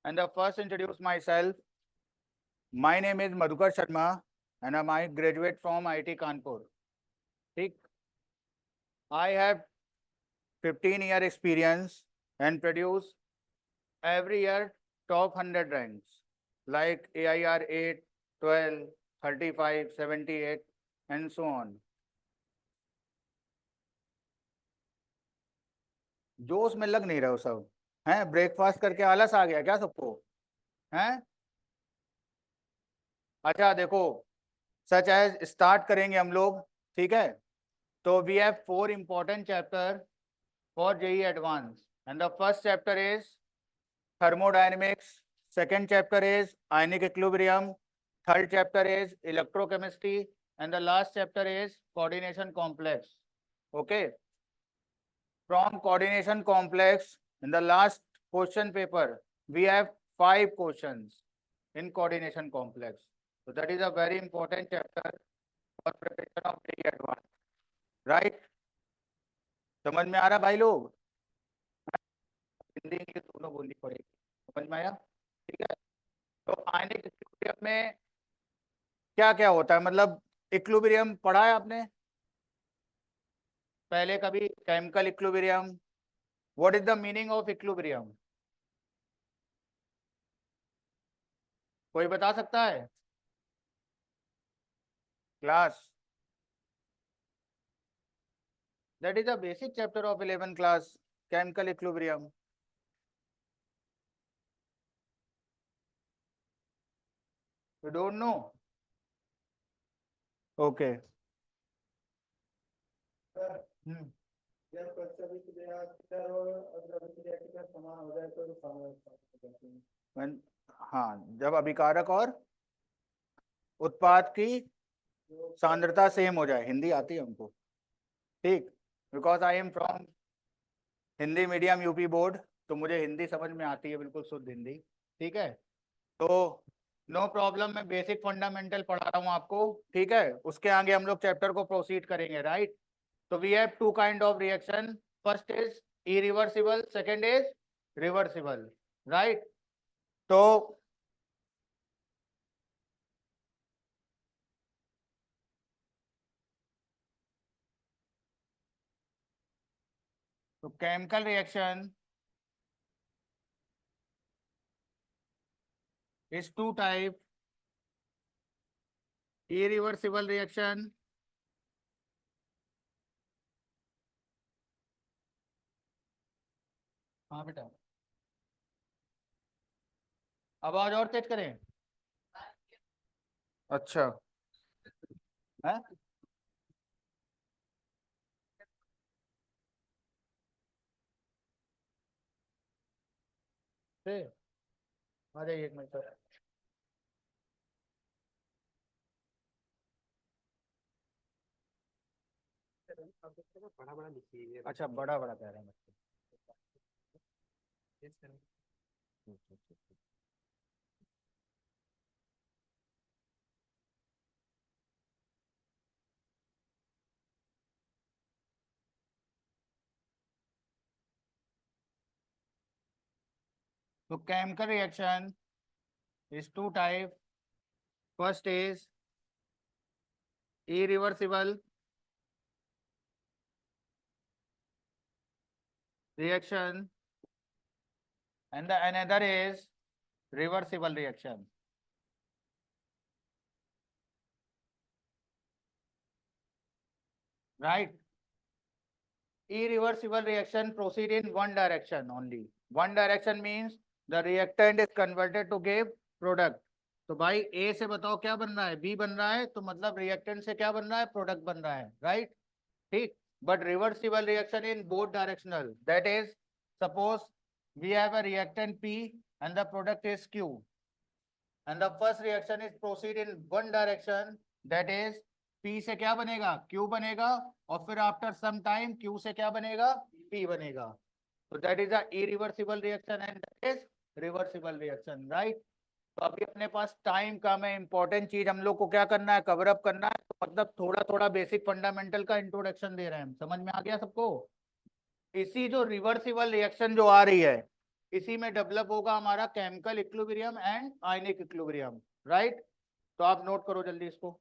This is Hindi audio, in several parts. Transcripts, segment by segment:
And the first introduce myself. My name is Madhukar Sharma and I'm a graduate from IIT Kanpur. ठीक? I have 15-year experience and produce every year top 100 ranks like AIR 8, 12, 35, 78 and so on. जोश में लग नहीं रहे हो सब हैं? ब्रेकफास्ट करके आलस आ गया क्या सबको? हैं? अच्छा देखो, सच एज स्टार्ट करेंगे हम लोग, ठीक है? तो we have 4 important chapter for JEE advance and the first chapter is thermodynamics, second chapter is ionic equilibrium, third chapter is electrochemistry and the last chapter is coordination complex. Okay, from coordination complex in the last question paper we have 5 questions in coordination complex. So that is a very important chapter for preparation of JEE advanced, right? समझ में आ रहा भाई लोग? हिंदी इंग्लिश दोनों बोलनी पड़ेगी, समझ में आया? ठीक है, तो आयनिक इक्विलिब्रियम में क्या क्या होता है, मतलब इक्विलिब्रियम पढ़ा है आपने पहले कभी? Chemical equilibrium, what is the meaning of equilibrium? कोई बता सकता है? Class, that is the basic chapter of 11th class, chemical equilibrium. You don't know? Okay. जब समान हो जाए तो हाँ, जब अभिकारक और उत्पाद की सांद्रता सेम हो जाए. हिंदी आती है हमको, ठीक? Because I am from Hindi medium UP board, तो मुझे हिंदी समझ में आती है, बिल्कुल शुद्ध हिंदी, ठीक है? तो नो प्रॉब्लम, मैं बेसिक फंडामेंटल पढ़ा रहा हूँ आपको, ठीक है? उसके आगे हम लोग चैप्टर को प्रोसीड करेंगे, राइट? तो we have 2 kind of reaction, first is irreversible, second is reversible, right? तो chemical reaction is 2 type, irreversible reaction हाँ बेटा, आवाज और तेज करें? अच्छा है, आ जाइए एक मिनट. बड़ा बड़ा लिखिए. अच्छा, बड़ा बड़ा कह रहे हैं. तो chemical reaction is 2 type, first is irreversible reaction and the another is reversible reaction, right? Irreversible reaction proceed in one direction only. One direction means the reactant is converted to give product. तो भाई ए से बताओ क्या बन रहा है? बी बन रहा है, तो मतलब रिएक्टेंट से क्या बन रहा है? प्रोडक्ट बन रहा है, राइट? ठीक. But reversible reaction in both directional, that is suppose we have a reactant P and the product is Q and the first reaction is proceed in one direction, that is P से क्या बनेगा? Q बनेगा, और फिर आफ्टर सम टाइम Q से क्या बनेगा? P बनेगा. तो that is a irreversible reaction and that is reversible reaction, right? तो अभी अपने पास टाइम कम है, इंपॉर्टेंट चीज हम लोग को क्या करना है? कवर अप करना है. तो मतलब थोड़ा थोड़ा बेसिक फंडामेंटल का इंट्रोडक्शन दे रहे हैं. समझ में आ गया सबको? इसी जो रिवर्सिबल रिएक्शन जो आ रही है, इसी में डेवलप होगा हमारा chemical equilibrium and ionic equilibrium, right. तो आप नोट करो जल्दी इसको।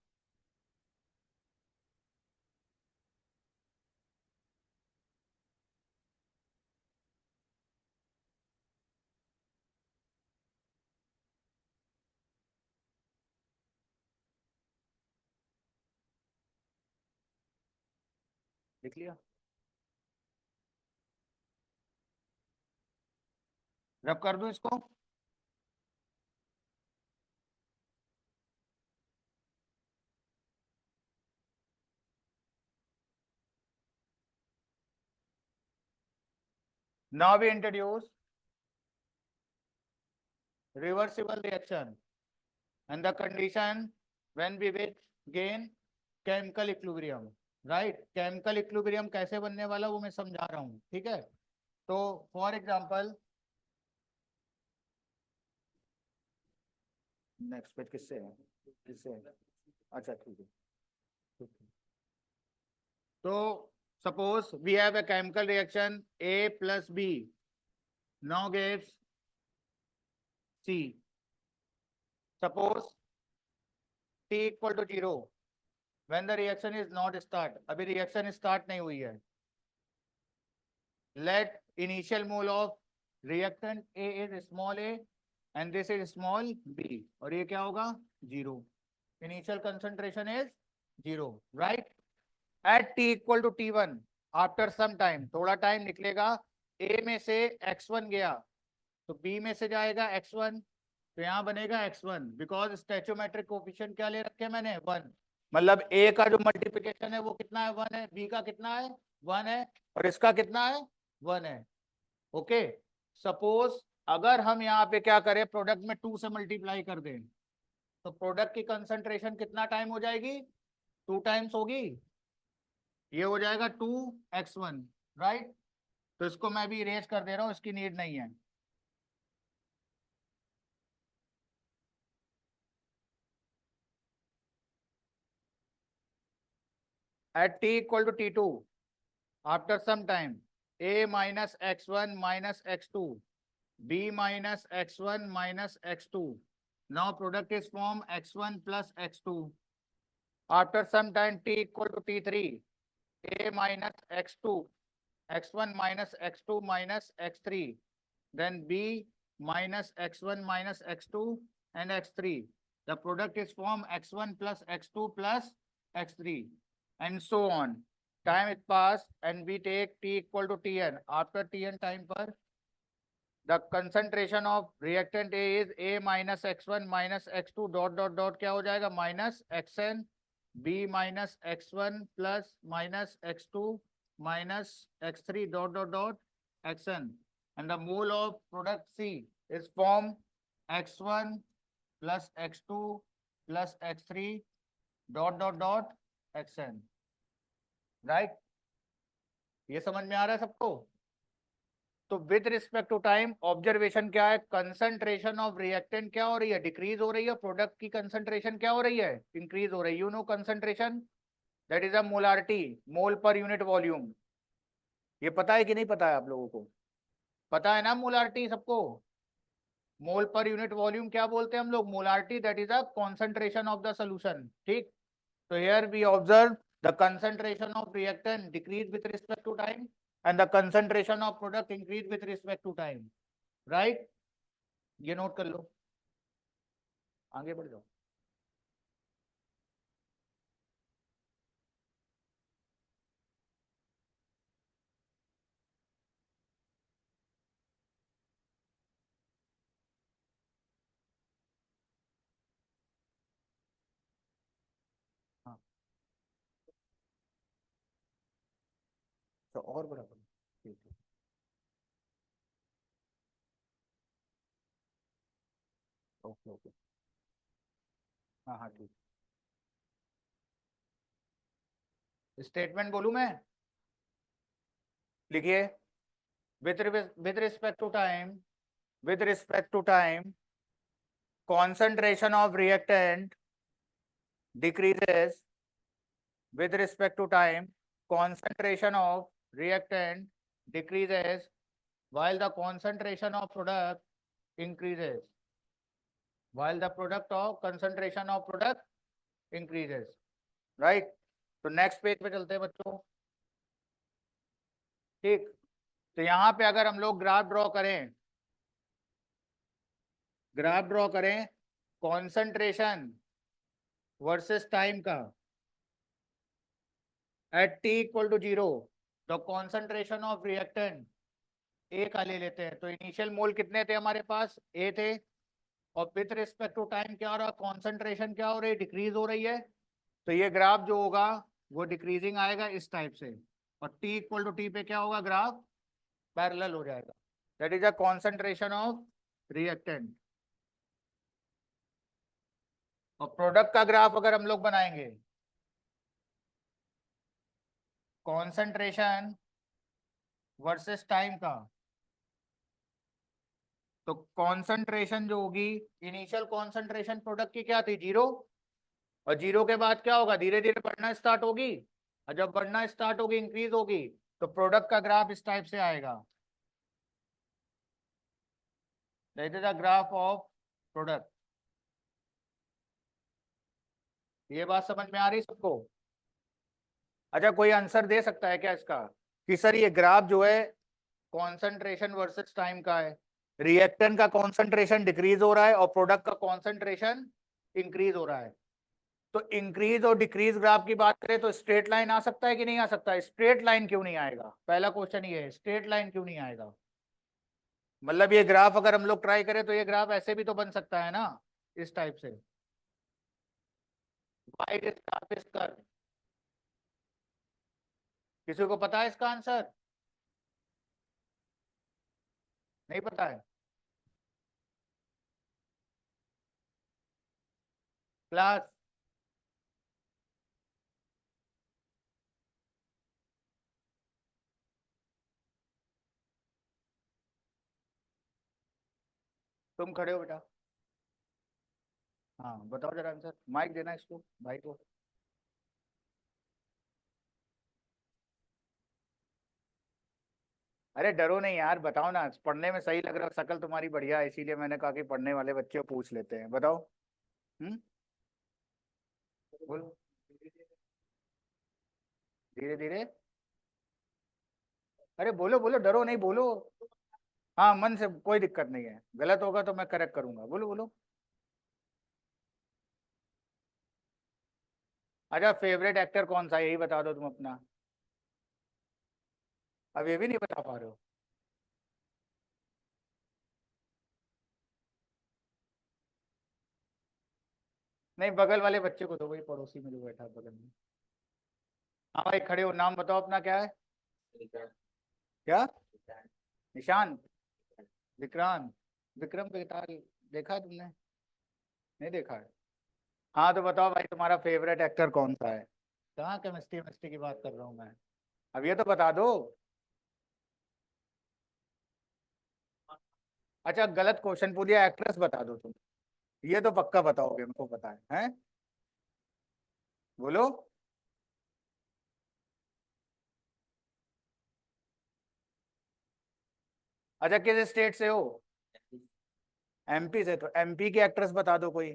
लिख लिया? रब कर दूं इसको? Now we introduce reversible reaction and the condition when we will gain chemical equilibrium, right। chemical equilibrium कैसे बनने वाला वो मैं समझा रहा हूँ, ठीक है। तो फॉर एग्जांपल नेक्स्ट पेज किससे है, किससे है? अच्छा ठीक है, ठीक है। तो suppose we have a chemical reaction A plus B now gives C। suppose T equal to 0 when the reaction is not start, अभी reaction start नहीं हुई है। let initial mole of reactant A is small a and this is small b, और ये क्या होगा, 0। initial concentration is 0, right। at t equal to t1 after some time, थोड़ा टाइम निकलेगा, A में से x1 गया तो B में से जाएगा x1, तो यहाँ बनेगा x1 बिकॉज स्टैचोमेट्रिक कोफिशिएंट क्या ले रखे हैं मैंने, 1। मतलब A का जो मल्टीप्लिकेशन है वो कितना है, 1 है, B का कितना है, 1 है, और इसका कितना है, 1 है। ओके, सपोज अगर हम यहाँ पे क्या करें, प्रोडक्ट में 2 से मल्टीप्लाई कर दें तो प्रोडक्ट की कंसंट्रेशन कितना टाइम हो जाएगी, 2 टाइम्स होगी, ये हो जाएगा 2x1, राइट। तो इसको मैं भी इरेज कर दे रहा हूँ, इसकी नीड नहीं है। at t equal to t2 after some time a minus x1 minus x2 b minus x1 minus x2, now product is formed x1 plus x2 after some time t equal to t3 a minus x2 x1 minus x2 minus x3, then b minus x1 minus x2 and x3, the product is formed x1 plus x2 plus x3 and so on। time is passed and we take t equal to tn, after tn time per the concentration of reactant A is A minus x1 minus x2 dot dot dot क्या हो जाएगा, minus xn B minus x1 plus minus x2 minus x3 dot dot dot xn, and the mole of product C is formed x1 plus x2 plus x3 dot dot dot xn, right। ये समझ में आ रहा है सबको? तो with respect to time observation क्या है, कंसंट्रेशन ऑफ रिएक्टेंट क्या हो रही है, डिक्रीज हो रही है, प्रोडक्ट की कंसंट्रेशन क्या हो रही है, इंक्रीज हो रही है। You know concentration that is a molarity, mole per unit volume. ये पता है कि नहीं पता है आप लोगों को, पता है ना मोलारिटी सबको। मोल पर यूनिट वॉल्यूम क्या बोलते हैं हम लोग, molarity that is a concentration of the solution, ठीक। तो here we observe the concentration of reactant decrease with respect to time and the concentration of product increase with respect to time, right. ये नोट कर लो, आगे बढ़ जाओ। हाँ, तो और बड़ा करो, ठीक है, ओके ओके, हाँ हाँ ठीक। स्टेटमेंट बोलूं मैं, लिखिए। With respect to time, with respect to time concentration of reactant decreases, with respect to time concentration of reactant decreases while the concentration of product increases, while the product of concentration of product increases, right? तो नेक्स्ट पेज पे चलते हैं बच्चों। ठीक, तो यहाँ पे अगर हम लोग ग्राफ ड्रॉ करें, ग्राफ ड्रॉ करें कॉन्सेंट्रेशन वर्सेस टाइम का at T equal to 0, the concentration of reactant A का ले लेते हैं। तो इनिशियल मोल कितने थे हमारे पास, ए थे, और विथ रिस्पेक्ट टू टाइम क्या हो रहा है, कॉन्सेंट्रेशन क्या हो रही है, डिक्रीज हो रही है। तो ये ग्राफ जो होगा वो डिक्रीजिंग आएगा इस टाइप से, और टी इक्वल टू टी पे क्या होगा, ग्राफ पैरेलल हो जाएगा। That is a concentration of reactant. और प्रोडक्ट का ग्राफ अगर हम लोग बनाएंगे, कॉन्सेंट्रेशन वर्सेस टाइम का, तो कॉन्सेंट्रेशन जो होगी, इनिशियल कॉन्सेंट्रेशन प्रोडक्ट की क्या थी, 0, और 0 के बाद क्या होगा, धीरे धीरे बढ़ना स्टार्ट होगी, और जब बढ़ना स्टार्ट होगी, इंक्रीज होगी, तो प्रोडक्ट का ग्राफ इस टाइप से आएगा। That is the graph of product. ये बात समझ में आ रही सबको? अच्छा, कोई आंसर दे सकता है क्या इसका, कि सर ये ग्राफ जो है कॉन्सेंट्रेशन वर्सेस टाइम का है, रिएक्टेंट का कॉन्सेंट्रेशन डिक्रीज हो रहा है और प्रोडक्ट का कॉन्सेंट्रेशन इंक्रीज हो रहा है। तो इंक्रीज और डिक्रीज ग्राफ की बात करें तो स्ट्रेट लाइन आ सकता है कि नहीं आ सकता? स्ट्रेट लाइन क्यों नहीं आएगा, पहला क्वेश्चन ये है, स्ट्रेट लाइन क्यों नहीं आएगा? मतलब ये ग्राफ अगर हम लोग ट्राई करें तो ये ग्राफ ऐसे भी तो बन सकता है ना, इस टाइप से। Why this graph is curved? किसी को पता है इसका आंसर? नहीं पता है? क्लास, तुम खड़े हो बेटा, हाँ बताओ जरा आंसर, माइक देना इसको, भाई को। अरे डरो नहीं यार, बताओ ना, पढ़ने में सही लग रहा है, शक्ल तुम्हारी बढ़िया है, इसीलिए मैंने कहा कि पढ़ने वाले बच्चे को पूछ लेते हैं, बताओ। हम्म, बोलो। धीरे धीरे, अरे बोलो बोलो, डरो नहीं, बोलो। हाँ मन से, कोई दिक्कत नहीं है, गलत होगा तो मैं करेक्ट करूंगा, बोलो बोलो। अच्छा, फेवरेट एक्टर कौन सा है, यही बता दो तुम अपना। अब ये भी नहीं बता पा रहे हो? नहीं, बगल वाले बच्चे को दो, वही पड़ोसी में जो बैठा है बगल में। हाँ भाई खड़े हो, नाम बताओ अपना, क्या है? क्या? निशांत? विक्रांत? विक्रम बेताल? देखा है तुमने? नहीं देखा है? हाँ तो बताओ भाई, तुम्हारा फेवरेट एक्टर कौन सा है? कहाँ केमिस्ट्री केमिस्ट्री की बात कर रहा हूँ मैं, अब ये तो बता दो। अच्छा गलत क्वेश्चन पूछ दिया, एक्ट्रेस बता दो तुम, ये तो पक्का बताओगे, मेरे को पता है, हैं? बोलो। अच्छा किस स्टेट से हो? एमपी से, तो एमपी की एक्ट्रेस बता दो कोई।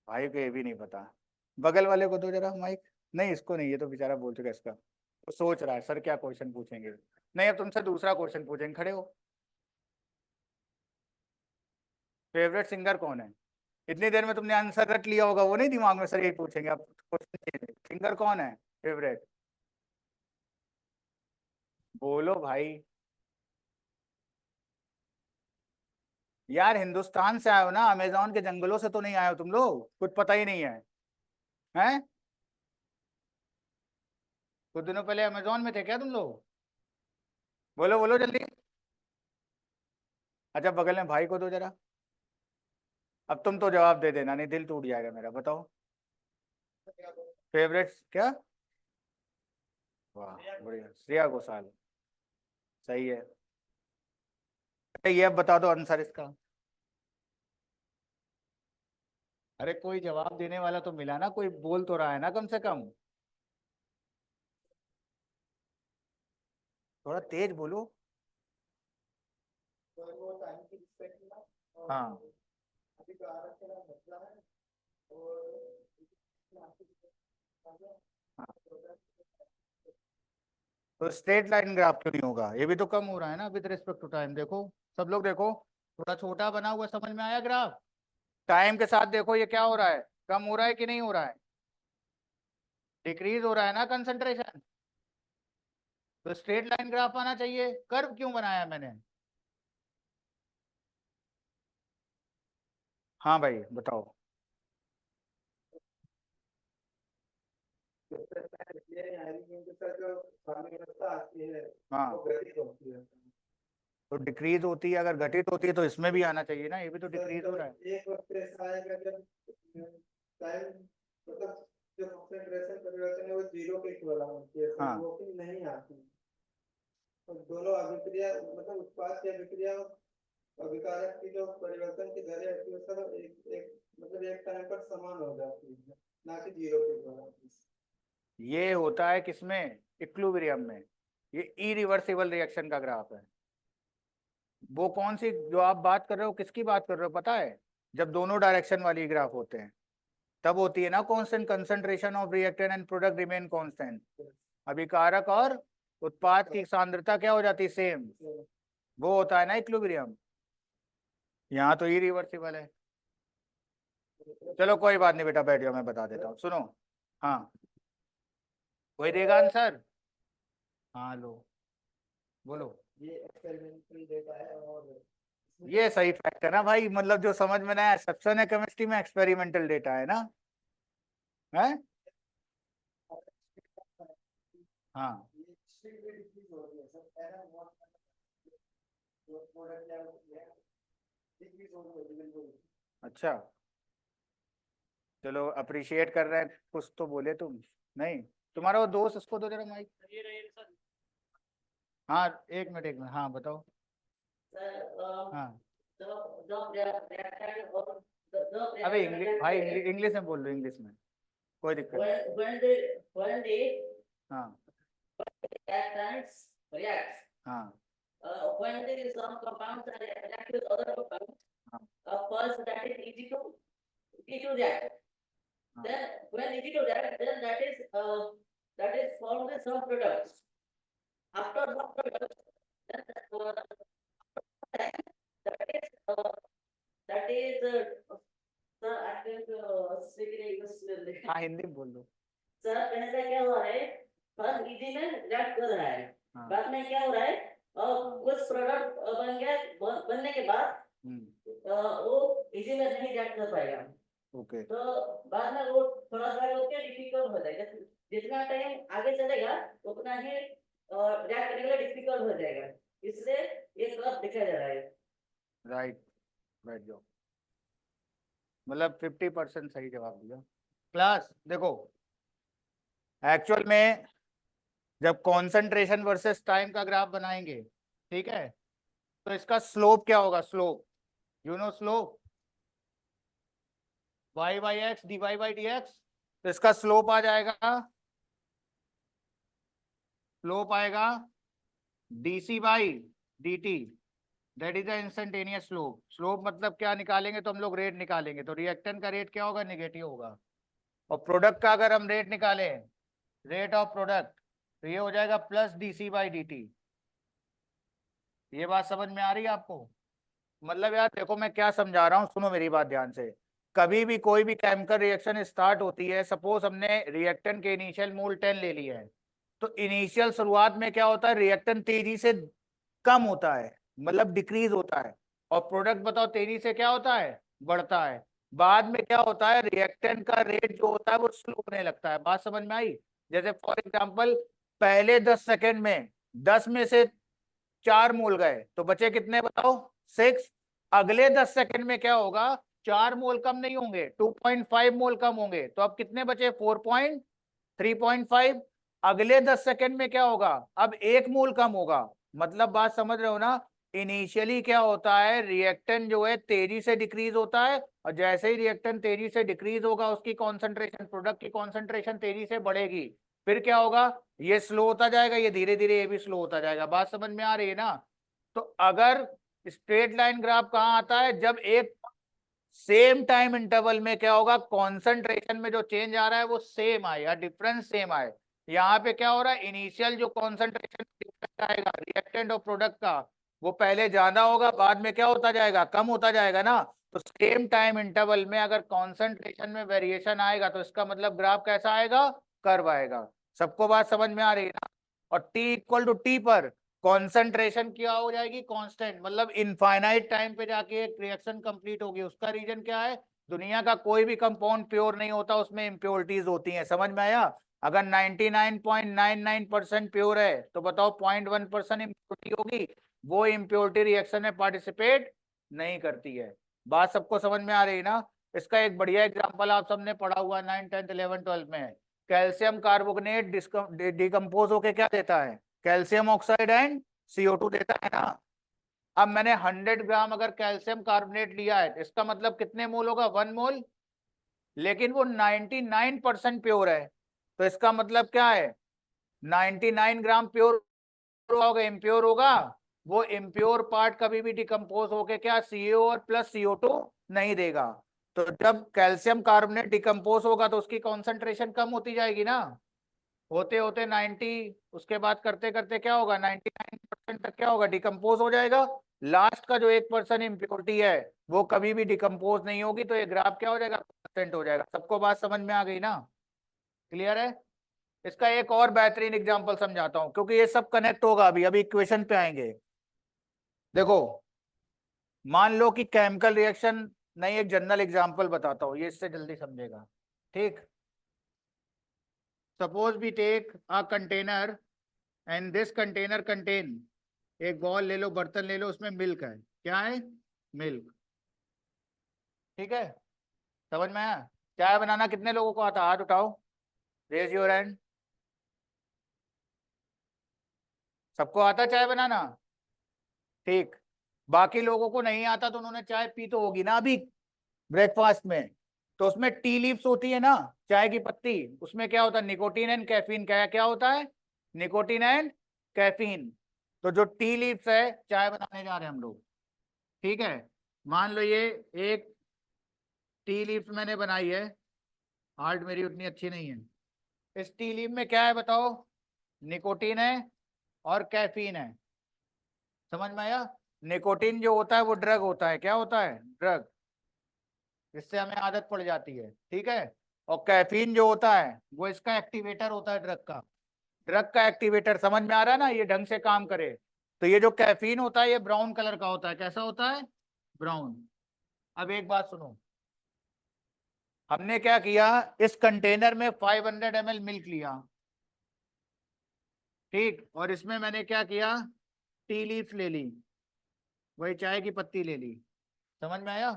भाई को ये भी नहीं पता, बगल वाले को दो जरा माइक। नहीं इसको नहीं, ये तो बेचारा बोल चुका इसका, तो सोच रहा है सर क्या क्वेश्चन पूछेंगे। नहीं अब तुमसे दूसरा क्वेश्चन पूछेंगे, खड़े हो। फेवरेट सिंगर कौन है? इतनी देर में तुमने आंसर रट लिया होगा, वो नहीं दिमाग में, सर यही पूछेंगे, अब क्वेश्चन सिंगर कौन है फेवरेट? बोलो भाई। यार हिंदुस्तान से आए हो ना, अमेजोन के जंगलों से तो नहीं आए हो तुम लोग, कुछ पता ही नहीं है, हैं? कुछ दिनों पहले अमेजोन में थे क्या तुम लोग? बोलो बोलो जल्दी। अच्छा बगल में भाई को दो जरा। अब तुम तो जवाब दे देना, नहीं दिल टूट जाएगा मेरा, बताओ। फेवरेट क्या? वाह बढ़िया, श्रेया घोषाल, सही है। अच्छा, ये अब बता दो आंसर इसका। अरे कोई जवाब देने वाला तो मिला ना, कोई बोल तो रहा है ना कम से कम। थोड़ा तेज बोलो। हाँ तो स्ट्रेट लाइन ग्राफ क्यों नहीं होगा? ये भी तो कम हो रहा है ना विद रिस्पेक्ट टू टाइम। देखो सब लोग देखो, थोड़ा छोटा बना हुआ, समझ में आया ग्राफ? टाइम के साथ देखो ये क्या हो रहा है, कम हो रहा है कि नहीं हो रहा है? डिक्रीज हो रहा है ना कंसंट्रेशन। तो स्ट्रेट लाइन ग्राफ आना चाहिए। कर्व क्यों बनाया मैंने? हाँ भाई बताओ। हाँ तो डिक्रीज होती है, अगर घटित होती है तो इसमें भी आना चाहिए ना, ये भी तो डिक्रीज हो रहा है। एक वक्त ऐसा आएगा जब टाइम मतलब जो कंसंट्रेशन परिवर्तन है वो जीरो के इक्वल होती है, हाँ वोकिंग नहीं आती। तो दोनों अभिक्रिया मतलब उत्पाद की अभिक्रिया और अभिकारक की जो परिवर्तन की दरें होती है सब एक एक मतलब एक टाइम पर समान हो जाती है, ना कि जीरो के इक्वल होती है। ये होता है किसमें? इक्विलिब्रियम में। ये इरिवर्सिबल रिएक्शन का ग्राफ है। वो कौन सी जो आप बात कर रहे हो, किसकी बात कर रहे हो पता है? जब दोनों डायरेक्शन वाली ग्राफ होते हैं तब होती है ना constant concentration of reactant and product remain constant. अभिकारक और उत्पाद की सांद्रता क्या हो जाती है? सेम। वो होता है ना इक्विलिब्रियम। यहाँ तो इरिवर्सिबल है। चलो कोई बात नहीं बेटा, बैठ जाओ, मैं बता देता हूँ, सुनो। हाँ कोई देगा आंसर? हाँ लो बोलो। ये एक्सपेरिमेंटल डेटा है और ये सही फैक्ट है ना भाई, मतलब जो समझ में ना आया, एक्सेप्शन है केमिस्ट्री में, एक्सपेरिमेंटल डेटा है ना। है हाँ अच्छा, चलो अप्रिशिएट कर रहे हैं, कुछ तो बोले तुम। नहीं तुम्हारा वो दोस्त, उसको दो जरा माइक। हाँ एक मिनट हाँ बताओ। हाँ अबे इंग्लिश भाई, इंग्लिश में बोल लो, इंग्लिश में कोई दिक्कत नहीं। हाँ हाँ when there is some compounds that react with other compounds, first that is easy to react. Then when easy to react, then that is formed with some products. After some products, then that is sir I think speaking English. हाँ हिंदी में बोल दो। सर कहने से क्या हुआ है, फर्स्ट इजी में रिएक्ट कर रहा है, बाद में क्या हो रहा है, कुछ प्रोडक्ट बन गया, बनने के बाद वो इजी में नहीं रिएक्ट कर पाएगा। ओके तो बाद में वो थोड़ा सा होके डिफिकल्ट हो जाएगा, जितना टाइम आगे चलेगा उतना ही रिएक्ट करने के लिए डिफिकल्ट हो जाएगा, इसलिए ये सब दिखाया जा रहा है। राइट, बैठ जाओ। मतलब 50% सही जवाब दिया। क्लास देखो, एक्चुअल में जब कॉन्सेंट्रेशन वर्सेस टाइम का ग्राफ बनाएंगे, ठीक है, तो इसका स्लोप क्या होगा? Slope, you know slope, Y by X D Y by D X. तो इसका स्लोप आ जाएगा, स्लोप आएगा DC by D T, that is the instantaneous slope. Slope मतलब क्या निकालेंगे तो हम लोग रेट निकालेंगे, तो रिएक्टेंट का रेट क्या होगा? नेगेटिव होगा। और प्रोडक्ट का अगर हम रेट निकालें, रेट ऑफ प्रोडक्ट, तो ये हो जाएगा plus DC by D T. ये बात समझ में आ रही है आपको? मतलब यार देखो मैं क्या समझा रहा हूँ, सुनो मेरी बात ध्यान से। कभी भी कोई भी केमिकल रिएक्शन स्टार्ट होती है, सपोज हमने रिएक्टेंट के इनिशियल मोल 10 ले लिया है, तो इनिशियल शुरुआत में क्या होता है? रिएक्टेंट तेजी से कम होता है, मतलब डिक्रीज होता है, और प्रोडक्ट बताओ तेजी से क्या होता है? बढ़ता है। बाद में क्या होता है? रिएक्टेंट का रेट जो होता है वो स्लो होने लगता है। बात समझ में आई? जैसे फॉर एग्जांपल पहले 10 सेकंड में 10 में से 4 मोल गए, तो बचे कितने बताओ? 6। अगले 10 सेकंड में क्या होगा? 4 मोल कम नहीं होंगे, 2.5 मोल कम होंगे, तो अब कितने बचे? 3.5। अगले 10 सेकंड में क्या होगा? अब 1 मोल कम होगा। मतलब बात समझ रहे हो ना? इनिशियली क्या होता है? रिएक्टेंट जो है तेजी से डिक्रीज होता है, और जैसे ही रिएक्टेंट तेजी से डिक्रीज होगा उसकी कॉन्सेंट्रेशन, प्रोडक्ट की कॉन्सेंट्रेशन तेजी से बढ़ेगी। फिर क्या होगा, ये स्लो होता जाएगा, ये धीरे धीरे ये भी स्लो होता जाएगा। बात समझ में आ रही है ना। तो अगर स्ट्रेट लाइन ग्राफ कहाँ आता है, जब एक सेम टाइम इंटरवल में क्या होगा, कॉन्सेंट्रेशन में जो चेंज आ रहा है वो सेम आए या डिफरेंस सेम आए। यहाँ पे क्या हो रहा है, इनिशियल जो कॉन्सेंट्रेशन आएगा रिएक्टेंट और प्रोडक्ट का, वो पहले ज्यादा होगा, बाद में क्या होता जाएगा, कम होता जाएगा ना। तो सेम टाइम इंटरवल में अगर कॉन्सेंट्रेशन में वेरिएशन आएगा तो इसका मतलब ग्राफ कैसा आएगा, कर्व आएगा। सबको बात समझ में आ रही है ना। और t इक्वल टू टी पर कॉन्सेंट्रेशन क्या हो जाएगी, कांस्टेंट, मतलब इनफाइनाइट टाइम पे जाके एक रिएक्शन कंप्लीट होगी। उसका रीजन क्या है, दुनिया का कोई भी कंपाउंड प्योर नहीं होता, उसमें इम्प्योरिटीज होती हैं। समझ में आया। अगर 99.99% प्योर है तो बताओ 0.1% इम्प्योरिटी होगी, वो इम्प्योरिटी रिएक्शन में पार्टिसिपेट नहीं करती है। बात सबको समझ में आ रही है ना। इसका एक बढ़िया एग्जाम्पल आप सबने पढ़ा हुआ 9th 10th 11th 12th में, कैल्शियम कार्बोनेट डिकम्पोज होके क्या देता है, कैल्शियम ऑक्साइड एंड CO2 देता है ना। अब मैंने 100 ग्राम अगर कैल्शियम कार्बोनेट लिया है, इसका मतलब कितने मोल होगा, 1 मोल, लेकिन वो 99% प्योर है। तो इसका मतलब क्या है, 99 ग्राम प्योर होगा, इम्प्योर होगा। वो इम्प्योर पार्ट कभी भी डिकम्पोज होके क्या CO और प्लस CO2 नहीं देगा। तो जब कैल्शियम कार्बोनेट डिकम्पोज होगा तो उसकी कॉन्सेंट्रेशन कम होती जाएगी ना, होते होते 90, उसके बाद करते करते क्या होगा, 99% तक क्या होगा, डिकम्पोज हो जाएगा। लास्ट का जो 1% इम्प्योरिटी है वो कभी भी डिकम्पोज नहीं होगी, तो ये ग्राफ क्या हो जाएगा, कांस्टेंट हो जाएगा। सबको बात समझ में आ गई ना, क्लियर है। इसका एक और बेहतरीन एग्जांपल समझाता हूं, क्योंकि ये सब कनेक्ट होगा। अभी अभी इक्वेशन पे आएंगे। देखो, मान लो कि केमिकल रिएक्शन, नहीं एक जनरल एग्जांपल बताता हूं, ये इससे जल्दी समझेगा। ठीक, suppose we take a container and this container contain, एक बॉल ले लो, बर्तन ले लो, उसमें मिल्क है। क्या है, मिल्क। ठीक है, समझ में आया। चाय बनाना कितने लोगों को आता, हाथ उठाओ, रेज योर हैंड। सबको आता चाय बनाना, ठीक। बाकी लोगों को नहीं आता तो उन्होंने चाय पी तो होगी ना अभी ब्रेकफास्ट में। तो उसमें टी लीव्स होती है ना, चाय की पत्ती, उसमें क्या होता है, निकोटीन एंड कैफीन। क्या क्या होता है, निकोटीन एंड कैफीन। तो जो टी लीव्स है, चाय बनाने जा रहे हैं हम लोग, ठीक है। मान लो ये एक टी लीव्स मैंने बनाई है, आर्ट मेरी उतनी अच्छी नहीं है। इस टी लीव में क्या है बताओ, निकोटीन है और कैफीन है। समझ में आया। निकोटीन जो होता है वो ड्रग होता है, क्या होता है, ड्रग, जिससे हमें आदत पड़ जाती है, ठीक है। और कैफीन जो होता है वो इसका एक्टिवेटर होता है, ड्रग का, ड्रग का एक्टिवेटर। समझ में आ रहा है ना, ये ढंग से काम करे। तो ये जो कैफीन होता है ये ब्राउन कलर का होता है। कैसा होता है, ब्राउन। अब एक बात सुनो, हमने क्या किया, इस कंटेनर में 500 ml मिल्क लिया, ठीक, और इसमें मैंने क्या किया, टी लीफ ले ली, वही चाय की पत्ती ले ली। समझ में आया।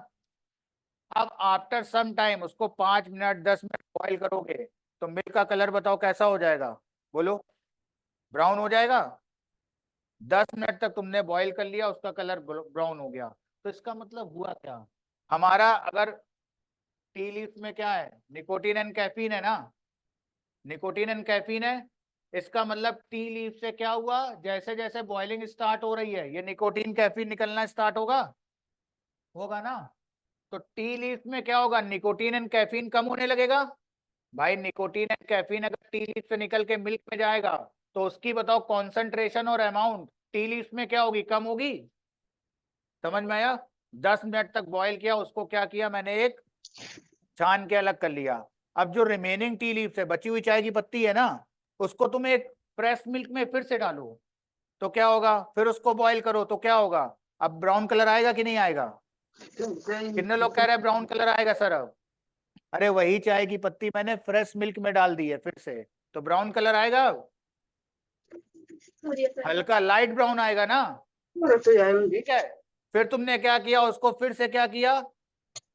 अब आफ्टर सम टाइम उसको 5 मिनट 10 मिनट बॉईल करोगे तो मिल्क का कलर बताओ कैसा हो जाएगा, बोलो, ब्राउन हो जाएगा। 10 मिनट तक तुमने बॉईल कर लिया, उसका कलर ब्राउन हो गया। तो इसका मतलब हुआ क्या, हमारा अगर टी लीफ में क्या है, निकोटीन एंड कैफीन है ना, निकोटीन एंड कैफीन है। इसका मतलब टी लीफ से क्या हुआ, जैसे जैसे बॉइलिंग स्टार्ट हो रही है ये निकोटीन कैफीन निकलना स्टार्ट होगा, होगा ना। तो टी लीफ में क्या होगा, निकोटीन एंड कैफीन कम होने लगेगा। भाई निकोटीन एंड कैफीन अगर टी लीफ से निकल के मिल्क में जाएगा तो उसकी बताओ कॉन्सेंट्रेशन और अमाउंट टी लीफ में क्या होगी, कम होगी। समझ में आया। 10 मिनट तक बॉईल किया, उसको क्या किया मैंने, एक छान के अलग कर लिया। अब जो रिमेनिंग टी लीफ से बची हुई चाय की पत्ती है ना, उसको तुम एक फ्रेश मिल्क में फिर से डालो तो क्या होगा, फिर उसको बॉईल करो तो क्या होगा, अब ब्राउन कलर आएगा कि नहीं आएगा। कितने लोग कह रहे हैं ब्राउन कलर आएगा सर अब। अरे वही चाय की पत्ती मैंने फ्रेश मिल्क में डाल दी है फिर से, तो ब्राउन कलर आएगा अब, हल्का लाइट ब्राउन आएगा ना, ठीक है। फिर तुमने क्या किया, उसको फिर से क्या किया,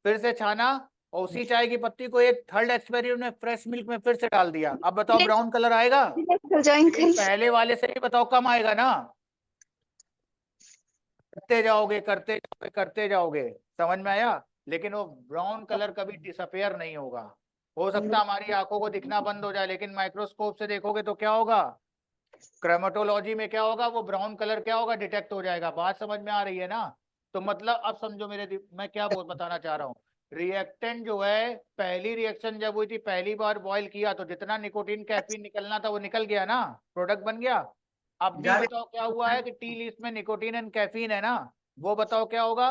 फिर से छाना, और उसी चाय की पत्ती को एक थर्ड एक्सपेरिमेंट में फ्रेश मिल्क में फिर से डाल दिया। अब बताओ ब्राउन कलर आएगा, लेकिन पहले वाले से ही बताओ कम आएगा ना। करते जाओगे करते जाओगे करते जाओगे, समझ में आया। लेकिन वो ब्राउन कलर कभी डिसअपेयर नहीं होगा। हो सकता है हमारी आंखों को दिखना बंद हो जाए, लेकिन माइक्रोस्कोप से देखोगे तो क्या होगा, क्रोमेटोलॉजी में क्या होगा, वो ब्राउन कलर क्या होगा, डिटेक्ट हो जाएगा। बात समझ में आ रही है ना? तो मतलब अब समझो मैं क्या बताना चाह रहा हूँ। रिएक्टेंट जो है, पहली रिएक्शन जब हुई थी, पहली बार बॉयल किया तो जितना निकोटीन कैफीन निकलना था वो निकल गया ना, प्रोडक्ट बन गया। अब भी बताओ क्या हुआ है कि टी लीफ में निकोटीन एंड कैफीन है ना, वो बताओ क्या होगा,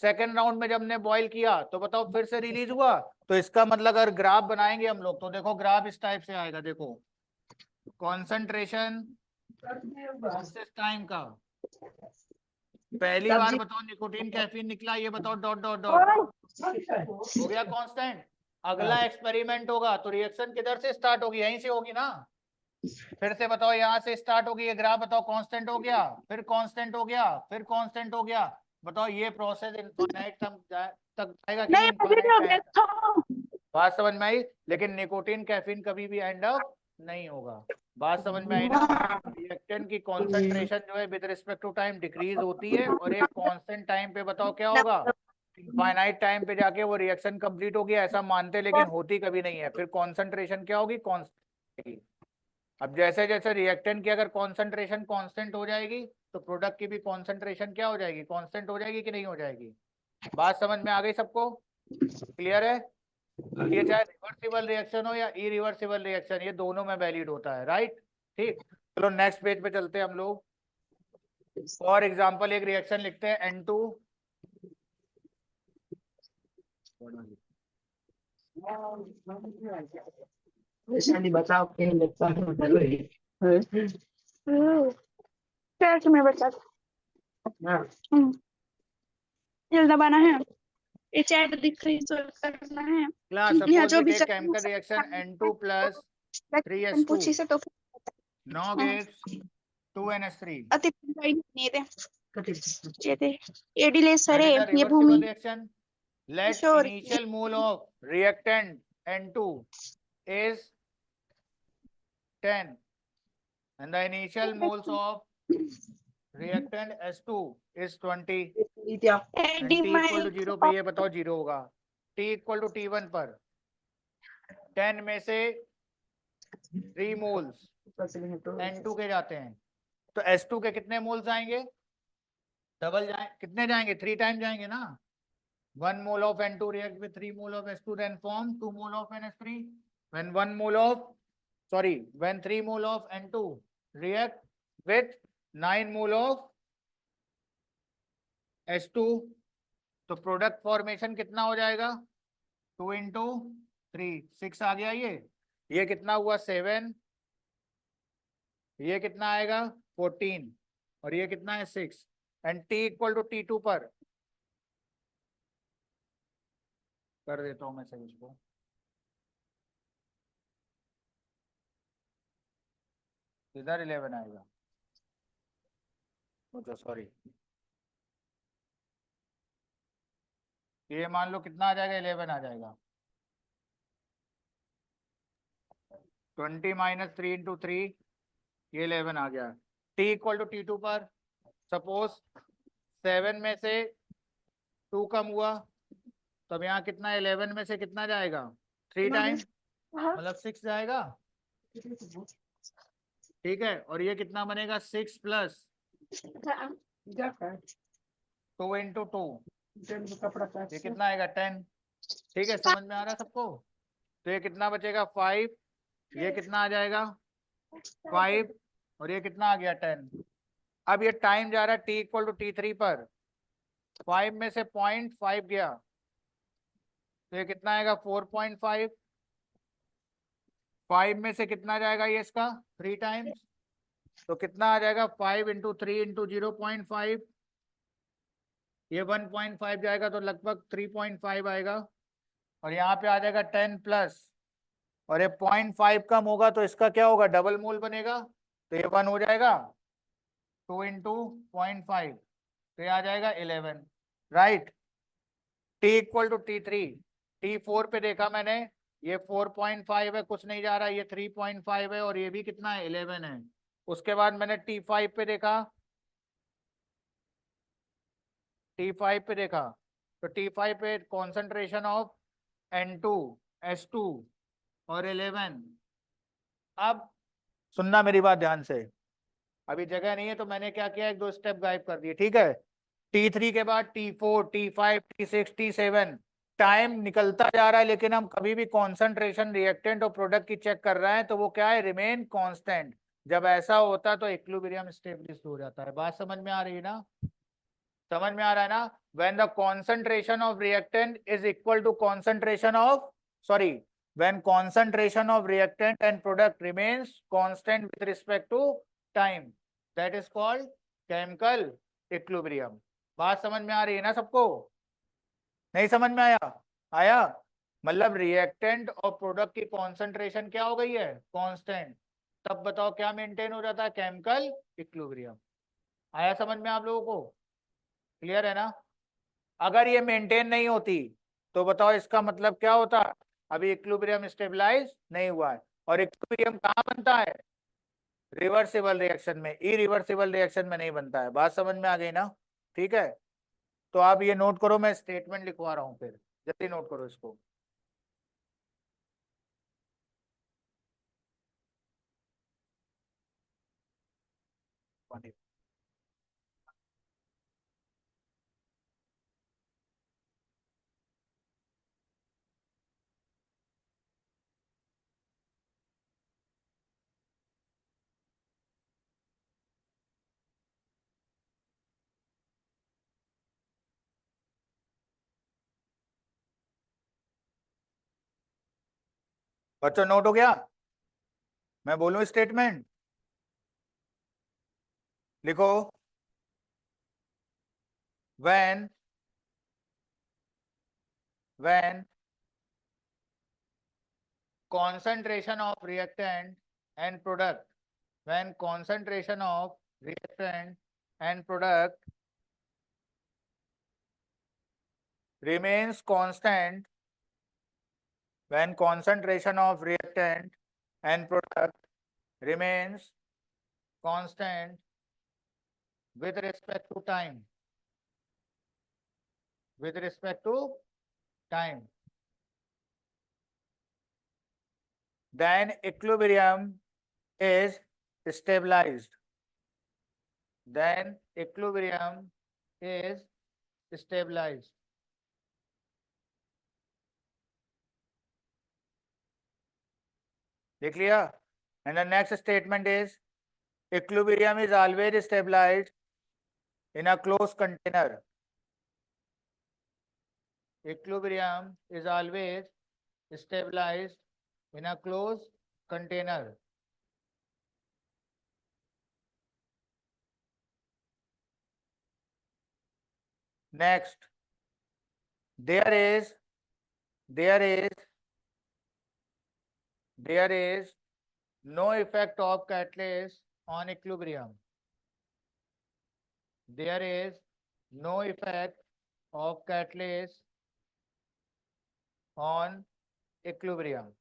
सेकेंड राउंड में जब ने बॉयल किया तो बताओ फिर से रिलीज हुआ। तो इसका मतलब अगर ग्राफ बनाएंगे हम लोग तो देखो ग्राफ इस टाइप से आएगा, देखो कॉन्सेंट्रेशन वर्सेस टाइम का। पहली बार बताओ निकोटीन कैफीन निकला, ये बताओ डॉट डॉट डॉट, हो गया कांस्टेंट। अगला एक्सपेरिमेंट होगा तो रिएक्शन किधर से स्टार्ट होगी, यहीं से होगी ना। फिर से बताओ यहाँ से स्टार्ट होगी, ये ग्राफ बताओ कांस्टेंट हो गया, फिर कांस्टेंट हो गया, फिर कांस्टेंट हो गया। बताओ ये प्रोसेस इनफाइनाइट तक जाएगा कि नहीं, इनफाइनाइट टाइम। बात समझ में आई? लेकिन निकोटीन कैफीन कभी भी एंड अप नहीं होगा। बात समझ में आई ना? रिएक्टेंट की कॉन्सेंट्रेशन जो है with respect to time decrease होती है, और एक कांस्टेंट टाइम पे बताओ क्या होगा, इनफाइनाइट टाइम पे जाके वो रिएक्शन कंप्लीट होगी, ऐसा मानते लेकिन होती कभी नहीं है। फिर कॉन्सेंट्रेशन क्या होगी, कांस्टेंट। अब जैसे जैसे रिएक्टेंट की अगर कॉन्सेंट्रेशन कांस्टेंट हो जाएगी तो प्रोडक्ट की भी कॉन्सेंट्रेशन क्या हो जाएगी, कांस्टेंट हो जाएगी कि नहीं हो जाएगी। बात समझ में आ गई सबको? क्लियर है? ये चाहे रिवर्सिबल रिएक्शन हो या इरिवर्सिबल रिएक्शन, ये दोनों में वैलिड होता है, राइट? ठीक, चलो नेक्स्ट पेज पे चलते हैं हम लोग। फॉर एग्जांपल एक रिएक्शन लिखते हैं N2 बताओ कहीं लगता है पैर में बचा ये दबाना है, ये चैट दिख रही तो करना है। क्लास यहाँ सपोज जो वी भी take chemical reaction N2 plus 3S2 पूछी से तो now gives 2NH3 अति नहीं दे ये दे एडिले सरे that is a ये reversible Bhumi reaction. Let Kishore initial mole of reactant N2 is 10 and the initial moles of reactant S2 is 20 and T equal to 0 पे ये बताओ 0 होगा। T equal to T1 पर 10 में से 3 मोल्स N2 के जाते हैं, तो S2 के कितने मोल्स आएंगे, डबल जाए, कितने जाएंगे, 3 टाइम जाएंगे ना। 1 mole of N2 react with 3 mole of S2 then form 2 mole of NH3. When 3 mole of N2 react with 9 mole of S2 तो प्रोडक्ट फॉर्मेशन कितना हो जाएगा, 2 into 3 6 आ गया। ये कितना हुआ 7, ये कितना आएगा 14 और ये कितना है 6 and T equal to T2 पर कर देता हूं मैं सही इसको। इधर 11 आएगा, अच्छा सॉरी, ये मान लो कितना आ जाएगा, 11 आ जाएगा। 20 माइनस 3 इंटू 3 ये 11 आ गया। T इक्वल टू T2 पर सपोज 7 में से 2 कम हुआ, तब यहाँ कितना 11 में से कितना जाएगा, 3 टाइम मतलब 6 जाएगा, ठीक है। और ये कितना बनेगा 6 प्लस 2 इंटू 2 ये कितना आएगा 10, ठीक है। समझ में आ रहा है सबको? तो ये कितना बचेगा 5, ये कितना आ जाएगा 5 और ये कितना आ गया 10। अब ये टाइम जा रहा है T इक्वल टू T3 पर, 5 में से 0.5 गया तो ये कितना आएगा 4.5, 5 में से कितना जाएगा ये इसका 3 टाइम्स, तो कितना आ जाएगा 5 इंटू 3 इंटू 0.5, ये 1.5 जाएगा तो लगभग 3.5 आएगा। और यहाँ पे आ जाएगा 10 प्लस, और ये 0.5 कम होगा तो इसका क्या होगा, डबल मोल बनेगा, तो ये 1 हो जाएगा, 2 इंटू 0.5 तो ये आ जाएगा 11, right. T equal to T3, T4 पे देखा मैंने, ये 4.5 है, कुछ नहीं जा रहा, ये 3.5 है और ये भी कितना है 11 है। उसके बाद मैंने T5 पे देखा, T5 पे देखा तो T5 पे कॉन्सेंट्रेशन ऑफ N2 H2 और 11। अब सुनना मेरी बात ध्यान से, अभी जगह नहीं है तो मैंने क्या किया, एक दो स्टेप गायब कर दिए, ठीक है। T3 के बाद T4, T5, T6, T7, time निकलता जा रहा है, लेकिन हम कभी भी कॉन्सेंट्रेशन रिएक्टेंट और प्रोडक्ट की चेक कर रहे हैं तो वो क्या है, रिमेन कांस्टेंट। जब ऐसा होता है तो इक्विलिब्रियम स्टेबलिश हो जाता है। बात समझ में आ रही है ना, समझ में आ रहा है ना। when the concentration of reactant is equal to concentration of, sorry, when concentration of reactant and product remains constant with respect to time, that is called chemical equilibrium। बात समझ में आ रही है ना सबको, नहीं समझ में आया? आया, मतलब रिएक्टेंट और प्रोडक्ट की कॉन्सेंट्रेशन क्या हो गई है, कांस्टेंट। तब बताओ क्या मेंटेन हो जाता है, केमिकल इक्विलिब्रियम। आया समझ में आप लोगों को, क्लियर है ना। अगर ये मेंटेन नहीं होती तो बताओ इसका मतलब क्या होता, अभी इक्विलिब्रियम स्टेबलाइज नहीं हुआ है। और इक्विलिब्रियम कहाँ बनता है, रिवर्सिबल रिएक्शन में, इरिवर्सिबल रिएक्शन में नहीं बनता है। बात समझ में आ गई ना, ठीक है। तो आप ये नोट करो, मैं स्टेटमेंट लिखवा रहा हूँ, फिर जल्दी नोट करो इसको। बच्चों नोट हो गया, मैं बोलूं स्टेटमेंट, लिखो। when concentration of reactant and product, when concentration of reactant and product remains constant, when concentration of reactant and product remains constant with respect to time, with respect to time, then equilibrium is stabilized, then equilibrium is stabilized। देख लिया। and the next statement is equilibrium is always stabilized in a closed container, equilibrium is always stabilized in a closed container। Next, there is no effect of catalyst on equilibrium, there is no effect of catalyst on equilibrium,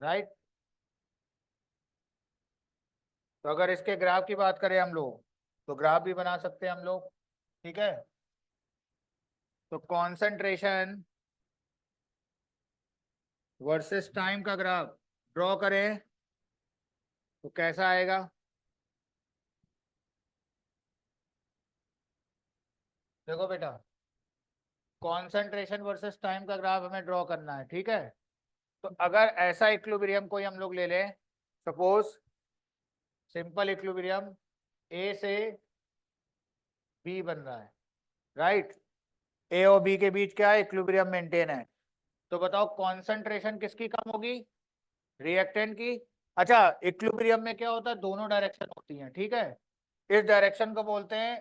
right। तो अगर इसके ग्राफ की बात करें हम लोग तो ग्राफ भी बना सकते हैं हम लोग, ठीक है। तो कॉन्सेंट्रेशन वर्सेस टाइम का ग्राफ ड्रॉ करें तो कैसा आएगा, देखो बेटा, कॉन्सेंट्रेशन वर्सेस टाइम का ग्राफ हमें ड्रॉ करना है, ठीक है। तो अगर ऐसा इक्विलिब्रियम कोई हम लोग ले लें, सपोज सिंपल इक्विलिब्रियम ए से बी बन रहा है, राइट। ए और बी के बीच क्या है, इक्विलिब्रियम मेंटेन है। तो बताओ कॉन्सेंट्रेशन किसकी कम होगी, रिएक्टेंट की। अच्छा, इक्विलिब्रियम में क्या होता है, दोनों डायरेक्शन होती हैं, ठीक है। इस डायरेक्शन को बोलते हैं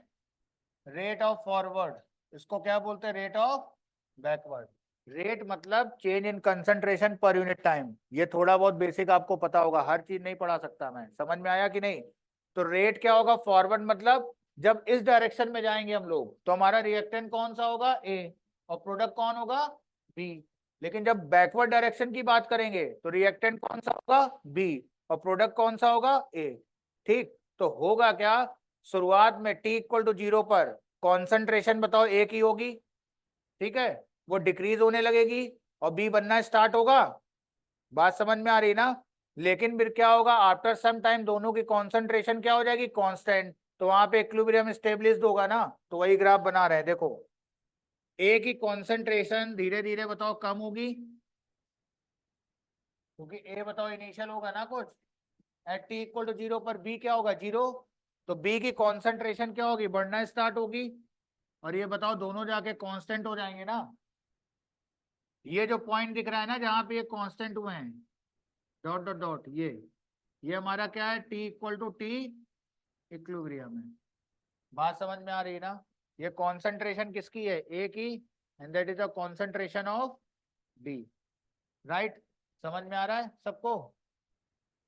रेट ऑफ फॉरवर्ड, इसको क्या बोलते हैं, रेट ऑफ बैकवर्ड। रेट मतलब change in concentration per unit time. ये थोड़ा बहुत बेसिक आपको पता होगा, हर चीज नहीं पढ़ा सकता मैं, समझ में आया कि नहीं। तो रेट क्या होगा, फॉरवर्ड मतलब जब इस डायरेक्शन में जाएंगे हम लोग तो हमारा रिएक्टेंट कौन सा होगा, ए, और प्रोडक्ट कौन होगा, बी। लेकिन जब बैकवर्ड डायरेक्शन की बात करेंगे तो रिएक्टेंट कौन सा होगा, बी, और प्रोडक्ट कौन सा होगा, ए। ठीक, तो होगा क्या, शुरुआत में t इक्वल टू 0 पर कॉन्सेंट्रेशन बताओ ए की होगी, ठीक है, वो डिक्रीज होने लगेगी और बी बनना स्टार्ट होगा। बात समझ में आ रही ना? लेकिन फिर क्या होगा, आफ्टर सम टाइम दोनों की कॉन्सेंट्रेशन क्या हो जाएगी, कांस्टेंट, तो वहां पे इक्विलिब्रियम स्टेबलिश्ड होगा ना। तो वही ग्राफ बना रहे हैं, देखो ए की कॉन्सेंट्रेशन धीरे धीरे बताओ कम होगी, क्योंकि ए बताओ इनिशियल होगा ना कुछ, एट टी इक्वल टू 0 पर बी क्या होगा, 0, तो बी की कॉन्सेंट्रेशन क्या होगी, बढ़ना स्टार्ट होगी, और ये बताओ दोनों जाके कांस्टेंट हो जाएंगे ना। ये जो पॉइंट दिख रहा है ना जहां पे ये कांस्टेंट हुए हैं, डॉट डॉट डॉट, ये हमारा क्या है, T equal to T equilibrium है। बात समझ में आ रही है ना? ये कॉन्सेंट्रेशन किसकी है, ए की, and that is the concentration of B, right? समझ में आ रहा है सबको?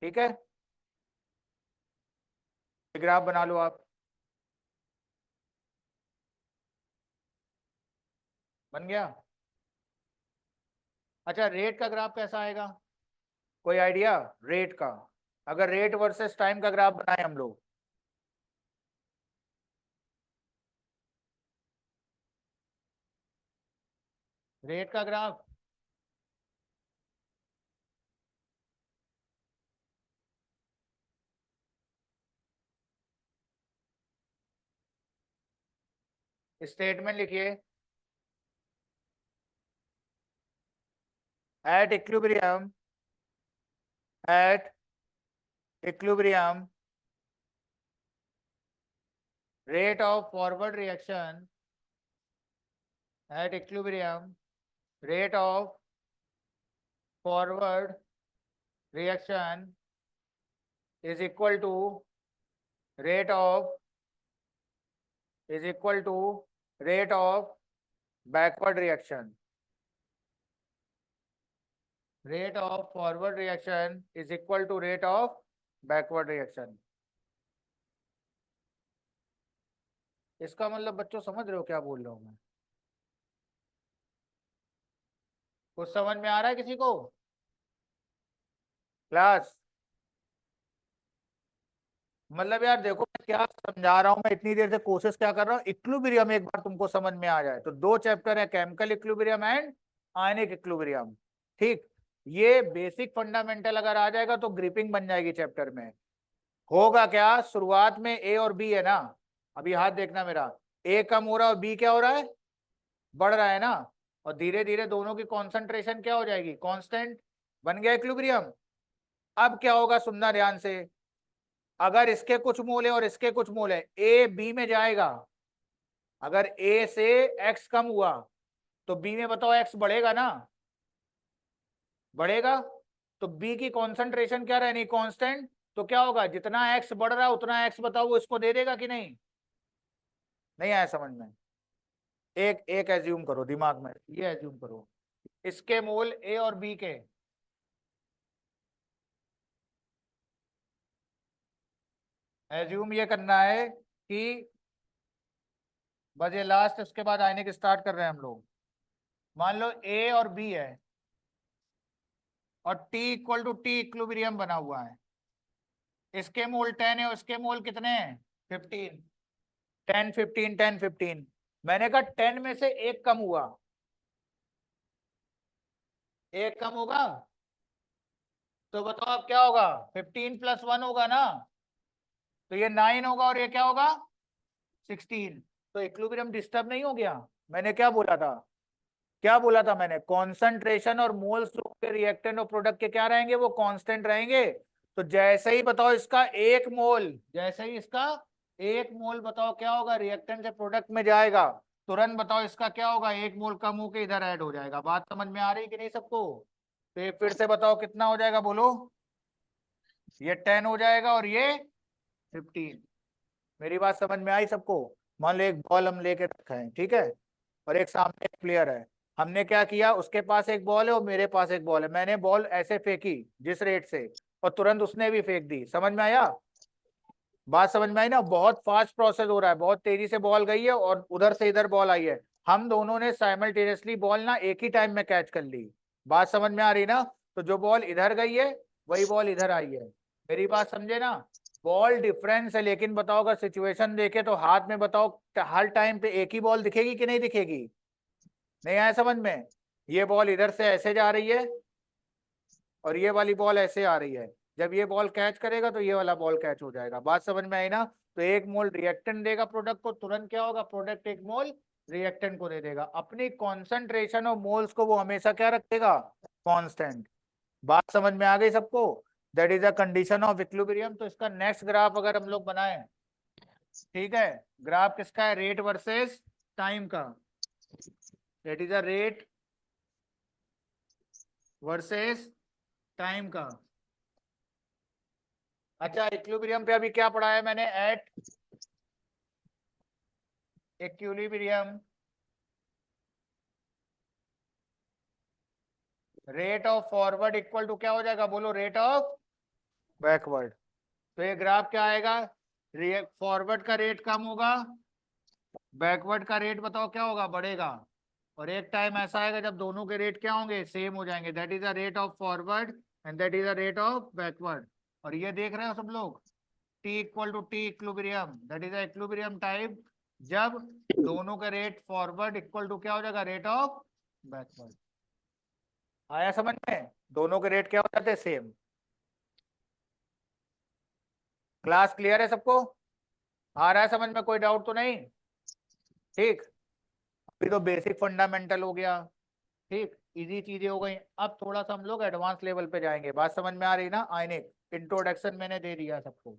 ठीक है, ग्राफ बना लो आप, बन गया। अच्छा, रेट का ग्राफ कैसा आएगा, कोई आइडिया रेट का? अगर रेट वर्सेस टाइम का ग्राफ बनाए हम लोग, रेट का ग्राफ, स्टेटमेंट लिखिए, at equilibrium rate of forward reaction at equilibrium rate of forward reaction is equal to rate of backward reaction. Rate of forward reaction is equal to rate of backward reaction. इसका मतलब बच्चों समझ रहे हो क्या बोल रहा हूं मैं? कुछ समझ में आ रहा है किसी को क्लास? मतलब यार देखो मैं क्या समझा रहा हूं, मैं इतनी देर से कोशिश क्या कर रहा हूँ, इक्विलिब्रियम एक बार तुमको समझ में आ जाए तो। दो चैप्टर है, chemical equilibrium and ionic equilibrium, ठीक। ये बेसिक फंडामेंटल अगर आ जाएगा तो ग्रिपिंग बन जाएगी चैप्टर में। होगा क्या, शुरुआत में ए और बी है ना, अभी हाथ देखना मेरा, ए कम हो रहा है और बी क्या हो रहा है, बढ़ रहा है ना, और धीरे धीरे दोनों की कॉन्सेंट्रेशन क्या हो जाएगी, कांस्टेंट, बन गया इक्विलिब्रियम। अब क्या होगा, सुनना ध्यान से, अगर इसके कुछ मोल है और इसके कुछ मोल है, ए बी में जाएगा, अगर ए से एक्स कम हुआ तो बी में बताओ एक्स बढ़ेगा ना, बढ़ेगा, तो बी की कॉन्सेंट्रेशन क्या रहनी, कांस्टेंट, तो क्या होगा, जितना एक्स बढ़ रहा है उतना एक्स बताओ वो इसको दे देगा कि नहीं? नहीं आया समझ में? एक एक एज्यूम करो दिमाग में, ये एज्यूम करो, इसके मोल ए और बी के, एज्यूम ये करना है कि बस ये लास्ट, उसके बाद आयनिक स्टार्ट कर रहे हैं हम लोग। मान लो ए और बी है और T equal to T equilibrium बना हुआ है, इसके मोल 10 है, उसके मोल कितने हैं, 15, 10 15 10 15, मैंने कहा 10 में से एक कम हुआ, एक कम होगा तो बताओ अब क्या होगा, 15 प्लस 1 होगा ना, तो ये 9 होगा और ये क्या होगा, 16, तो इक्विलिब्रियम डिस्टर्ब नहीं हो गया। मैंने क्या बोला था, क्या बोला था मैंने, कॉन्सेंट्रेशन और मोल्स के रिएक्टेंट और प्रोडक्ट के क्या रहेंगे, वो कांस्टेंट रहेंगे। तो जैसे ही बताओ इसका एक मोल, जैसे ही इसका एक मोल बताओ क्या होगा, रिएक्टेंट से प्रोडक्ट में जाएगा, तुरंत बताओ इसका क्या होगा, एक मोल कम होकर इधर ऐड हो जाएगा। बात समझ में आ रही कि नहीं सबको? तो ये फिर से बताओ कितना हो जाएगा, बोलो, ये 10 हो जाएगा और ये 15। मेरी बात समझ में आई सबको? मान लो एक बॉल हम लेके रखा है, ठीक है, और एक सामने एक प्लेयर है, हमने क्या किया, उसके पास एक बॉल है और मेरे पास एक बॉल है, मैंने बॉल ऐसे फेंकी जिस रेट से, और तुरंत उसने भी फेंक दी। समझ में आया? बात समझ में आई ना? बहुत फास्ट प्रोसेस हो रहा है, बहुत तेजी से बॉल गई है और उधर से इधर बॉल आई है, हम दोनों ने साइमल्टेनियसली बॉल ना एक ही टाइम में कैच कर ली। बात समझ में आ रही ना? तो जो बॉल इधर गई है वही बॉल इधर आई है। मेरी बात समझे ना? बॉल डिफरेंस है, लेकिन बताओ अगर सिचुएशन देखे तो हाथ में बताओ हर टाइम पे एक ही बॉल दिखेगी कि नहीं दिखेगी? नहीं आया समझ में? ये बॉल इधर से ऐसे जा रही है और ये वाली बॉल ऐसे आ रही है। जब ये बॉल कैच करेगा तो ये वाला बॉल कैच हो जाएगा। बात समझ में आई ना? तो 1 मोल रिएक्टेंट देगा प्रोडक्ट को, तुरंत क्या होगा, प्रोडक्ट 1 मोल रिएक्टेंट को दे देगा। अपनी कॉन्सेंट्रेशन ऑफ मोल्स को वो हमेशा क्या रखेगा, कांस्टेंट। बात समझ में आ गई सबको? That is a condition of equilibrium. तो इसका नेक्स्ट ग्राफ अगर हम लोग बनाए, ठीक है, ग्राफ किसका है, रेट वर्सेस टाइम का। That is a rate versus time का। अच्छा, इक्विलिब्रियम पे अभी क्या पढ़ा है मैंने, at equilibrium rate of forward equal to क्या हो जाएगा, बोलो, रेट ऑफ बैकवर्ड। तो ये ग्राफ क्या आएगा, फॉरवर्ड का रेट कम होगा, बैकवर्ड का रेट बताओ क्या होगा, बढ़ेगा। और एक टाइम ऐसा आएगा जब दोनों के रेट क्या होंगे, सेम हो जाएंगे। That is the rate of forward and that is the rate of backward. और ये देख रहे हो सब लोग, T equal to T equilibrium, that is the equilibrium type, जब दोनों का रेट फॉरवर्ड इक्वल टू क्या हो जाएगा, रेट ऑफ बैकवर्ड। आया समझ में? दोनों के रेट क्या हो जाते हैं, सेम। क्लास क्लियर है सबको? आ रहा है समझ में, कोई डाउट तो नहीं? ठीक, अभी तो बेसिक फंडामेंटल हो गया, ठीक, इजी चीजें हो गई। अब थोड़ा सा हम लोग एडवांस लेवल पे जाएंगे। बात समझ में आ रही ना? आयनिक इंट्रोडक्शन मैंने दे दिया सबको।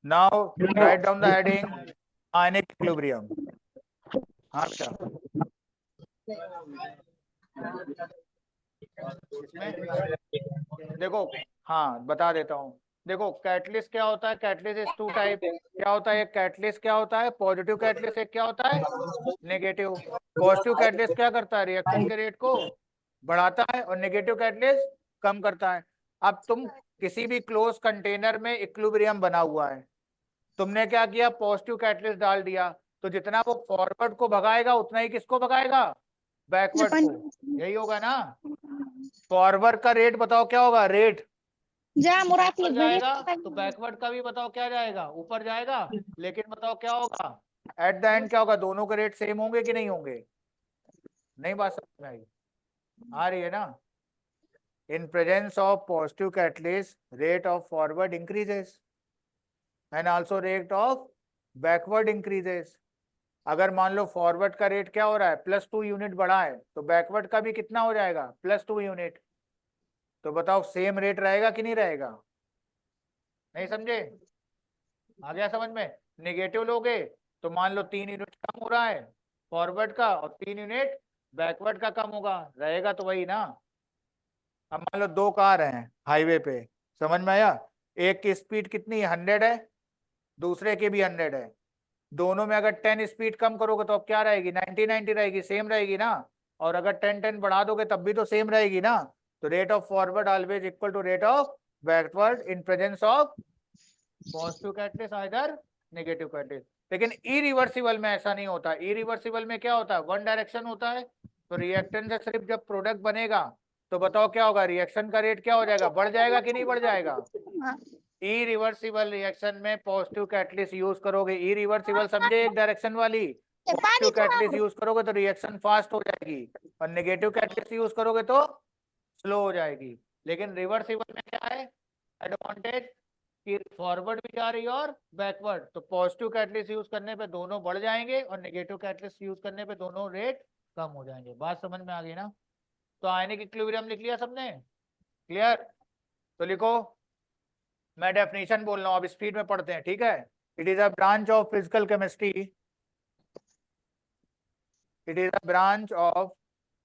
Now write down the heading ionic equilibrium. हाँ बेटा, इसमें देखो, हाँ बता देता हूँ। देखो, कैटलिस्ट क्या होता है, कैटलिस्ट इज टू टाइप। क्या होता है, एक कैटलिस्ट क्या होता है, पॉजिटिव कैटलिस्ट, एक क्या होता है, नेगेटिव। पॉजिटिव कैटलिस्ट क्या करता है, रिएक्शन के रेट को बढ़ाता है, और नेगेटिव कैटलिस्ट कम करता है। अब तुम किसी भी क्लोज कंटेनर में इक्विलिब्रियम बना हुआ है, तुमने क्या किया, पॉजिटिव कैटलिस्ट डाल दिया, तो जितना वो फॉरवर्ड को भगाएगा उतना ही किसको भगाएगा, बैकवर्ड को। यही होगा ना? फॉरवर्ड का रेट बताओ क्या होगा, रेट जा मुराद ऊपर लिख जाएगा, तो भेजे। बैकवर्ड का भी बताओ क्या जाएगा, ऊपर जाएगा। लेकिन बताओ क्या होगा, एट द एंड क्या होगा, दोनों के रेट सेम होंगे कि नहीं होंगे? नहीं, बात समझ में आई? आ रही है ना? इन presence of positive catalyst rate of forward increases and also rate of backward increases. अगर मान लो फॉरवर्ड का रेट क्या हो रहा है, +2 यूनिट बढ़ा है, तो बैकवर्ड का भी कितना हो जाएगा, +2 यूनिट। तो बताओ सेम रेट रहेगा कि नहीं रहेगा? नहीं समझे? आ गया समझ में? नेगेटिव लोगे तो मान लो 3 यूनिट कम हो रहा है फॉरवर्ड का, और 3 यूनिट बैकवर्ड का कम होगा, रहेगा तो वही ना। अब मान लो 2 कार हैं हाईवे पे, समझ में आया? एक की स्पीड कितनी, 100 है, दूसरे की भी 100 है। दोनों में अगर 10 स्पीड कम करोगे तो अब क्या रहेगी, 90 रहेगी, सेम रहेगी ना। और अगर 10 बढ़ा दोगे तब भी तो सेम रहेगी ना। तो rate of forward always equal to rate of backward in presence of positive catalyst either negative catalyst. लेकिन इरिवर्सिबल में ऐसा नहीं होता। इरिवर्सिबल में क्या होता है, वन डायरेक्शन होता है। तो रिएक्टेंट से सिर्फ जब प्रोडक्ट बनेगा तो बताओ क्या होगा, रिएक्शन का रेट क्या हो जाएगा, बढ़ जाएगा कि नहीं बढ़ जाएगा? इरिवर्सिबल रिएक्शन में पॉजिटिव कैटलिस्ट यूज करोगे, इरिवर्सिबल समझे, एक डायरेक्शन वाली। पॉजिटिव कैटलिस्ट यूज करोगे तो रिएक्शन फास्ट हो जाएगी, और नेगेटिव कैटलिस्ट यूज करोगे तो स्लो हो जाएगी। लेकिन रिवर्सिबल में क्या है एडवांटेज, कि फॉरवर्ड भी जा रही है और बैकवर्ड। तो पॉजिटिव कैटलिस्ट यूज करने पे दोनों बढ़ जाएंगे, और नेगेटिव कैटलिस्ट यूज करने पे दोनों रेट कम हो जाएंगे। बात समझ में आ गई ना? तो आयनिक इक्विलिब्रियम लिख लिया सबने? क्लियर? तो लिखो, मैं डेफिनेशन बोल रहा हूँ, अब स्पीड में पढ़ते हैं, ठीक है। It is a branch of physical chemistry, it is a branch of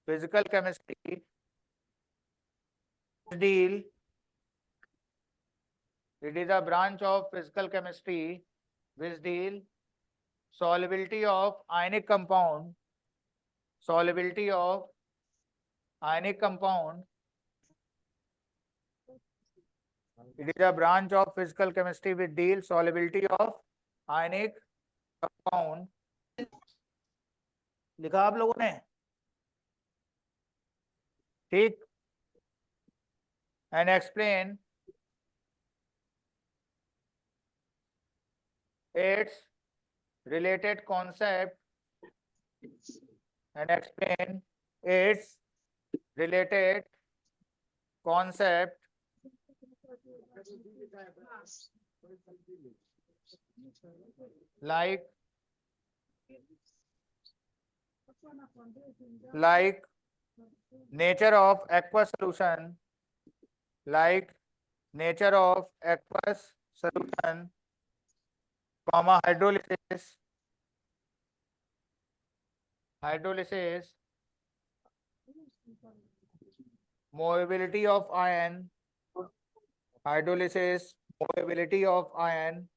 physical chemistry deal it is a branch of physical chemistry which deal solubility of ionic compound, solubility of ionic compound It is a branch of physical chemistry which deals solubility of ionic compound. लिखा आप लोगों ने? ठीक. And explain its related concept and explain its related concept like nature of aqueous solution, like nature of aqueous solution, comma hydrolysis, mobility of ion, hydrolysis, mobility of ion,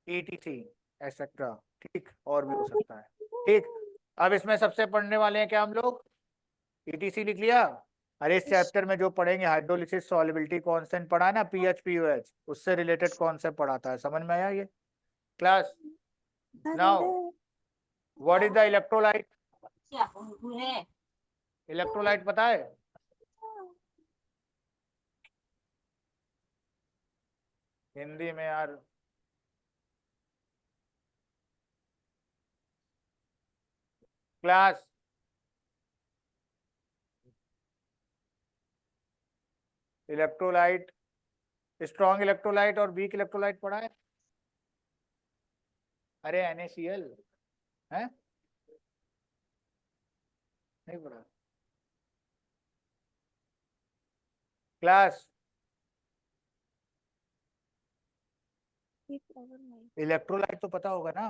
etc. etc. ठीक, और भी हो सकता है. ठीक, अब इसमें सबसे पढ़ने वाले हैं क्या हम लोग? ETC लिख लिया. अरे इस चैप्टर में जो पढ़ेंगे हाइड्रोलिसिस सॉल्युबिलिटी कांस्टेंट पढ़ा है ना, पीएच पीओएच, उससे रिलेटेड कॉन्सेप्ट पढ़ाता है. समझ में आया ये class? Now what is the electrolyte? Electrolyte पता है? हिंदी में यार. क्लास इलेक्ट्रोलाइट, स्ट्रॉन्ग इलेक्ट्रोलाइट और वीक इलेक्ट्रोलाइट पढ़ा है? अरे NaCl है, नहीं पढ़ा क्लास? इलेक्ट्रोलाइट तो पता होगा ना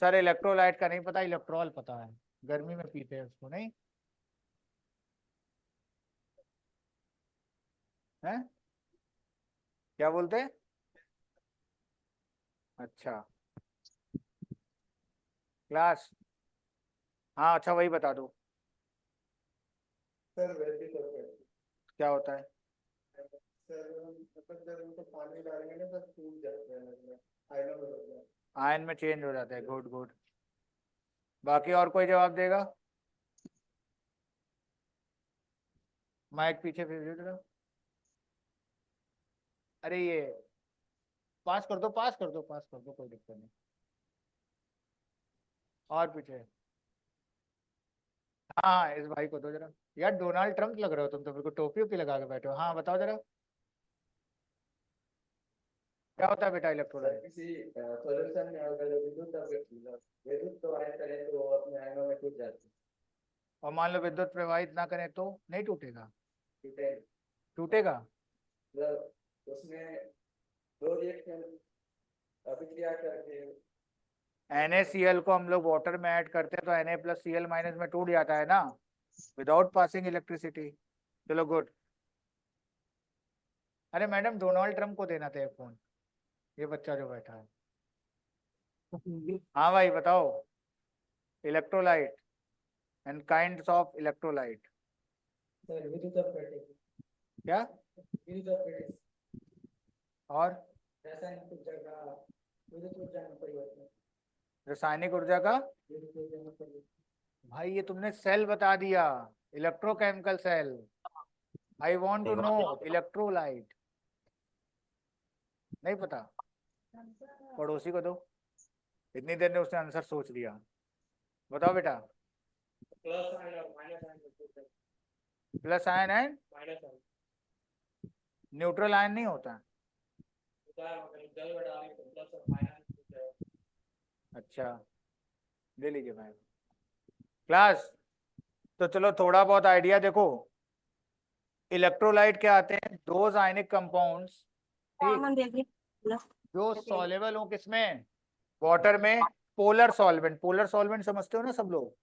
सर? इलेक्ट्रोलाइट का नहीं पता, इलेक्ट्रॉल पता है, गर्मी में पीते हैं उसको, नहीं है? क्या बोलते हैं? अच्छा क्लास, हाँ अच्छा वही बता दो. सर वैसे तो क्या होता है? सर मतलब जब उनको पानी डालेंगे ना तो टूट जाते हैं, मतलब आयनों में बदल जाते हैं. आयन में चेंज हो जाता है. Good good. बाकी और कोई जवाब देगा? माइक पीछे भेज दो. अरे ये पास कर दो, पास कर दो, पास कर दो, कोई दिक्कत नहीं. और पीछे, हाँ इस भाई को दो जरा. यार डोनाल्ड ट्रम्प लग रहे हो तुम तो, मेरे को टोपी ओपी लगा के बैठे हो. हाँ बताओ जरा, क्या होता है बेटा इलेक्ट्रोलाइट? किसी सॉल्यूशन में अगर विद्युत प्रवाहित करें तो वो अपने आयनों में टूट जाती है. और मान लो विद्युत प्रवाहित ना करें तो नहीं टूटेगा? टूटे टूटेगा. मतलब उसमें दो रिएक्शन अभिक्रिया करके NaCl को हम लोग वाटर में ऐड करते हैं तो Na प्लस Cl माइनस में टूट जाता है ना, विदाउट पासिंग इलेक्ट्रिसिटी. चलो गुड. अरे मैडम डोनाल्ड ट्रम्प को देना था फोन, ये बच्चा जो बैठा है. हाँ भाई बताओ, electrolyte and kinds of electrolyte. Sir विद्युत अपघटित. क्या? विद्युत अपघटित और रासायनिक ऊर्जा का विद्युत ऊर्जा में परिवर्तन. रासायनिक ऊर्जा का? विद्युत ऊर्जा में परिवर्तन. भाई ये तुमने सेल बता दिया, electrochemical cell. I want to know electrolyte. नहीं पता? पड़ोसी को दो. इतनी देर में उसने आंसर सोच लिया. बताओ बेटा. प्लस आयन और minus ion. Plus ion and minus ion neutral ion नहीं होता. जल में डालें तो प्लस और माइनस. अच्छा ले लीजिए भाई. क्लास तो चलो थोड़ा बहुत आइडिया देखो. इलेक्ट्रोलाइट क्या आते हैं? दोज आयनिक कंपाउंड्स जो सॉल्युबल हो किसमें? वाटर में. पोलर सॉल्वेंट, पोलर सॉल्वेंट समझते हो ना सब लोग?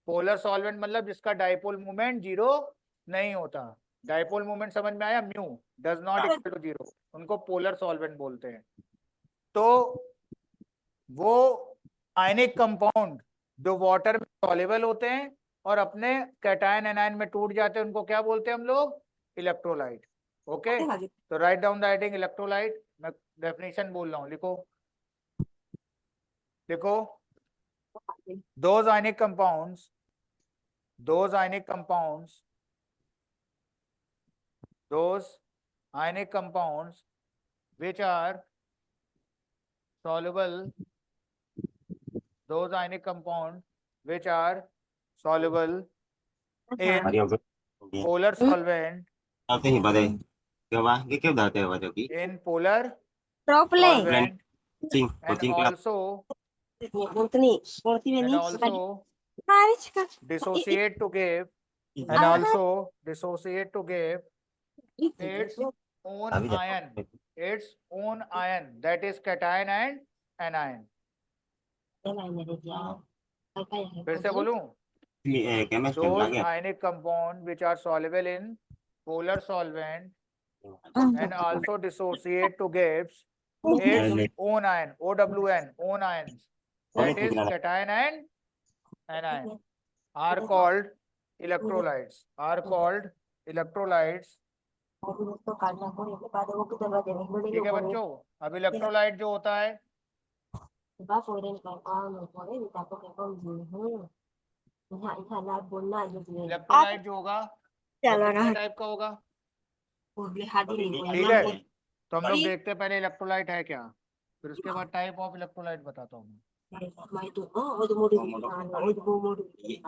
पोलर सॉल्वेंट मतलब जिसका डाइपोल मूवमेंट जीरो नहीं होता. डाइपोल मूवमेंट समझ में आया? Mu does not equal to zero, उनको पोलर सॉल्वेंट बोलते हैं. तो वो आयनिक कंपाउंड जो वाटर में सॉल्युबल होते हैं और अपने कैटायन एनायन में टूट जाते हैं, उनको क्या बोलते हैं हम लोग? इलेक्ट्रोलाइट. ओके तो write down the heading electrolyte, मैं डेफिनेशन बोल रहा हूँ, लिखो लिखो those ionic compounds those ionic compounds which are soluble those ionic compounds which are soluble in polar solvent Apa sih badai? Coba, kita udah tahu badai ki. in polar Propylene. solvent Cing, and kucing kelap. also dissociate to give and also dissociate to give its own Tapi dah. ion that is cation and anion. फिर से बोलूं Chemistry those lagi. ionic compounds which are soluble in polar solvent and also dissociate to gives its own ion own ions that is cation and anion are called electrolytes ठीक है बच्चों। अब इलेक्ट्रोलाइट जो होता है इलेक्ट्रोलाइट जो होगा वो कितने टाइप का होगा, ठीक है। तो हम लोग देखते हैं पहले इलेक्ट्रोलाइट है क्या, फिर उसके बाद टाइप ऑफ इलेक्ट्रोलाइट बताता हूँ मैं।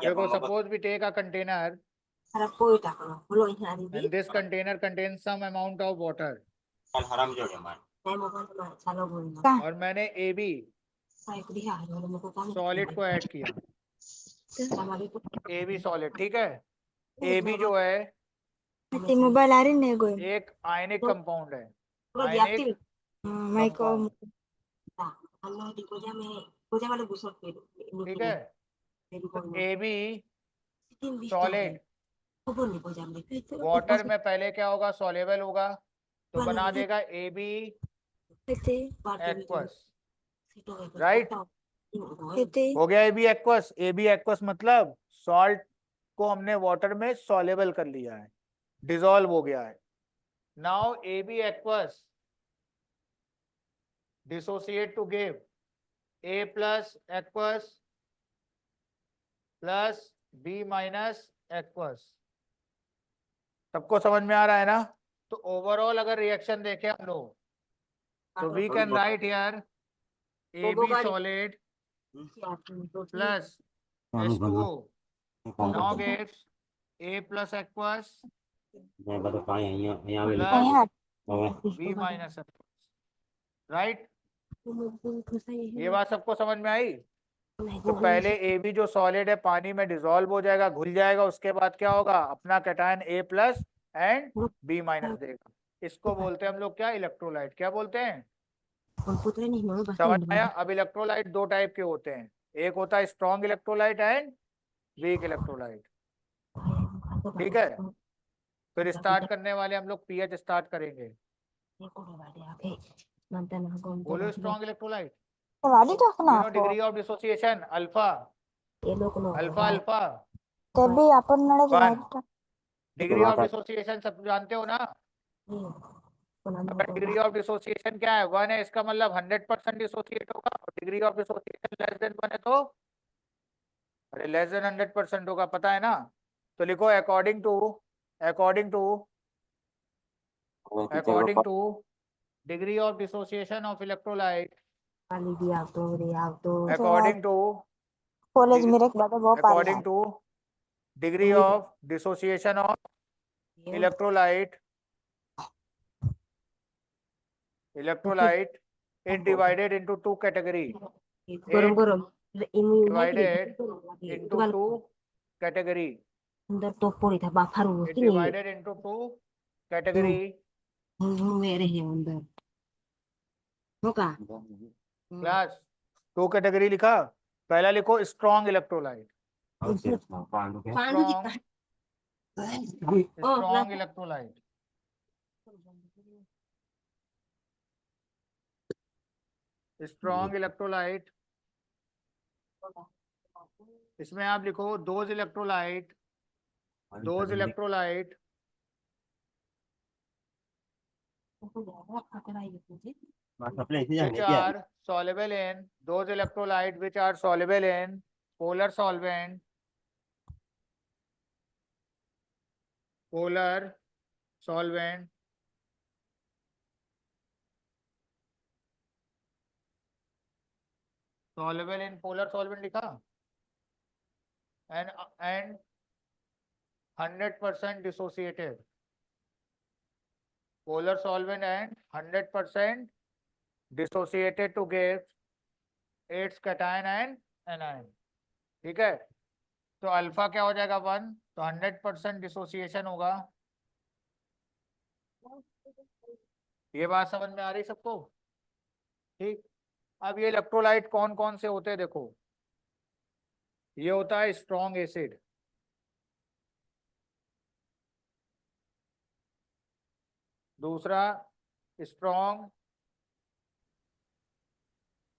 देखो suppose we take a container and this container contains some amount of water Haram juga man. और मैंने AB सॉलिड को ऐड किया, AB सॉलिड, ठीक है। AB जो है मोबाइल आ रही नहीं कोई एक आयनिक कंपाउंड है, आयनिक compound, ठीक है। AB सॉलिड वाटर में पहले क्या होगा, सॉल्युबल होगा तो बना देगा AB एक्वस, राइट। हो गया AB एक्वस। AB एक्वस मतलब सॉल्ट को हमने वाटर में सॉल्युबल कर लिया है, डिसॉल्व हो गया है। Now AB aqueous dissociate to give A plus aqueous plus B minus aqueous. सबको समझ में आ रहा है ना। तो ओवरऑल अगर रिएक्शन देखें हम लोग तो we can write here AB solid plus H2O now gives A plus aqueous मैं बता पाए यहाँ में plus B minus aqueous, right. ये बात सबको समझ में आई। तो पहले AB जो सॉलिड है पानी में डिसॉल्व हो जाएगा, घुल जाएगा, उसके बाद क्या होगा, अपना cation A plus and B minus देगा। इसको बोलते हैं हम लोग क्या, इलेक्ट्रोलाइट। क्या बोलते हैं, समझ आया। अब इलेक्ट्रोलाइट दो टाइप के होते हैं, एक होता है strong electrolyte and weak electrolyte, ठीक है। फिर स्टार्ट करने वाले हम लोग पीएच स्टार्ट करेंगे। बोलो strong electrolyte, degree of dissociation alpha alpha alpha one. Degree of dissociation सब जानते हो ना। डिग्री ऑफ डिसोसिएशन क्या है, वन है, इसका मतलब 100% डिसोसिएट होगा। और degree of dissociation less than one है तो अरे लेस देन 100% होगा, पता है ना। तो लिखो according two degree of dissociation of electrolyte according two degree of dissociation of electrolyte is divided into two category. Divided into two category. It divided into two category. Class two category लिखा। पहला लिखो strong electrolyte, strong electrolyte, strong electrolyte. इसमें आप लिखो दोज इलेक्ट्रोलाइट बस अपने इसे which are soluble in those electrolyte which are soluble in polar solvent, polar solvent, soluble in polar solvent लिखा, and 100% dissociated, polar solvent and 100% dissociated to give its cation and anion. ठीक है, तो अल्फा क्या हो जाएगा 1, तो 100% डिसोसिएशन होगा। ये बात समझ में आ रही सबको? ठीक, अब ये इलेक्ट्रोलाइट कौन कौन से होते हैं देखो, ये होता है स्ट्रॉन्ग एसिड, दूसरा स्ट्रॉन्ग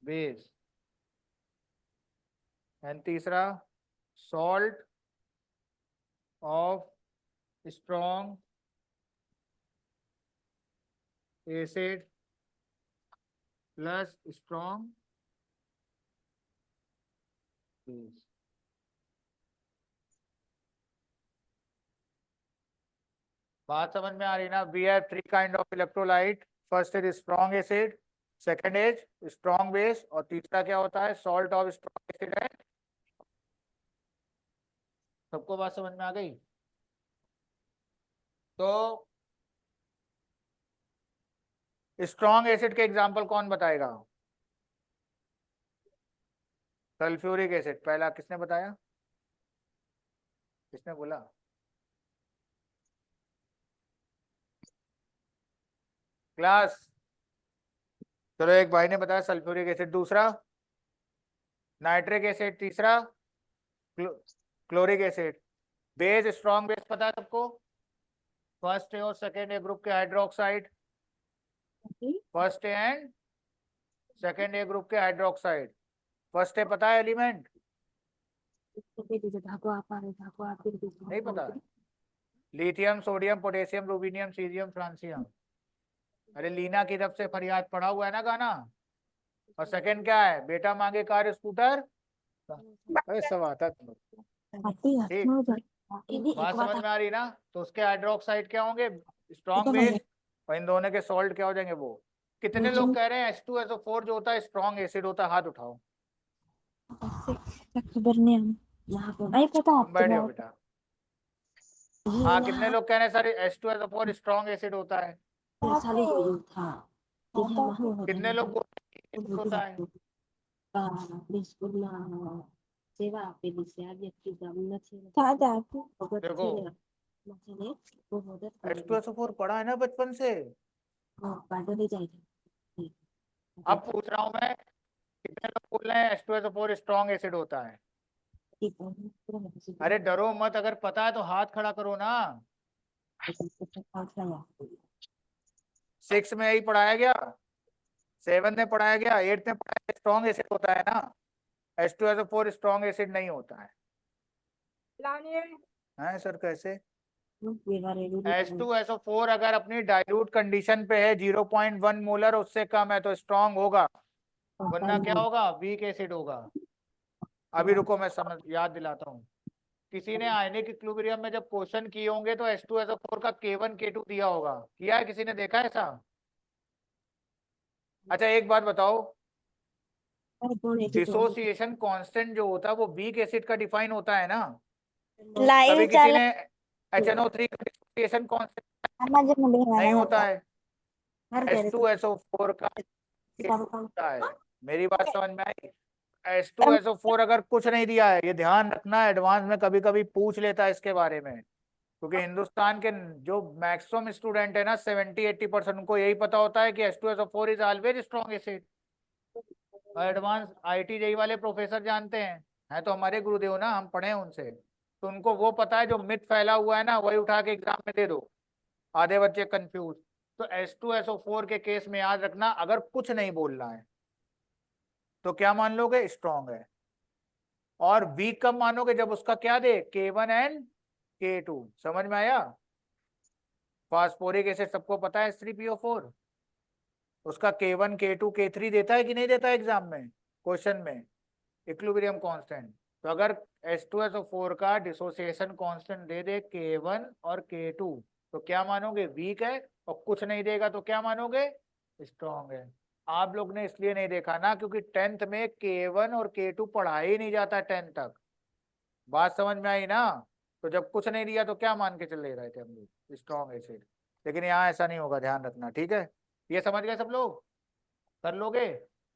बेस, एंड तीसरा salt of strong acid plus strong base. बात समझ में आ रही ना? We have 3 kind of electrolyte, first is strong acid, second is strong base, और तीसरा क्या होता है? सॉल्ट ऑफ स्ट्रॉन्ग एसिड है। सबको बात समझ में आ गई? तो स्ट्रॉन्ग एसिड के एग्जांपल कौन बताएगा? सल्फ्यूरिक एसिड, पहला किसने बताया? किसने बोला? क्लास, चलो एक भाई ने बताया सल्फ्यूरिक एसिड, दूसरा नाइट्रिक एसिड, तीसरा chloric acid. Base, strong base पता है सबको? फर्स्ट ए और सेकेंड ए ग्रुप के hydroxide, first A and second A group के हाइड्रोक्साइड। फर्स्ट ए पता है एलिमेंट? नहीं पता? लिथियम, सोडियम, पोटेशियम, रूबिनियम, सीरियम, फ्रांसियम। अरे लीना की तरफ से फरियाद पड़ा हुआ है ना गाना। और सेकंड क्या है? बेटा मांगे कार स्कूटर, अरे सब आता है तुम लोग को। ठीक, बात समझ में आ रही ना? तो उसके हाइड्रोक्साइड क्या होंगे? स्ट्रॉन्ग बेस, और इन दोनों के सॉल्ट क्या हो जाएंगे? वो। कितने लोग कह रहे हैं H2SO4 जो होता है स्ट्रॉन्ग एसिड होता है? हाथ उठाओ। खबर नहीं, नहीं पता बैठो बेटा। हाँ, कितने लोग कह रहे हैं सर H2SO4 स्ट्रॉन्ग एसिड होता है? कितने लोग होता है? देखो H2SO4 पढ़ा है ना बचपन से। अब पूछ रहा हूँ मैं, कितने लोग बोल रहे हैं H2SO4 स्ट्रॉन्ग एसिड होता है? अरे डरो मत, अगर पता है तो हाथ खड़ा करो ना। 6 में यही पढ़ाया गया, 7 में पढ़ाया गया, 8 में पढ़ाया गया, स्ट्रॉन्ग एसिड होता है ना। H2SO4 स्ट्रॉन्ग एसिड नहीं होता है। हैं सर कैसे? H2SO4 अगर अपनी डाइल्यूट कंडीशन पे है 0.1 मोलर उससे कम है तो स्ट्रॉन्ग होगा, वरना क्या होगा? वीक एसिड होगा। अभी रुको मैं समझ याद दिलाता हूँ। किसी ने आयनिक इक्विलिब्रियम में जब क्वेश्चन किए होंगे तो H2SO4 का K1 K2 दिया होगा, किया है? किसी ने देखा है ऐसा? अच्छा एक बात बताओ, डिसोसिएशन कांस्टेंट जो होता है वो वीक एसिड का डिफाइन होता है ना? कभी किसी ने HNO3 का डिसोसिएशन कांस्टेंट नहीं होता है, H2SO4 का होता है। मेरी बात समझ में आई? H2SO4 अगर कुछ नहीं दिया है, ये ध्यान रखना, एडवांस में कभी कभी पूछ लेता है इसके बारे में, क्योंकि हिंदुस्तान के जो मैक्सिमम स्टूडेंट है ना 70-80% उनको यही पता होता है कि H2SO4 is always strong acid. Advance IIT JEE वाले प्रोफेसर जानते हैं तो हमारे गुरुदेव ना, हम पढ़े हैं उनसे, तो उनको वो पता है। जो मिथ फैला हुआ है ना वही उठा के एग्जाम में दे दो, आधे बच्चे कंफ्यूज। तो H2SO4 के केस में याद रखना, अगर कुछ नहीं बोलना है तो क्या मान लोगे? स्ट्रॉन्ग है। और वीक कब मानोगे? जब उसका क्या दे? K1 and K2। समझ में आया? फास्फोरिक एसिड सबको पता है H3PO4, उसका K1 K2 K3 देता है कि नहीं देता है एग्जाम में, क्वेश्चन में, इक्विलिब्रियम कांस्टेंट। तो अगर H2SO4 का डिसोसिएशन कांस्टेंट दे दे K1 और K2 तो क्या मानोगे, वीक है, और कुछ नहीं देगा तो क्या मानोगे, स्ट्रॉन्ग है। आप लोग ने इसलिए नहीं देखा ना क्योंकि 10th में K1 और K2 पढ़ा ही नहीं जाता 10th तक, बात समझ में आई ना। तो जब कुछ नहीं दिया तो क्या मान के चल ले रहे थे हम लोग, स्ट्रॉन्ग एसिड। लेकिन यहाँ ऐसा नहीं होगा, ध्यान रखना, ठीक है। ये समझ गए सब लोग, कर लोगे।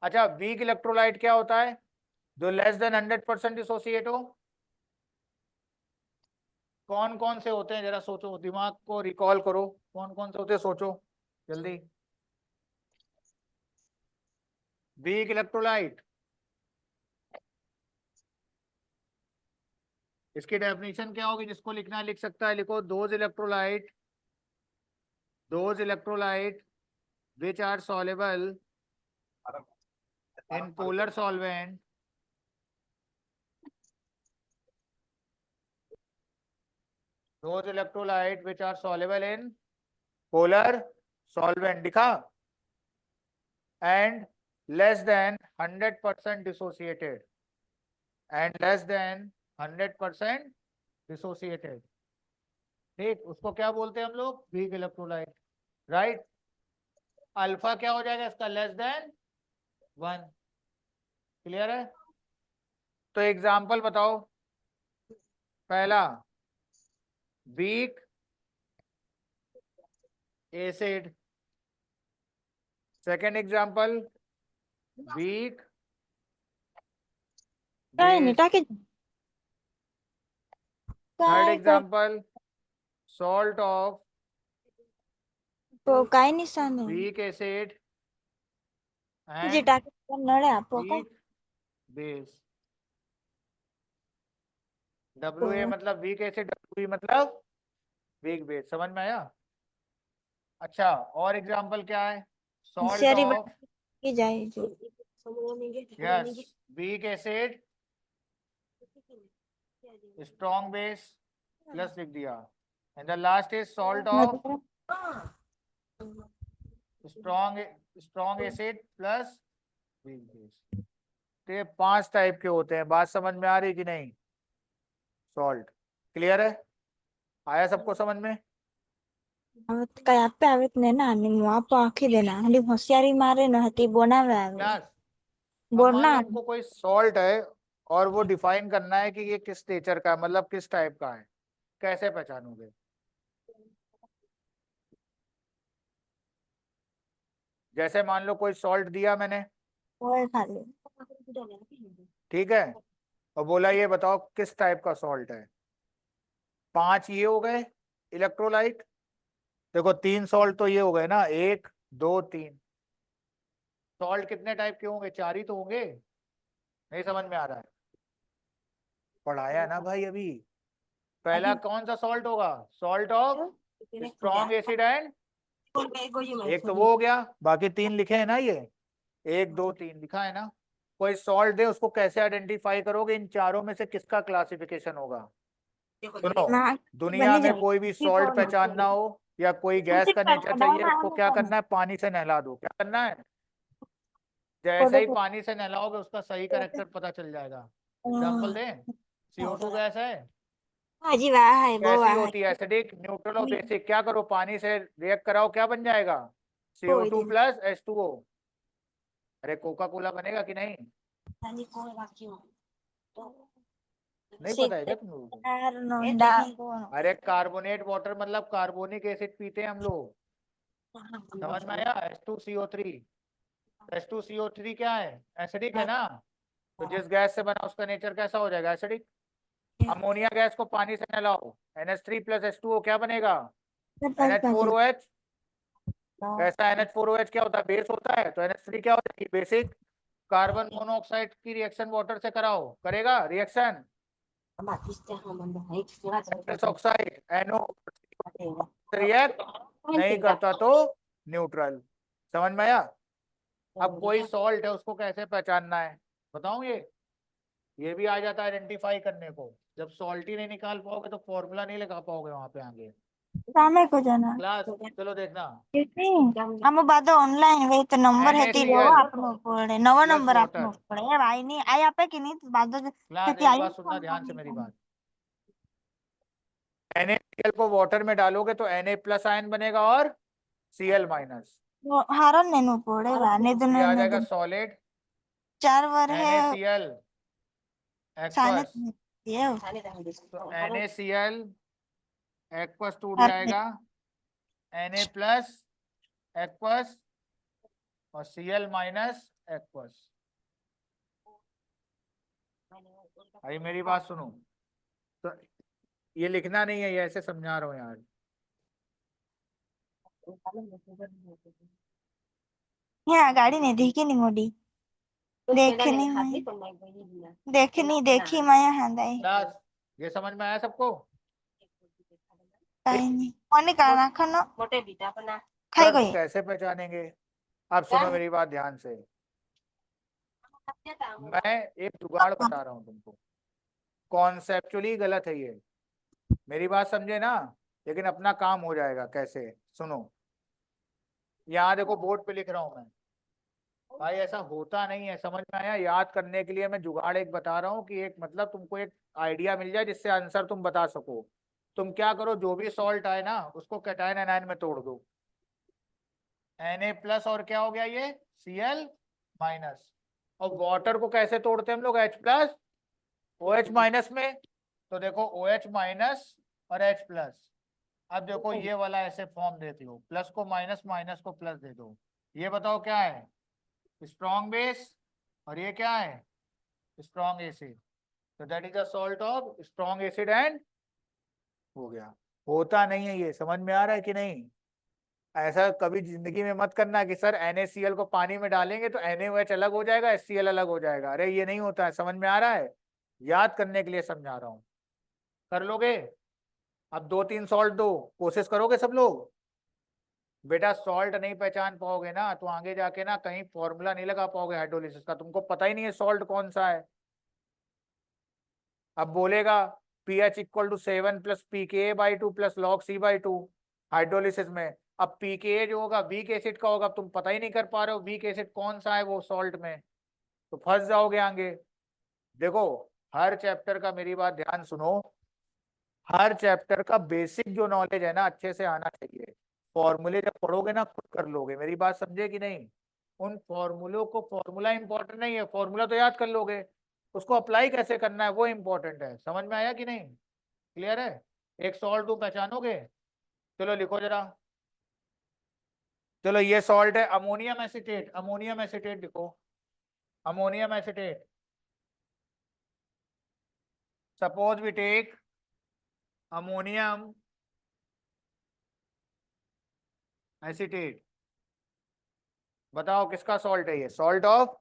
अच्छा, वीक इलेक्ट्रोलाइट क्या होता है, जो लेस देन 100% डिसोसिएट हो। कौन कौन से होते हैं, जरा सोचो, दिमाग को रिकॉल करो, कौन कौन से होते हैं, सोचो जल्दी। वीक इलेक्ट्रोलाइट, इसकी डेफिनेशन क्या होगी, जिसको लिखना है लिख सकता है, लिखो, those electrolyte which are soluble in polar solvent those electrolyte which are soluble in polar solvent, दिखा, and less than 100% dissociated, and less than 100% dissociated, ठीक, उसको क्या बोलते हैं हम लोग, वीक इलेक्ट्रोलाइट, राइट। अल्फा क्या हो जाएगा इसका, लेस देन 1, क्लियर है। तो एग्जांपल बताओ, पहला weak acid, second example weak काय नाही बेस, टाके थर्ड काय एग्जांपल सॉल्ट ऑफ तो काय निशान आहे वीक एसिड जे एंड टाके नळे आपो काय वीक बेस। WA मतलब वीक एसिड, WE मतलब वीक बेस, समझ में आया। अच्छा, और एग्जांपल क्या है, सॉल्ट शरी ऑफ, की जाए जो yes, week acid strong base plus लिख दिया, and the last is salt of strong acid plus weak base. तो ये 5 टाइप के होते हैं, बात समझ में आ रही कि नहीं, सॉल्ट, क्लियर है, आया सबको समझ में। आवत काय आपे आवत ने ना आणि मग आपो आखी देना आणि होशियारी मारे न हती बनावे आवे क्लास, अब मान बोलना लो हमको कोई सॉल्ट है और वो डिफाइन करना है कि ये किस नेचर का है, मतलब किस टाइप का है, कैसे पहचानोगे। जैसे मान लो कोई सॉल्ट दिया मैंने, होय खाली ठीक है, और बोला ये बताओ किस टाइप का सॉल्ट है। 5 ये हो गए इलेक्ट्रोलाइट, देखो 3 सॉल्ट तो ये हो गए ना, 1 2 3। सॉल्ट कितने टाइप के होंगे, 4 ही तो होंगे, नहीं समझ में आ रहा है, पढ़ाया ना भाई अभी। पहला कौन सा सॉल्ट होगा, salt of strong acid and, एक तो वो हो गया, बाकी 3 लिखे हैं ना, ये 1 2 3 लिखा है ना। कोई सॉल्ट दे, उसको कैसे आइडेंटिफाई करोगे, इन चारों में से किसका क्लासिफिकेशन होगा। सुनो, दुनिया में कोई भी सॉल्ट पहचानना हो या कोई गैस का नेचर चाहिए, उसको क्या करना है, पानी से नहला दो, क्या करना है, जैसे ही पानी से नहलाओगे उसका सही कैरेक्टर पता चल जाएगा। एग्जांपल दें, CO2 गैस है, हाजी वाह है वो कैसी वाह होती है, एसिडिक, न्यूट्रल और बेसिक, क्या करो पानी से रिएक्ट कराओ, क्या बन जाएगा, CO2 प्लस H2O। अरे कोका कोला बनेगा कि नहीं, नहीं पता है क्या तुम लोगों को। अरे कार्बोनेट वाटर मतलब कार्बोनिक एसिड पीते हैं हम लोग, समझ में आया। H2CO3, H2CO3 क्या है, एसिडिक है ना, तो जिस गैस से बना उसका नेचर कैसा हो जाएगा, एसिडिक। अमोनिया गैस को पानी से नहलाओ, NH3 प्लस H2O क्या बनेगा, NH4OH। ऐसा NH4OH क्या होता है, बेस होता है, तो NH3 क्या होता है, बेसिक। कार्बन मोनोऑक्साइड की रिएक्शन वाटर से कराओ, करेगा रिएक्शन, ऑक्साइड NO रिएक्ट नहीं करता तो न्यूट्रल, समझ में आया। अब कोई सॉल्ट है उसको कैसे पहचानना है बताऊं, ये भी आ जाता है आइडेंटिफाई करने को। जब सॉल्ट ही नहीं निकाल पाओगे तो फॉर्मूला नहीं लगा पाओगे वहां पे आगे, सामने को जाना क्लास चलो देखना हम बाद ऑनलाइन वे तो नंबर है ती NaCl आपनो पड़े नवा plus नंबर आपनो water। पड़े आई नहीं आई आपे कि नहीं बाद क्लास खेती एक आई बात सुनना ध्यान से मेरी बात। NaCl को वाटर में डालोगे तो Na प्लस आयन बनेगा और Cl माइनस, हारन नेनु पड़े वाने ये दोनों आ ने जाएगा सॉलिड 4 वर है NaCl साने एक्वस, ये तो NaCl एक्वस टूट हर जाएगा Na प्लस एक्वस और Cl माइनस एक्वस। अरे मेरी बात सुनो, तो ये लिखना नहीं है, ये ऐसे समझा रहा हूँ यार। यहाँ गाड़ी नहीं देखी नहीं मोड़ी देखनी देखी मैं यहाँ दाई क्लास ये समझ में आया सबको? काई नहीं कौन करना खनो खाई सर गई कैसे पहचानेंगे? अब सुनो मेरी बात ध्यान से, मैं एक जुगाड़ बता रहा हूँ तुमको, कॉन्सेप्चुअली गलत है ये, मेरी बात समझे ना, लेकिन अपना काम हो जाएगा। कैसे? सुनो, यहाँ देखो बोर्ड पे लिख रहा हूँ मैं, भाई ऐसा होता नहीं है, समझ में आया? याद करने के लिए मैं जुगाड़ एक बता रहा हूँ कि एक मतलब तुमको एक आइडिया मिल जाए जिससे आंसर तुम बता सको। तुम क्या करो, जो भी सॉल्ट आए ना उसको कैटायन एनायन में तोड़ दो। Na प्लस और क्या हो गया ये Cl माइनस, और वाटर को कैसे तोड़ते हैं हम लोग? H प्लस OH माइनस में, तो देखो OH माइनस और H प्लस। अब देखो ये वाला ऐसे फॉर्म देती हो, प्लस को माइनस, माइनस को प्लस दे दो। ये बताओ क्या है? स्ट्रॉन्ग बेस, और ये क्या है? Strong acid. तो that is the salt of strong acid and हो गया। होता नहीं है ये, समझ में आ रहा है कि नहीं? ऐसा कभी जिंदगी में मत करना कि सर NaCl को पानी में डालेंगे तो NaOH अलग हो जाएगा, HCl अलग हो जाएगा। अरे ये नहीं होता है, समझ में आ रहा है? याद करने के लिए समझा रहा हूँ, कर लोगे? अब 2-3 सॉल्ट दो, कोशिश करोगे सब लोग? बेटा सॉल्ट नहीं पहचान पाओगे ना तो आगे जाके ना कहीं फॉर्मूला नहीं लगा पाओगे हाइड्रोलिसिस का, तुमको पता ही नहीं है सॉल्ट कौन सा है। अब बोलेगा pH equal to 7 plus pKa/2 plus log C/2 hydrolysis में। अब pKa जो होगा वीक एसिड का होगा, तुम पता ही नहीं कर पा रहे हो वीक एसिड कौन सा है वो सॉल्ट में, तो फंस जाओगे आगे। देखो हर चैप्टर का मेरी बात ध्यान सुनो, हर चैप्टर का बेसिक जो नॉलेज है ना अच्छे से आना चाहिए। फॉर्मूले जब पढ़ोगे ना खुद कर लोगे, मेरी बात समझे कि नहीं? उन फॉर्मूलों को, फॉर्मूला इंपॉर्टेंट नहीं है, फॉर्मूला तो याद कर लोगे, उसको अप्लाई कैसे करना है वो इंपॉर्टेंट है। समझ में आया कि नहीं? क्लियर है? एक सॉल्ट तुम पहचानोगे, चलो लिखो जरा। चलो ये सॉल्ट है अमोनियम एसिटेट, अमोनियम एसिटेट लिखो, ammonium acetate. Suppose we take ammonium acetate, बताओ किसका सॉल्ट है ये? सॉल्ट ऑफ,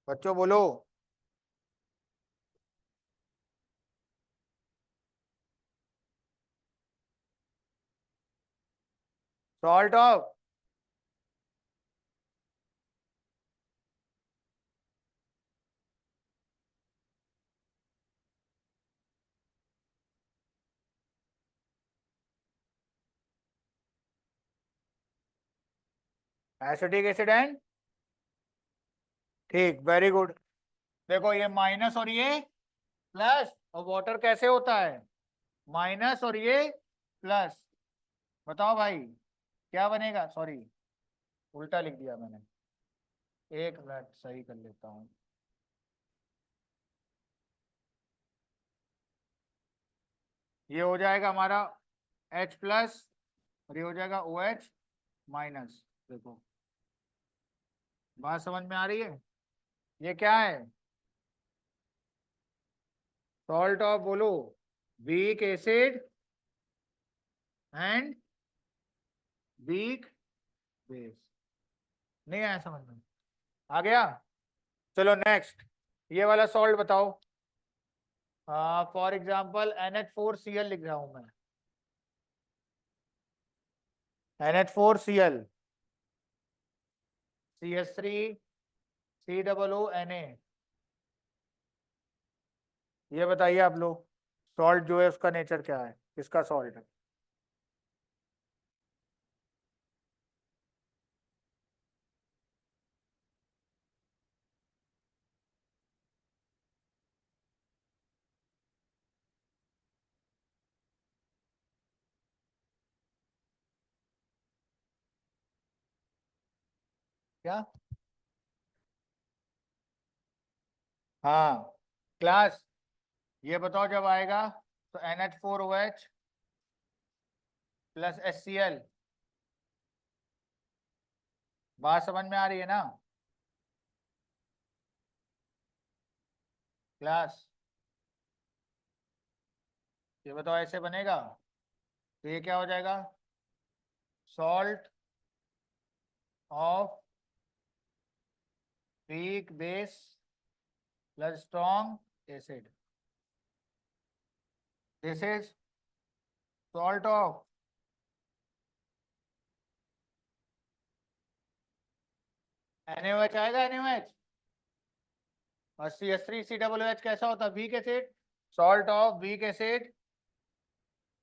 बच्चों बोलो, salt of acetic acid and, ठीक, वेरी गुड। देखो ये माइनस और ये प्लस, और वाटर कैसे होता है? माइनस और ये प्लस। बताओ भाई क्या बनेगा? सॉरी उल्टा लिख दिया मैंने, एक मिनट सही कर लेता हूँ। ये हो जाएगा हमारा H प्लस और ये हो जाएगा OH माइनस। देखो बात समझ में आ रही है? ये क्या है? सॉल्ट ऑफ, बोलो, weak acid and weak base. नहीं आया समझ में? आ गया? चलो नेक्स्ट, ये वाला सॉल्ट बताओ। फॉर एग्जाम्पल NH4Cl लिख रहा हूं मैं, NH4Cl, CH3 COONA। ये बताइए आप लोग, सॉल्ट जो है उसका नेचर क्या है, किसका सॉल्ट है? क्या? हाँ क्लास, ये बताओ जब आएगा तो NH4OH प्लस HCl, बात समझ में आ रही है ना क्लास? ये बताओ ऐसे बनेगा तो ये क्या हो जाएगा? Salt of weak base plus strong acid, this is salt of NaOH आएगा, NaOH और CH3COOH कैसा होता है? Weak acid, salt of weak acid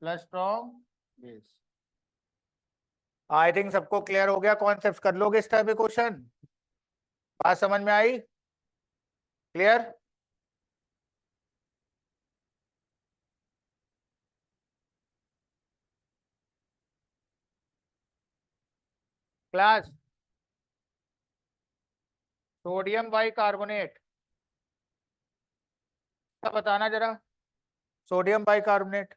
plus strong base. I think सबको क्लियर हो गया, कॉन्सेप्ट कर लोगे इस टाइप के क्वेश्चन? बात समझ में आई? क्लियर? क्लास, सोडियम बाइकार्बोनेट का बताना जरा, sodium bicarbonate,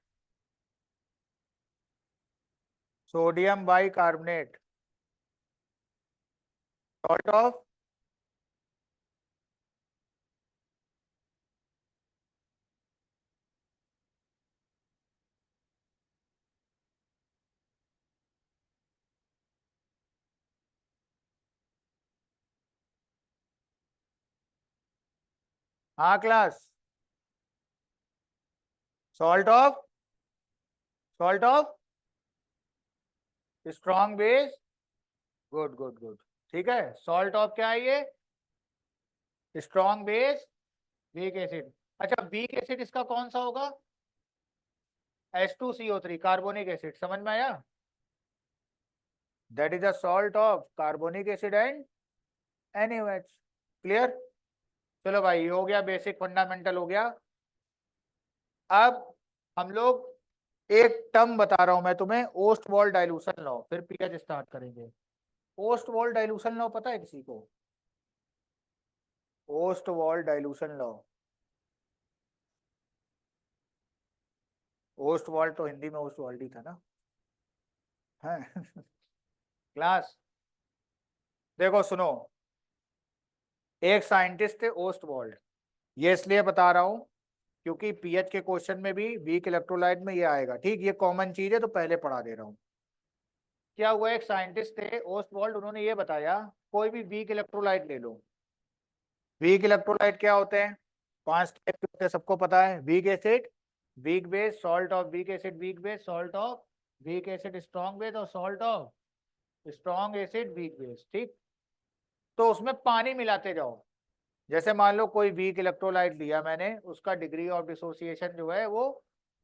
sodium bicarbonate salt of हाँ class, salt of, salt of strong base, good good good, ठीक है। सॉल्ट ऑफ क्या है ये? Strong base weak acid. अच्छा वीक एसिड इसका कौन सा होगा? H2CO3 कार्बोनिक एसिड, समझ में आया? That is the salt of carbonic acid and NaOH। Clear? चलो भाई ये हो गया, बेसिक फंडामेंटल हो गया। अब हम लोग एक टर्म बता रहा हूं मैं तुम्हें, ओस्टवॉल्ड डाइल्यूशन लॉ, फिर पीएच स्टार्ट करेंगे। ओस्टवॉल्ड डाइल्यूशन लॉ पता है किसी को? ओस्टवॉल्ड डाइल्यूशन लॉ, ओस्टवॉल्ड तो हिंदी में ओस्टवॉल्ड ही था ना है क्लास देखो सुनो, एक साइंटिस्ट थे ओस्टवॉल्ड, ये इसलिए बता रहा हूं क्योंकि पीएच के क्वेश्चन में भी वीक इलेक्ट्रोलाइट में ये आएगा, ठीक? ये कॉमन चीज है तो पहले पढ़ा दे रहा हूं। क्या हुआ, एक साइंटिस्ट थे ओस्टवॉल्ड, उन्होंने ये बताया कोई भी वीक इलेक्ट्रोलाइट ले लो। वीक इलेक्ट्रोलाइट क्या होते हैं? 5 टाइप के होते हैं, सबको पता है। Weak acid, weak base, salt of weak acid weak base, salt of weak acid strong base और salt of strong acid weak base, ठीक? तो उसमें पानी मिलाते जाओ। जैसे मान लो कोई वीक इलेक्ट्रोलाइट लिया मैंने, उसका डिग्री ऑफ डिसोसिएशन जो है वो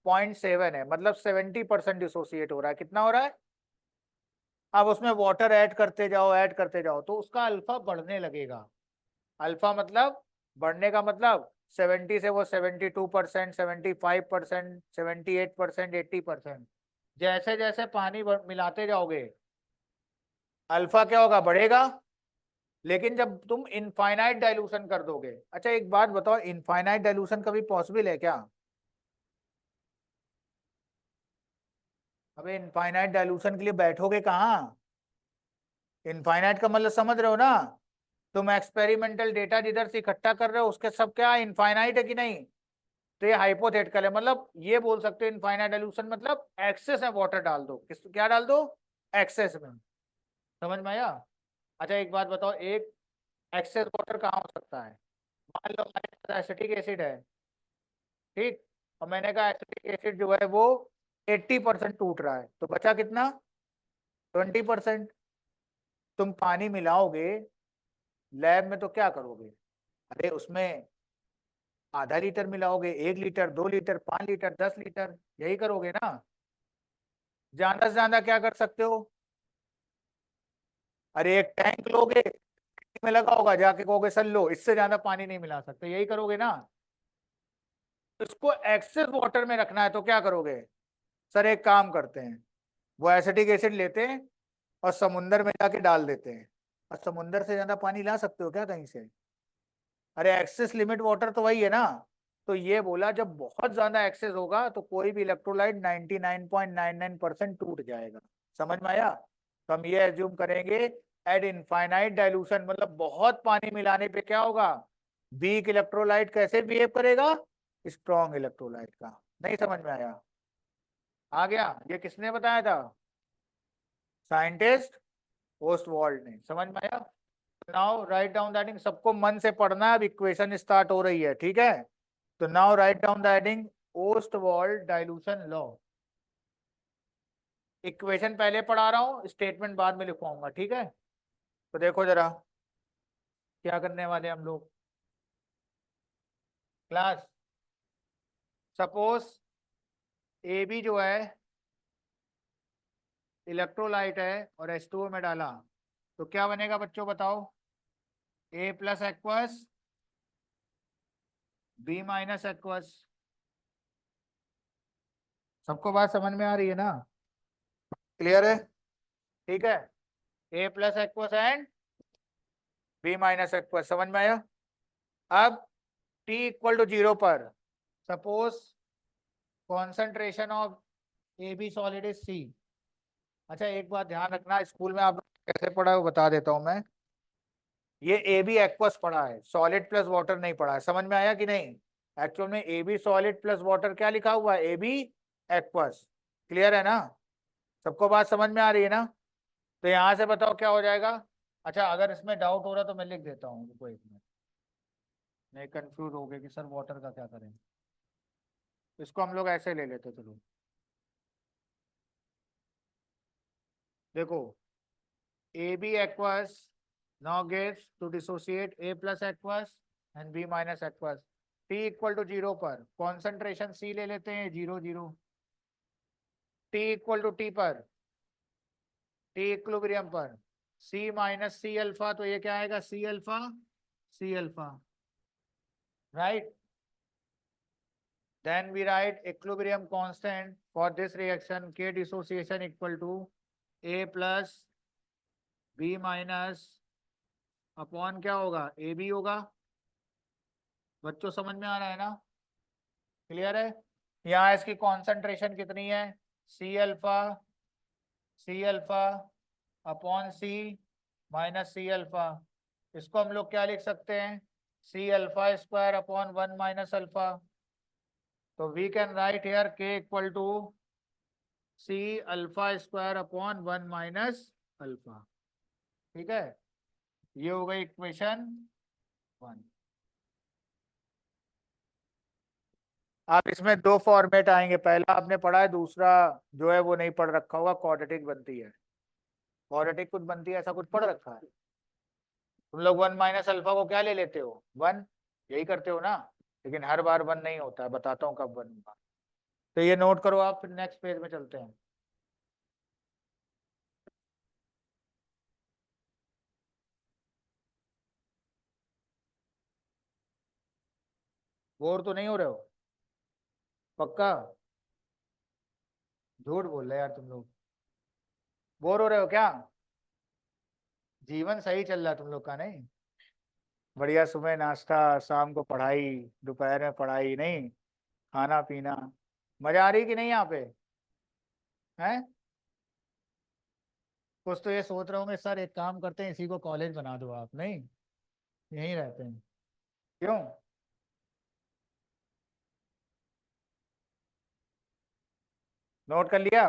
0.7 है, मतलब 70% डिसोसिएट हो रहा है। कितना हो रहा है? अब उसमें वाटर ऐड करते जाओ, ऐड करते जाओ, तो उसका अल्फा बढ़ने लगेगा। अल्फा मतलब बढ़ने का मतलब 70 से वो 72%, 75%, 78%, 80%। जैसे जैसे पानी मिलाते जाओगे अल्फा क्या होगा? बढ़ेगा। लेकिन जब तुम इनफाइनाइट डाइल्यूशन कर दोगे, अच्छा एक बात बताओ, इनफाइनाइट डाइल्यूशन कभी पॉसिबल है क्या? अबे इनफाइनाइट डाइल्यूशन के लिए बैठोगे कहाँ? इनफाइनाइट का मतलब समझ रहे हो ना? तुम एक्सपेरिमेंटल डेटा जिधर से इकट्ठा कर रहे हो उसके सब क्या इनफाइनाइट है कि नहीं? तो ये हाइपोथेटिकल है, मतलब ये बोल सकते हो इनफाइनाइट डाइल्यूशन मतलब एक्सेस में वाटर डाल दो। किस क्या डाल दो? एक्सेस में। समझ में आया? अच्छा एक बात बताओ, एक एक्सेस वाटर कहाँ हो सकता है? मान लो हमारे पास एसिटिक एसिड है, ठीक? और मैंने कहा एसिटिक एसिड जो है वो 80% टूट रहा है, तो बचा कितना? 20%। तुम पानी मिलाओगे लैब में तो क्या करोगे? अरे उसमें आधा लीटर मिलाओगे, 1 लीटर, 2 लीटर, 5 लीटर, 10 लीटर, यही करोगे ना? ज्यादा से ज्यादा क्या कर सकते हो? अरे एक टैंक लोगे में लगा होगा, जाके कहोगे सर लो, इससे ज्यादा पानी नहीं मिला सकते, यही करोगे ना? इसको एक्सेस वाटर में रखना है तो क्या करोगे? सर एक काम करते हैं, वो एसिटिक एसिड लेते हैं और समुंदर में जाके डाल देते हैं, और समुंदर से ज्यादा पानी ला सकते हो क्या कहीं से? अरे एक्सेस लिमिट वाटर तो वही है ना। तो ये बोला जब बहुत ज्यादा एक्सेस होगा तो कोई भी इलेक्ट्रोलाइट 99.99% टूट जाएगा। समझ में आया? तो हम ये एज्यूम करेंगे एट इनफाइनाइट डाइल्यूशन, मतलब बहुत पानी मिलाने पे क्या होगा, वीक इलेक्ट्रोलाइट कैसे बिहेव करेगा, स्ट्रॉन्ग इलेक्ट्रोलाइट का। नहीं समझ में आया? आ गया? ये किसने बताया था? साइंटिस्ट ओस्टवाल्ड ने। समझ में आया? Now write down the heading, सबको मन से पढ़ना है, अब इक्वेशन स्टार्ट हो रही है, ठीक है? तो now write down the heading Ostwald dilution law. Equation पहले पढ़ा रहा हूँ, स्टेटमेंट बाद में लिखवाऊंगा, ठीक है? तो देखो जरा क्या करने वाले हम लोग। क्लास सपोज ए बी जो है इलेक्ट्रोलाइट है और H2O में डाला, तो क्या बनेगा बच्चों बताओ? A plus aqueous, B minus aqueous. सबको बात समझ में आ रही है ना? क्लियर है? ठीक है, A plus aqueous and B minus aqueous. समझ में आया? अब T इक्वल टू 0 पर suppose concentration of A B solid is C। अच्छा एक बात ध्यान रखना, स्कूल में आप कैसे पढ़ा है वो बता देता हूं मैं। ये ए बी एक्वस पढ़ा है, सॉलिड प्लस वाटर नहीं पढ़ा है। समझ में आया कि नहीं? एक्चुअल में A B solid plus water क्या लिखा हुआ है, ए बी एक्वस। क्लियर है ना? सबको बात समझ में आ रही है ना? तो यहां से बताओ क्या हो जाएगा। अच्छा अगर इसमें डाउट हो रहा तो मैं लिख देता हूँ, रुको एक मिनट, नहीं कंफ्यूज हो गए कि सर वाटर का क्या करें। इसको हम लोग ऐसे ले लेते, चलो देखो A B aqueous now gives to dissociate A plus aqueous and B minus aqueous। T equal to 0 पर कॉन्सेंट्रेशन C ले लेते हैं 0 0। T इक्वल टू T पर, T इक्विलिब्रियम पर C माइनस C अल्फा, तो ये क्या आएगा C alpha C alpha, right? Then we write equilibrium constant for this reaction K dissociation equal to A plus B minus upon क्या होगा ए बी होगा। बच्चों समझ में आ रहा है ना? क्लियर है? यहाँ इसकी कॉन्सेंट्रेशन कितनी है, C alpha upon C minus C alpha. इसको हम लोग क्या लिख सकते हैं, C alpha square upon 1 minus alpha. तो we can write here K equal to C alpha square upon 1 minus alpha. ठीक है, ये हो गई इक्वेशन 1। आप इसमें दो फॉर्मेट आएंगे, पहला आपने पढ़ा है, दूसरा जो है वो नहीं पढ़ रखा होगा, क्वाड्रेटिक बनती है। क्वाड्रेटिक कुछ बनती है ऐसा कुछ पढ़ रखा है? तुम लोग 1 माइनस अल्फा को क्या ले लेते हो, 1, यही करते हो ना? लेकिन हर बार 1 नहीं होता है, बताता हूँ कब 1 होगा। तो ये नोट करो आप, फिर नेक्स्ट पेज में चलते हैं। बोर तो नहीं हो रहे हो? पक्का? झूठ बोल रहे यार तुम लोग, बोर हो रहे हो क्या? जीवन सही चल रहा है तुम लोग का? नहीं बढ़िया, सुबह नाश्ता, शाम को पढ़ाई, दोपहर में पढ़ाई, नहीं खाना पीना, मजा आ रही कि नहीं यहाँ पे? हैं? कुछ तो ये सोच रहे होंगे सर एक काम करते हैं इसी को कॉलेज बना दो आप, नहीं यहीं रहते हैं, क्यों? नोट कर लिया?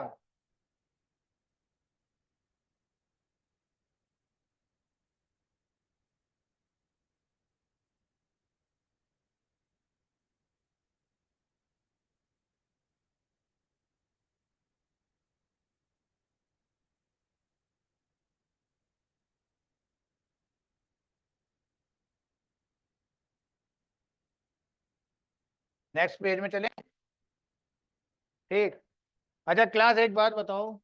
नेक्स्ट पेज में चले, ठीक? अच्छा क्लास एक बात बताओ,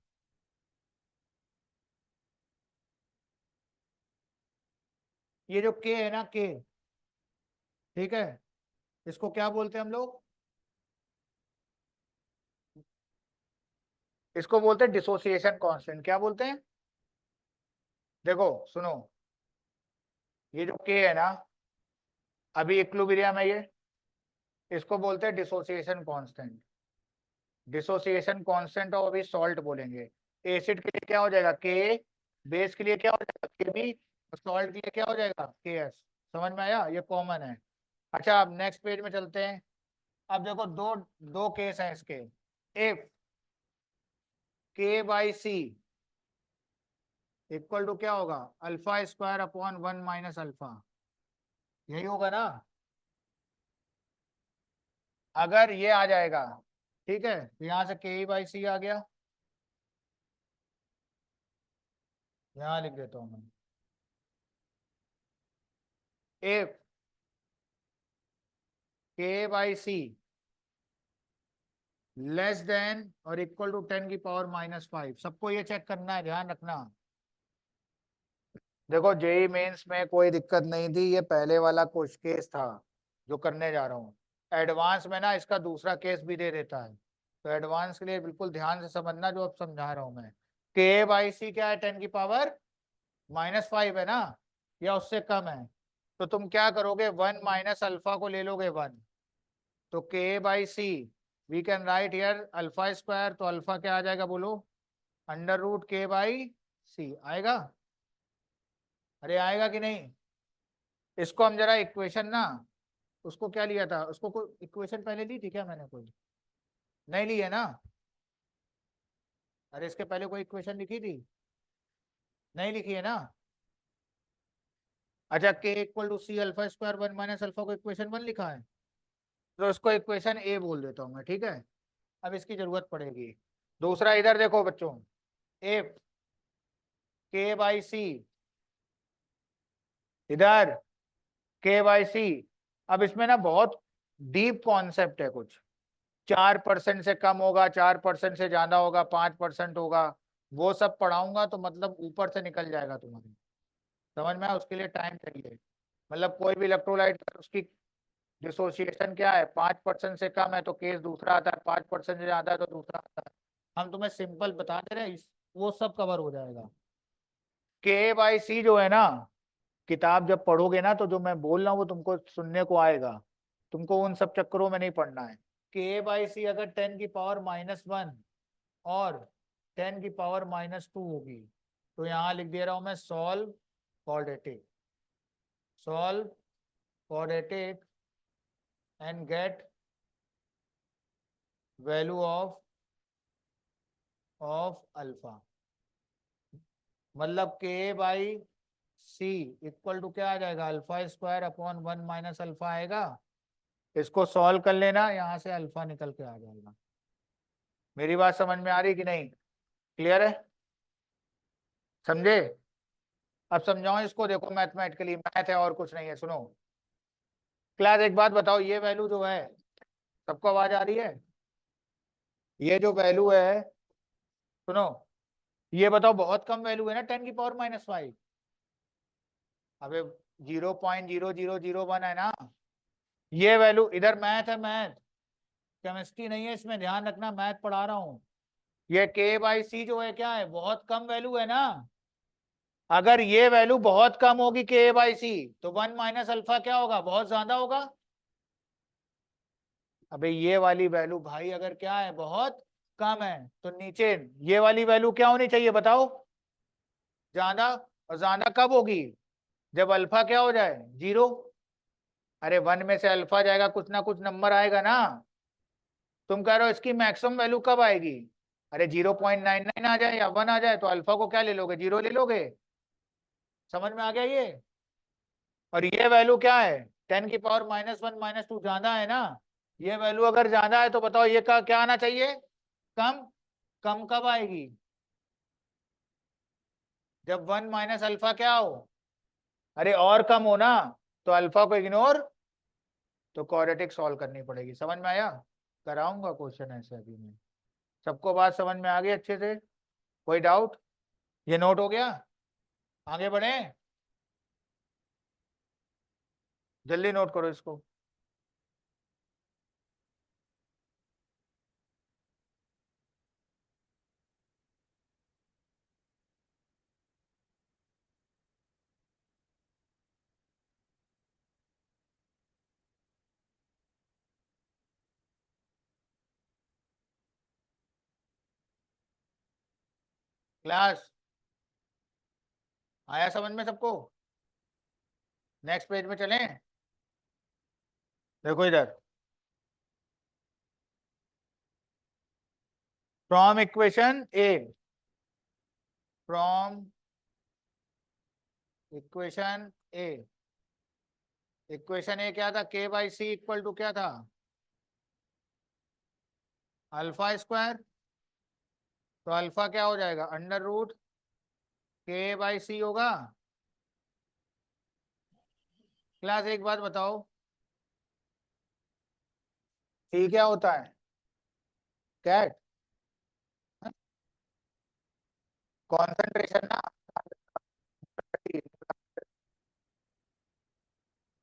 ये जो के है ना के, ठीक है, इसको क्या बोलते हैं हम लोग? इसको बोलते हैं डिसोसिएशन कांस्टेंट। क्या बोलते हैं? देखो सुनो, ये जो के है ना, अभी इक्विलिब्रियम है ये, इसको बोलते हैं डिसोसिएशन कांस्टेंट। डिसोसिएशन कांस्टेंट और अभी सॉल्ट बोलेंगे। एसिड के लिए क्या हो जाएगा के, बेस के लिए क्या हो जाएगा के बी, और सॉल्ट के लिए क्या हो जाएगा के एस। समझ में आया, ये कॉमन है। अच्छा अब नेक्स्ट पेज में चलते हैं। अब देखो दो दो केस हैं इसके। इफ के बाई सी इक्वल टू क्या होगा, alpha square upon 1 minus alpha, यही होगा ना। अगर ये आ जाएगा, ठीक है, तो यहां से के बाई सी आ गया, यहां लिख देता हूं मैं। इफ के बाई सी लेस देन और इक्वल टू 10 की पावर -5, सबको ये चेक करना है, ध्यान रखना। देखो जेई मेंस में कोई दिक्कत नहीं थी, ये पहले वाला कुछ केस था जो करने जा रहा हूँ। एडवांस में ना इसका दूसरा केस भी दे देता है, तो एडवांस के लिए बिल्कुल ध्यान से समझना जो अब समझा रहा हूँ मैं। के बाई सी क्या है, 10 की पावर -5 है ना, या उससे कम है। तो तुम क्या करोगे, 1 माइनस अल्फा को ले लोगे 1, तो K by C we can write here alpha square, तो अल्फा क्या आ जाएगा बोलो, √k/c आएगा। अरे आएगा कि नहीं। इसको हम जरा इक्वेशन ना, उसको क्या लिया था, उसको कोई इक्वेशन पहले ली थी क्या मैंने, कोई नहीं ली है ना। अरे इसके पहले कोई इक्वेशन लिखी थी, नहीं लिखी है ना। अच्छा K equal to C alpha square 1 minus alpha को इक्वेशन 1 लिखा है, तो इसको इक्वेशन ए बोल देता हूँ मैं, ठीक है। अब इसकी जरूरत पड़ेगी। दूसरा इधर देखो बच्चों, इफ के बाई सी, इधर के बाई सी, अब इसमें ना बहुत डीप कॉन्सेप्ट है कुछ। 4% से कम होगा, 4% से ज्यादा होगा, 5% होगा, वो सब पढ़ाऊंगा तो मतलब ऊपर से निकल जाएगा तुम्हारे समझ में। उसके लिए टाइम चाहिए। मतलब कोई भी इलेक्ट्रोलाइट उसकी डिसोसिएशन क्या है, 5% से कम है तो केस दूसरा आता है, 5% से ज्यादा है तो दूसरा आता है। हम तुम्हें सिंपल बता दे रहे हैं, वो सब कवर हो जाएगा। के बाई सी जो है ना, किताब जब पढ़ोगे ना तो जो मैं बोल रहा हूँ वो तुमको सुनने को आएगा, तुमको उन सब चक्करों में नहीं पढ़ना है। के बाई सी अगर 10 की पावर -1 और 10 की पावर -2 होगी, तो यहाँ लिख दे रहा हूं मैं solve quadratic, solve quadratic and get value of alpha. मतलब के बाई सी इक्वल टू क्या आ जाएगा, alpha square upon 1 minus alpha आएगा। इसको सॉल्व कर लेना, यहाँ से अल्फा निकल के आ जाएगा। मेरी बात समझ में आ रही कि नहीं, क्लियर है, समझे। अब समझाओ इसको, देखो मैथमेटिकली, मैथ है और कुछ नहीं है। सुनो क्लास, एक बात बताओ, ये वैल्यू जो है, सबको आवाज आ रही है, ये जो वैल्यू है, सुनो, ये बताओ बहुत कम वैल्यू है ना 10 की पावर -5। अबे 0.0001 है ना ये वैल्यू। इधर मैथ है, मैथ, केमिस्ट्री नहीं है इसमें, ध्यान रखना, मैथ पढ़ा रहा हूँ। ये के बाई सी जो है क्या है, बहुत कम वैल्यू है ना। अगर ये वैल्यू बहुत कम होगी के बाई सी, तो 1 माइनस अल्फा क्या होगा, बहुत ज्यादा होगा। अबे ये वाली वैल्यू भाई अगर क्या है, बहुत कम है, तो नीचे ये वाली वैल्यू क्या होनी चाहिए बताओ, ज्यादा। और ज्यादा कब होगी, जब अल्फा क्या हो जाए, 0। अरे 1 में से अल्फा जाएगा, कुछ ना कुछ नंबर आएगा ना। तुम कह रहे हो इसकी मैक्सिमम वैल्यू कब आएगी, अरे 0.99 आ जाए या 1 आ जाए, तो अल्फा को क्या ले लोगे, 0 ले लोगे। समझ में आ गया ये। और ये वैल्यू क्या है, 10 की पावर -1 -2 ज्यादा है ना। ये वैल्यू अगर ज्यादा है तो बताओ ये का क्या आना चाहिए, कम। कम कब आएगी, जब 1 माइनस अल्फा क्या हो, अरे और कम हो ना, तो अल्फा को इग्नोर, तो क्वाड्रेटिक सॉल्व करनी पड़ेगी। समझ में आया, कराऊंगा क्वेश्चन ऐसे अभी मैं। सबको बात समझ में आ गई अच्छे से, कोई डाउट, ये नोट हो गया, आगे बढ़े, जल्दी नोट करो इसको। क्लास आया समझ में सबको? नेक्स्ट पेज में चलें। देखो इधर, from equation A, from equation A, equation A क्या था? के बाई सी इक्वल टू क्या था? Alpha square. तो अल्फा क्या हो जाएगा? अंडर रूट के बाई सी होगा। क्लास एक बात बताओ, सी क्या होता है? कैट, कॉन्सेंट्रेशन ना,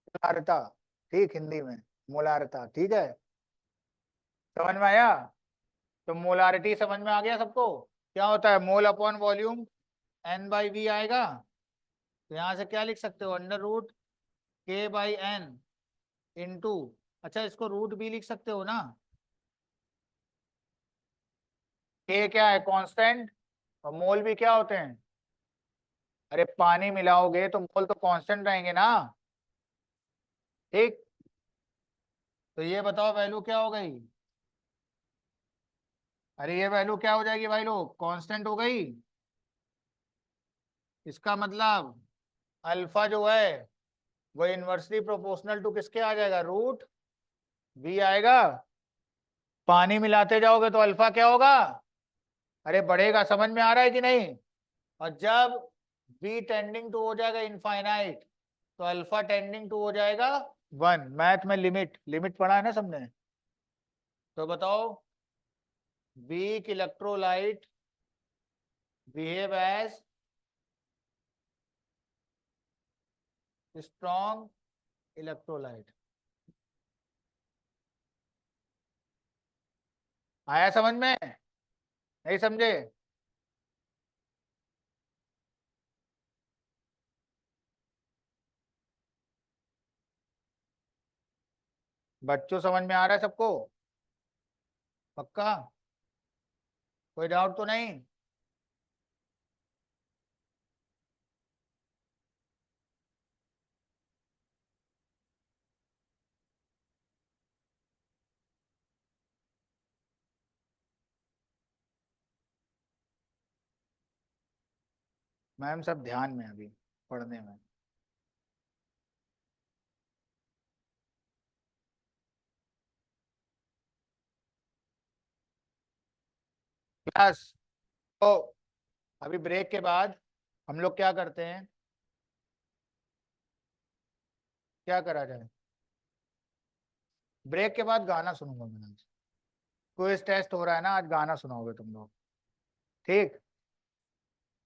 मोलारिता, ठीक, हिंदी में मोलारिता, ठीक है, समझ में आया? तो मोलारिटी समझ में आ गया सबको? क्या होता है? Mole upon volume N by V आएगा। तो यहां से क्या लिख सकते हो? Under root K by N into, अच्छा इसको रूट बी लिख सकते हो ना। के क्या है? कांस्टेंट, और मोल भी क्या होते हैं? अरे पानी मिलाओगे तो मोल तो कांस्टेंट रहेंगे ना, ठीक। तो ये बताओ वैल्यू क्या हो गई? अरे ये वैल्यू क्या हो जाएगी भाई लोग? कांस्टेंट हो गई। इसका मतलब अल्फा जो है वो इनवर्सली प्रोपोर्शनल टू किसके आ जाएगा? रूट बी आएगा। पानी मिलाते जाओगे तो अल्फा क्या होगा? अरे बढ़ेगा, समझ में आ रहा है कि नहीं? और जब बी टेंडिंग टू हो जाएगा इनफाइनाइट, तो अल्फा टेंडिंग टू हो जाएगा 1। मैथ में लिमिट, लिमिट पढ़ा है ना सबने? तो बताओ, weak electrolyte behave as strong electrolyte. आया समझ में? नहीं समझे? बच्चों समझ में आ रहा है सबको? पक्का? कोई डाउट तो नहीं? मैम सब ध्यान में अभी पढ़ने में। क्लास, तो अभी ब्रेक के बाद हम लोग क्या करते हैं? क्या करा जाए? ब्रेक के बाद गाना सुनूंगा मैं आज। क्विज टेस्ट हो रहा है ना आज, गाना सुनाओगे तुम लोग, ठीक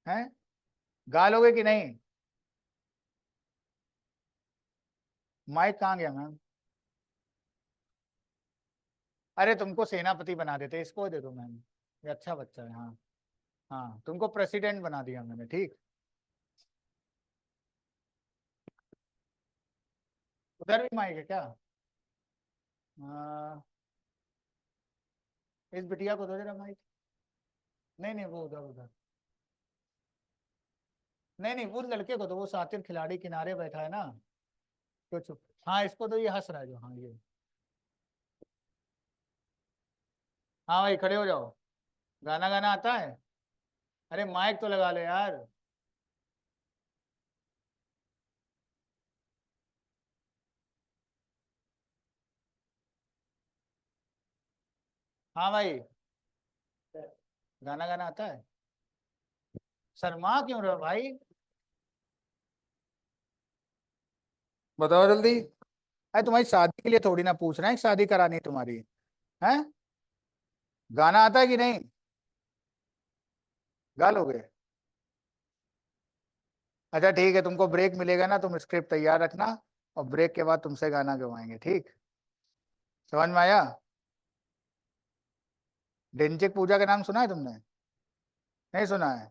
है? गा लोगे कि नहीं? माइक कहाँ गया मैम? अरे तुमको सेनापति बना देते, इसको दे दो मैम, ये अच्छा बच्चा है। हाँ हाँ, तुमको प्रेसिडेंट बना दिया मैंने, ठीक। उधर भी माइक है क्या? आ, इस बिटिया को दो जरा माइक। नहीं नहीं, वो उधर उधर, नहीं नहीं, वो लड़के को दो, वो सातिर खिलाड़ी किनारे बैठा है ना, तो चुप। हाँ इसको तो, ये हंस रहा है जो, हाँ ये। हाँ भाई खड़े हो जाओ। गाना गाना आता है? अरे माइक तो लगा ले यार। हाँ भाई, गाना गाना आता है? शर्मा क्यों रहे हो भाई? बताओ जल्दी। अरे तुम्हारी शादी के लिए थोड़ी ना पूछ रहे हैं, शादी करानी है तुम्हारी, है? गाना आता है कि नहीं? गा लोगे? अच्छा ठीक है, तुमको ब्रेक मिलेगा ना, तुम स्क्रिप्ट तैयार रखना, और ब्रेक के बाद तुमसे गाना गवाएंगे, ठीक? समझ में आया? ढिंचिक पूजा का नाम सुना है तुमने? नहीं सुना है?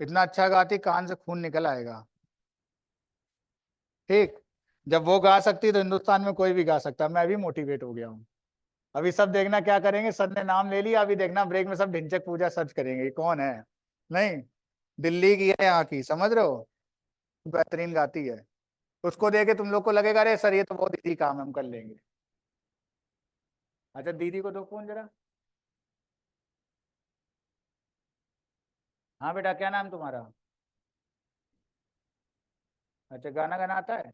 इतना अच्छा गाती, कान से खून निकल आएगा, ठीक। जब वो गा सकती तो हिंदुस्तान में कोई भी गा सकता। मैं भी मोटिवेट हो गया हूँ। अभी सब देखना क्या करेंगे, सर ने नाम ले लिया, अभी देखना ब्रेक में सब ढिंचक पूजा सर्च करेंगे, ये कौन है। नहीं, दिल्ली की है, यहाँ की, समझ रहे हो, बेहतरीन गाती है। उसको देखे तुम लोग को लगेगा अरे सर ये तो बहुत इजी काम है, हम कर लेंगे। अच्छा दीदी को दो फोन जरा। हाँ बेटा, क्या नाम तुम्हारा? अच्छा, गाना गाना आता है?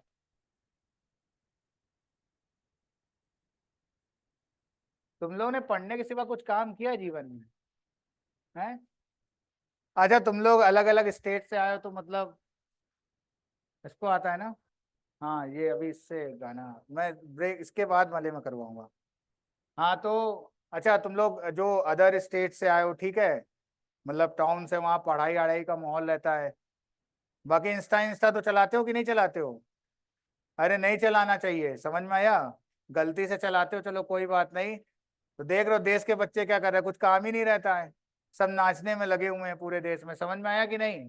तुम लोगों ने पढ़ने के सिवा कुछ काम किया जीवन में? हैं? अच्छा तुम लोग अलग अलग स्टेट से आए हो तो मतलब इसको आता है ना? हाँ, ये अभी इससे गाना मैं ब्रेक इसके बाद वाले में करवाऊंगा। हाँ तो अच्छा, तुम लोग जो अदर स्टेट से आए हो, ठीक है, मतलब टाउन से, वहाँ पढ़ाई वढ़ाई का माहौल रहता है। बाकी इंस्टा इंस्टा तो चलाते हो कि नहीं चलाते हो? अरे नहीं चलाना चाहिए, समझ में आया? गलती से चलाते हो चलो कोई बात नहीं। तो देख रहे हो देश के बच्चे क्या कर रहे हैं, कुछ काम ही नहीं रहता है, सब नाचने में लगे हुए हैं पूरे देश में, समझ में आया कि नहीं?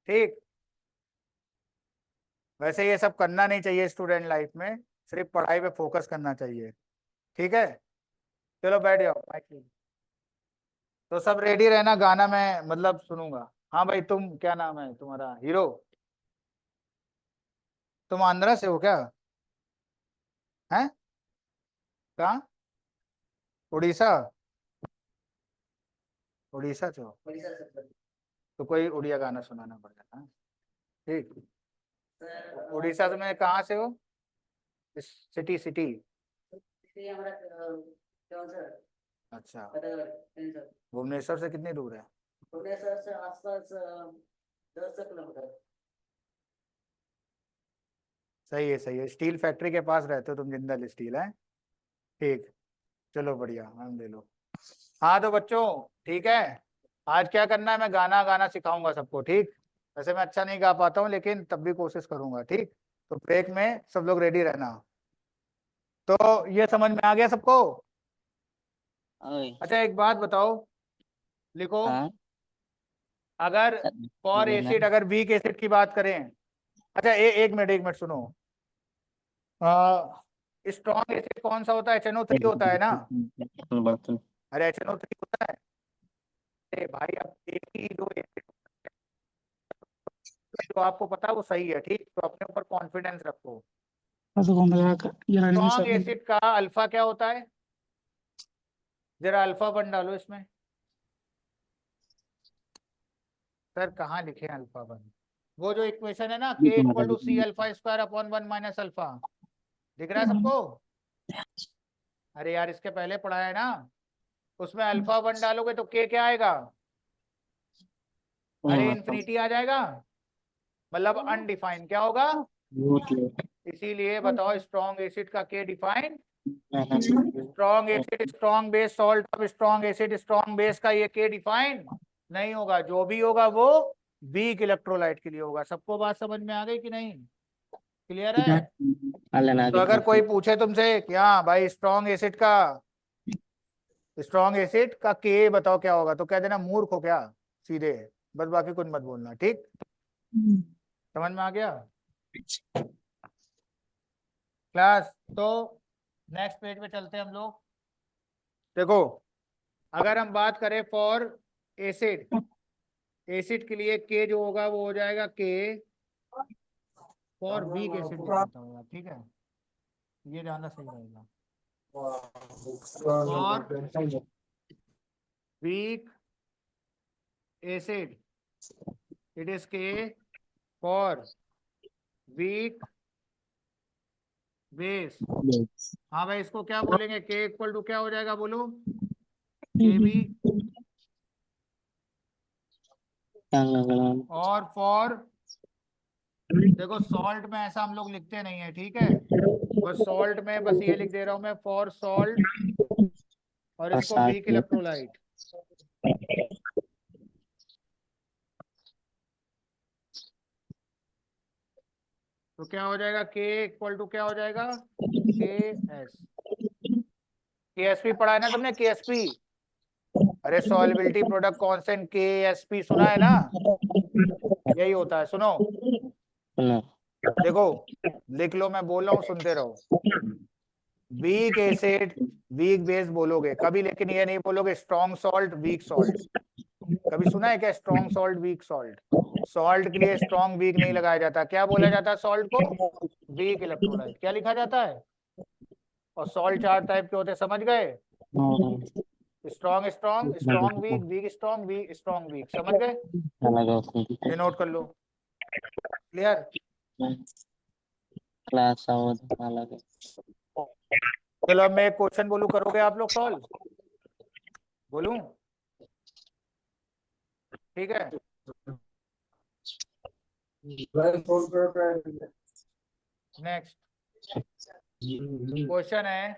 ठीक। वैसे ये सब करना नहीं चाहिए स्टूडेंट लाइफ में, सिर्फ पढ़ाई पे फोकस करना चाहिए, ठीक है? चलो बैठ जाओ माइक लीजिए। तो सब रेडी रहना, गाना मैं मतलब सुनूंगा। हाँ भाई, तुम क्या नाम है तुम्हारा हीरो? तुम आंध्रा से हो क्या? हैं? कहाँ? उड़ीसा? उड़ीसा से हो? उड़ीसा से सर। तो कोई उड़िया गाना सुनाना पड़ेगा, हाँ? ठीक। सर, उड़ीसा से मैं कहाँ से हो? City city? ये हमारा कौन सर? अच्छा, कहीं सर। भुवनेश्वर से कितनी दूर है? भुवनेश्वर से आसपास 10 किलोमीटर। सही है सही है, स्टील फैक्ट्री के पास रहते हो तुम, जिंदल स्टील है? ठीक। चलो बढ़िया, हम ले लो। हाँ तो बच्चों, ठीक है, आज क्या करना है, मैं गाना गाना सिखाऊंगा सबको, ठीक? वैसे मैं अच्छा नहीं गा पाता हूँ लेकिन तब भी कोशिश करूंगा, ठीक? तो ब्रेक में सब लोग रेडी रहना। तो ये समझ में आ गया सबको? अच्छा एक बात बताओ, लिखो। हाँ अगर फॉर बोला। एसिड, अगर वीक एसिड की बात करें। अच्छा एक मिनट सुनो। स्ट्रॉन्ग एसिड कौन सा होता है? HNO3 होता है ना? बर्तन। अरे HNO3 होता है। अरे भाई, अब एक ही दो एसिड जो आपको पता है वो सही है, ठीक? तो अपने ऊपर कॉन्फिडेंस रखो। स्ट्रॉन्ग एसिड का अल्फा क्या होता है? जरा अल्फा वन डालो इसमें। सर कहाँ लिखे हैं अल्फा वन? वो जो इक्वेशन है ना, K = C∝² / 1 - अल्फा, दिख रहा है सबको? अरे यार, इसके पहले पढ़ा है ना, उसमें अल्फा वन डालोगे तो K क्या आएगा? अरे इन्फिनिटी आ जाएगा, मतलब अनडिफाइंड क्या होगा? इसीलिए बताओ, स्ट्रॉन्ग एसिड का K define. Strong acid strong base salt of strong acid strong base का ये K डिफाइन नहीं होगा, जो भी होगा वो वीक इलेक्ट्रोलाइट के लिए होगा। सबको बात समझ में आ गई कि नहीं? क्लियर है? तो अगर कोई पूछे तुमसे कि हाँ भाई स्ट्रॉन्ग एसिड का K बताओ क्या होगा, तो कह देना मूर्ख हो क्या, सीधे, बस, बाकी कुछ मत बोलना, ठीक? समझ में आ गया क्लास? तो नेक्स्ट पेज पे चलते हैं हम लोग। देखो, अगर हम बात करें फॉर एसिड, एसिड के लिए K जो होगा वो हो जाएगा K फॉर वीक एसिड लिख देता हूँ, ठीक है? ये जानना सही रहेगा। For weak acid it is K for weak base. हाँ भाई, इसको क्या बोलेंगे? K = क्या हो जाएगा, बोलो? KB। और फॉर, देखो सॉल्ट में ऐसा हम लोग लिखते नहीं है, ठीक है? बस सॉल्ट में बस ये लिख दे रहा हूं मैं, फॉर सॉल्ट, और इसको वीक इलेक्ट्रोलाइट। तो क्या हो जाएगा? K = क्या हो जाएगा? KS। KSP पढ़ा है ना तुमने? KSP, अरे सॉल्युबिलिटी प्रोडक्ट कांस्टेंट, KSP सुना है ना? यही होता है, सुनो। देखो लिख लो, मैं बोल रहा हूँ सुनते रहो। वीक एसिड वीक बेस बोलोगे कभी, लेकिन ये नहीं बोलोगे स्ट्रॉन्ग सॉल्ट वीक सॉल्ट। कभी सुना है क्या strong salt weak salt? Salt के लिए स्ट्रॉन्ग वीक नहीं लगाया जाता, क्या बोला जाता है सॉल्ट को? Weak electrolyte. क्या लिखा जाता है? और सॉल्ट 4 टाइप के होते हैं, समझ गए? Strong strong, strong weak, weak strong, weak strong weak, समझ गए? ये नोट कर लो। क्लियर? क्लास अलग है। चलो अब मैं एक क्वेश्चन बोलूं, करोगे आप लोग सॉल्व? बोलूं? ठीक है। नेक्स्ट क्वेश्चन है,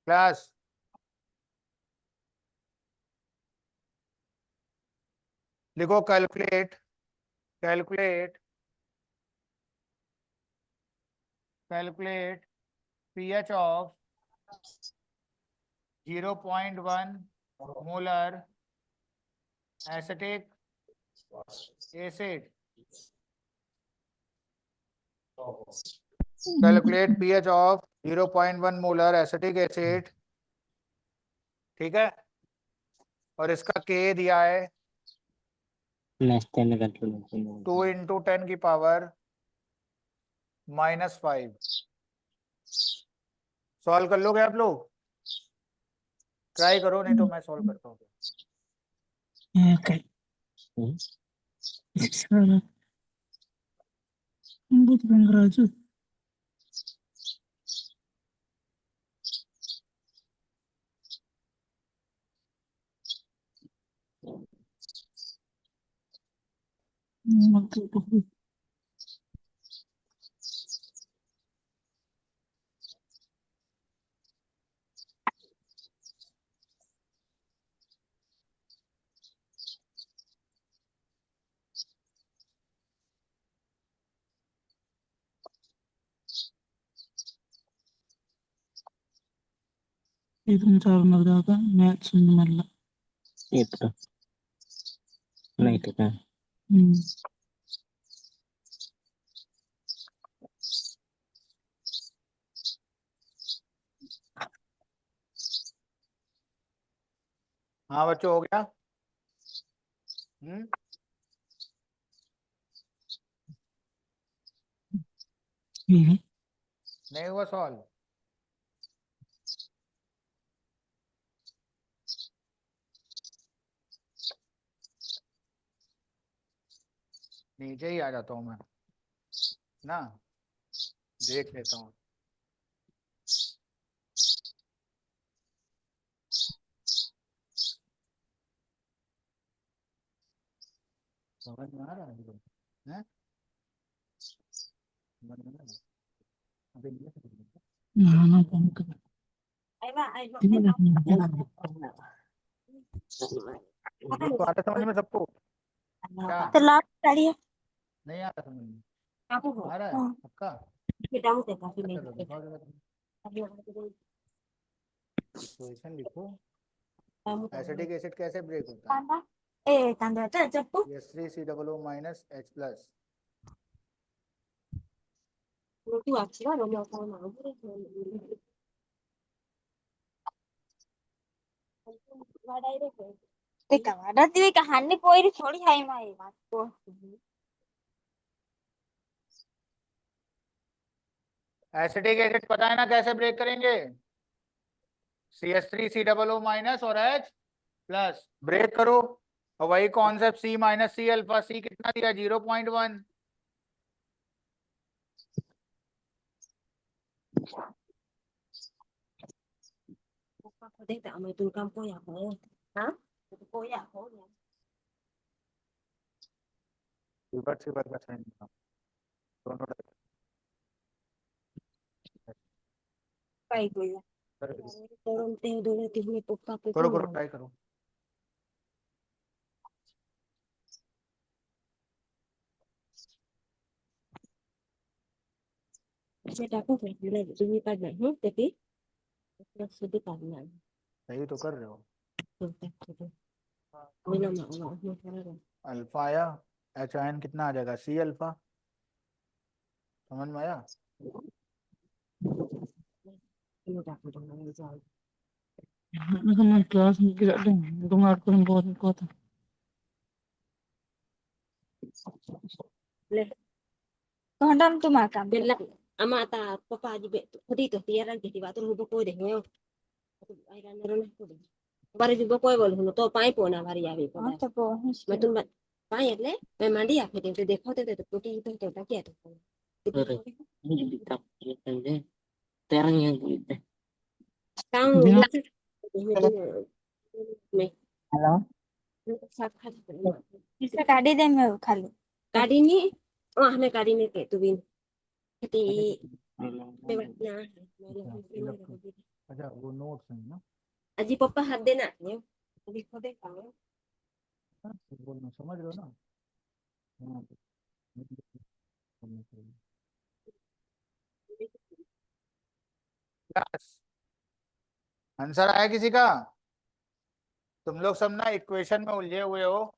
क्लास लिखो calculate, calculate, calculate pH of 0.1 molar acetic acid. Calculate pH of 0.1 molar acetic acid, ठीक है? और इसका K दिया है 2 into 10 की पावर -5। सॉल्व कर लोगे आप लोग? ट्राई करो, नहीं तो मैं सॉल्व करता हूँ। हाँ बच्चों, हो गया? नहीं हुआ सॉल्व? नीचे ही आ जाता हूँ मैं ना, देख लेता हूँ। समझ में आ रहा है? हैं? समझ में आ रहा है? अबे ये क्या कर रहा है? तो आता समझ में सबको? क्या तो लाभ डालिए। नहीं आता समझ में? आ रहा है पक्का? चलो दिखाओ जरा तुम। क्वेश्चन लिखो, एसिटिक एसिड कैसे ब्रेक होता है? S3COO minus H plus। रति कहानी कोई थोड़ी है मैं बात को। एसिटिक एसिड पता है ना कैसे ब्रेक करेंगे? CH3COO माइनस और H प्लस, ब्रेक करो। और वही concept C minus C alpha, C कितना दिया? 0.1। करो करो, ट्राई करो। सही तो कर रहे हो। अल्फा आया, एच आयन कितना आ जाएगा? C alpha. समझ में आया? Kelas tidak ada. Itu ngakuin buat kota. Kehendak tu makan. Bila ama ata papa di be kodi to tiara jadi waktu hubo ko de ngeo. Ai kan ron ko de. Bari hubo ko bol huno to pai po na bari abi po. Oh, tapi Matun ba pai le me mandi ya ke de dekho te to kodi to to ta ke to. Ini kita aja. Terang yang gitu. Kang Bina. me Hello. Bisa kadi deh मैं खाली. kadi ni oh me kadi ni ke tu bin. Kati bebas na. अच्छा वो नोट्स हैं ना, Aji papa had de na. Abi ko de ka. बोलना समझ रहे हो ना। हाँ, आंसर आया किसी का? तुम लोग सब ना इक्वेशन में उलझे हुए हो।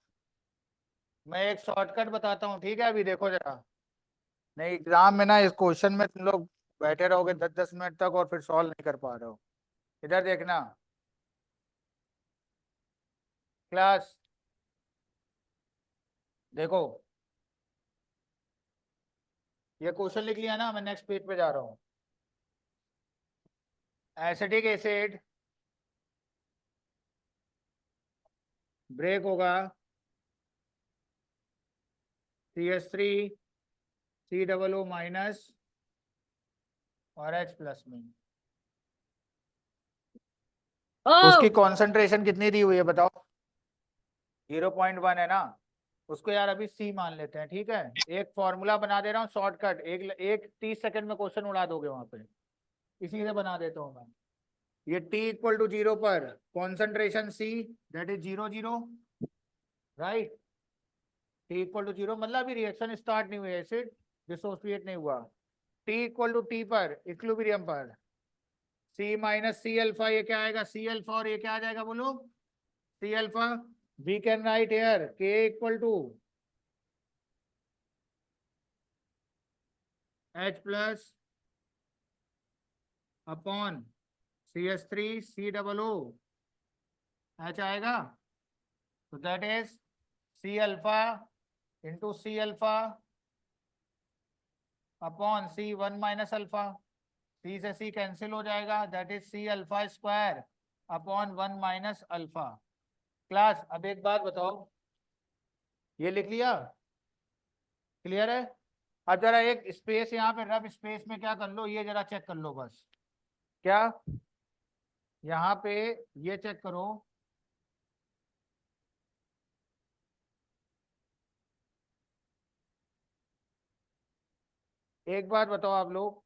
मैं एक शॉर्टकट बताता हूँ, ठीक है? अभी देखो जरा, नहीं एग्जाम में ना इस क्वेश्चन में तुम लोग बैठे रहोगे 10-10 मिनट तक और फिर सॉल्व नहीं कर पा रहे हो। इधर देखना क्लास, देखो ये क्वेश्चन लिख लिया ना, मैं नेक्स्ट पेज पे जा रहा हूँ। एसिटिक एसिड ब्रेक होगा CH3 COO माइनस और H प्लस में। तो उसकी कॉन्सेंट्रेशन कितनी दी हुई है बताओ? 0.1 है ना, उसको यार अभी C मान लेते हैं, ठीक है? एक फॉर्मूला बना दे रहा हूँ शॉर्टकट, एक 30 सेकंड में क्वेश्चन उड़ा दोगे वहां पे, इसी से बना देता हूँ मैं। ये T इक्वल टू 0 पर concentration C that is 0 right. T equal to 0 मतलब अभी रिएक्शन स्टार्ट नहीं हुई, एसिड डिसोसिएट नहीं हुआ। T इक्वल टू T पर इक्विलिब्रियम पर C माइनस C अल्फा, ये क्या आएगा? C अल्फा, और ये क्या आ जाएगा बोलो? C alpha. We can write here K equal to H plus upon CH3 COO H आएगा, तो that is C alpha into C alpha upon C1 minus alpha. C से C कैंसिल हो जाएगा, that is C alpha square upon 1 minus alpha. Class अब एक बात बताओ, ये लिख लिया? क्लियर है? अब जरा एक स्पेस यहाँ पे रफ स्पेस में क्या कर लो, ये जरा चेक कर लो बस। क्या यहाँ पे ये चेक करो, एक बात बताओ आप लोग,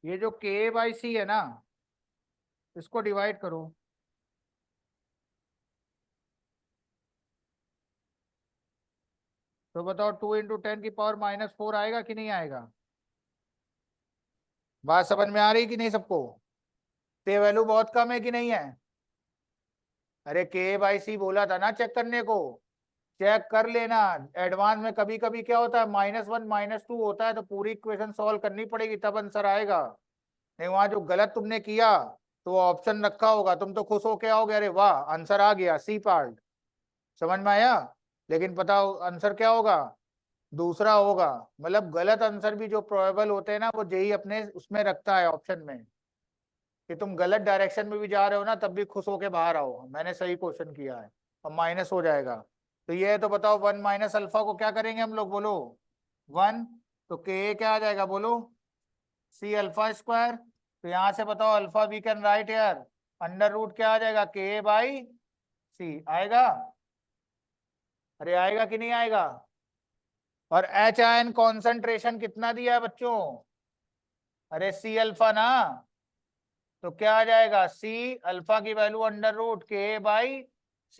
ये जो K/C है ना, इसको डिवाइड करो। तो बताओ 2 इंटू 10 की पावर माइनस 4 आएगा कि नहीं आएगा? बात समझ में आ रही कि नहीं सबको? ते वैल्यू बहुत कम है कि नहीं है? अरे K/C बोला था ना चेक करने को, चेक कर लेना। एडवांस में कभी कभी क्या होता है, -1 -2 होता है, तो पूरी इक्वेशन सॉल्व करनी पड़ेगी तब आंसर आएगा। नहीं वहां जो गलत तुमने किया तो ऑप्शन रखा होगा, तुम तो खुश हो के आओगे, अरे वाह आंसर आ गया C पार्ट, समझ में आया? लेकिन पता आंसर क्या होगा? दूसरा होगा। मतलब गलत आंसर भी जो प्रोबेबल होते हैं ना, वो जेई अपने उसमें रखता है ऑप्शन में, कि तुम गलत डायरेक्शन में भी जा रहे हो ना तब भी खुश होके बाहर आओ, मैंने सही क्वेश्चन किया है, अब माइनस हो जाएगा। तो ये है, तो बताओ 1 माइनस अल्फा को क्या करेंगे हम लोग, बोलो 1, तो के क्या आ जाएगा बोलो? C alpha square. तो यहाँ से बताओ अल्फा वी कैन राइट यार अंडर रूट क्या आ जाएगा, K/C आएगा। अरे आएगा कि नहीं आएगा? और H आयन कॉन्सेंट्रेशन कितना दिया है बच्चों? अरे C अल्फा ना, तो क्या आ जाएगा? C अल्फा की वैल्यू अंडर रूट K/C,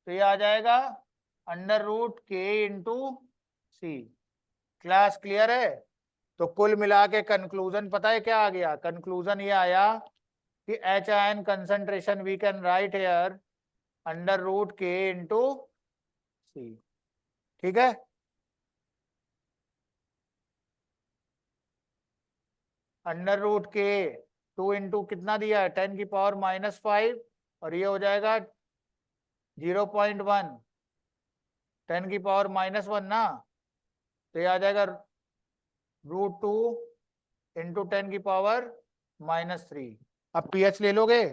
तो ये आ जाएगा under root K into C। Class clear है? तो कुल मिला के कंक्लूजन पता है क्या आ गया? कंक्लूजन ये आया कि H ion concentration we can write here under root K into C. ठीक है, अंडर रूट के 2 इंटू कितना दिया है 10 की पावर -5 और ये हो जाएगा 0.1 10 की पावर -1 ना, तो ये आ जाएगा √2 इंटू 10 की पावर -3। अब पीएच ले लोगे,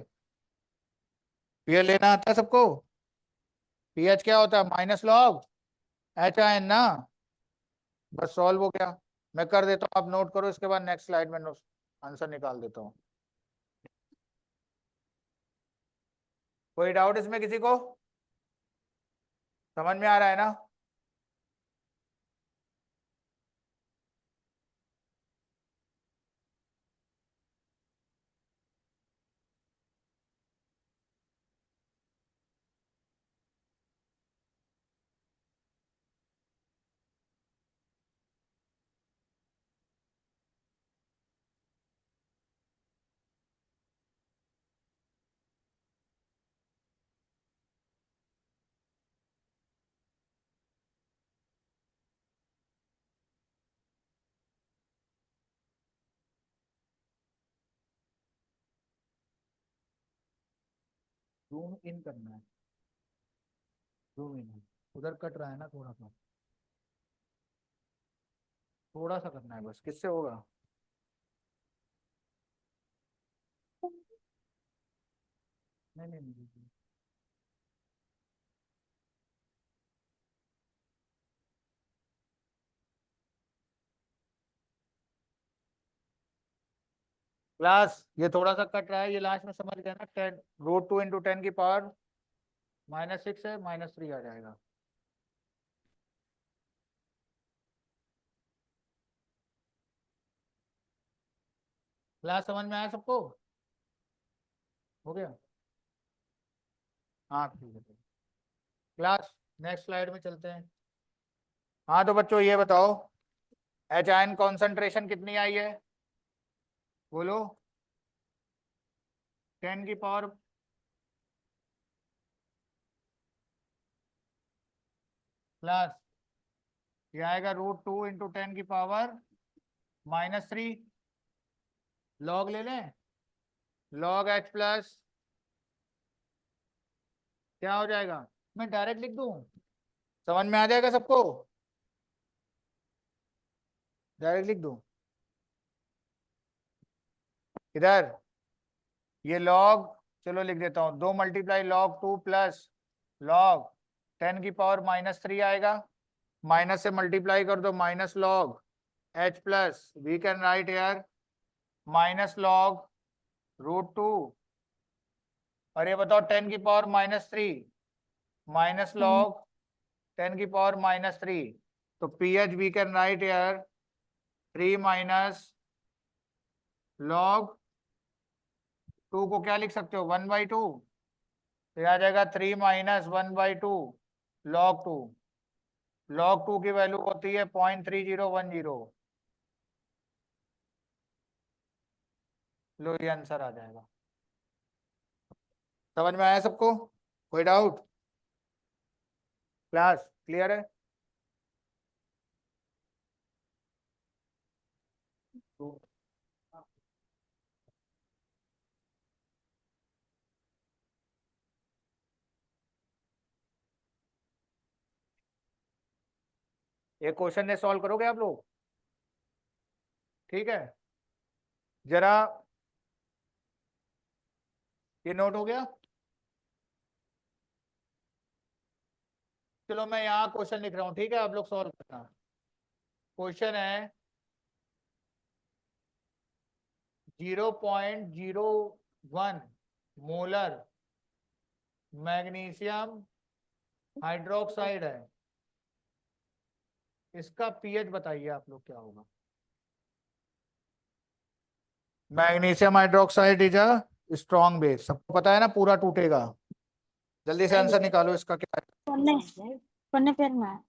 पीएच लेना आता है सबको, पीएच क्या होता है माइनस लॉग एच आयन ना, बस सॉल्व हो गया। मैं कर देता हूँ, आप नोट करो, इसके बाद नेक्स्ट स्लाइड में आंसर निकाल देता हूँ। कोई डाउट इसमें किसी को? समझ में आ रहा है ना? जूम इन करना है, जूम इन उधर कट रहा है ना, थोड़ा सा करना है बस, किससे होगा? नहीं नहीं नहीं। क्लास ये थोड़ा सा कट रहा है, ये लास्ट में समझ गए ना, 10 √2 इंटू 10 की पावर -6 है, -3 आ जाएगा। क्लास समझ में आया सबको? हो गया? हाँ ठीक है क्लास, नेक्स्ट स्लाइड में चलते हैं। हाँ तो बच्चों ये बताओ, एच आयन कॉन्सेंट्रेशन कितनी आई है बोलो? 10 की पावर प्लस ये आएगा √2 इंटू 10 की पावर -3, लॉग ले लें, लॉग एच प्लस क्या हो जाएगा, मैं डायरेक्ट लिख दूं, समझ में आ जाएगा सबको? डायरेक्ट लिख दूं इधर, ये लॉग, चलो लिख देता हूँ, 2 × log2 प्लस log 10 की पावर -3 आएगा, माइनस से मल्टीप्लाई कर दो minus log H plus we can write here minus log √2, और ये बताओ 10 की पावर -3 माइनस लॉग 10 की पावर -3, तो P H we can write here 3 minus log 2 को क्या लिख सकते हो 1/2, तो आ जाएगा 3 माइनस 1/2 log 2, log 2 की वैल्यू होती है 0.3010। लो ये आंसर आ जाएगा। समझ में आया सबको? कोई डाउट? क्लास क्लियर है? ये क्वेश्चन ने सॉल्व करोगे आप लोग? ठीक है, जरा ये नोट हो गया? चलो मैं यहाँ क्वेश्चन लिख रहा हूँ, ठीक है, आप लोग सॉल्व करना। क्वेश्चन है 0.01 मोलर मैग्नीशियम हाइड्रोक्साइड है, इसका पीएच बताइए आप लोग क्या होगा। Magnesium hydroxide is a strong base, सबको पता है ना, पूरा टूटेगा। जल्दी से आंसर निकालो इसका क्या है। Pone perma.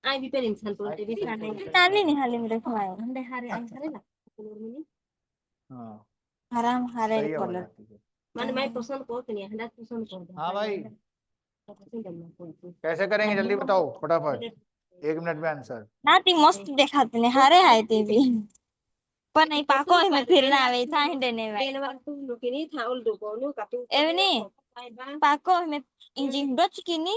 Ai bi perin san pun te bi san. Tali nih halim deh kemarin. Ande hari ai sare la. Kulur mini. हाँ हराम हारे सही आवाज कलर आती है। माने मैं पसंद को नहीं हंड्रेड पसंद को हाँ भाई, पसंद करना कोई कैसे करेंगे जल्दी बताओ फटाफट, 1 मिनट में आंसर। ना ती मस्त देखाते ने हारे हाय ते भी पण नहीं पाको में फिर ना आवे चाहे देने वे Kaya naman kung kini thaol do ko no katu. एव नी पाको में इंजिन बच किनी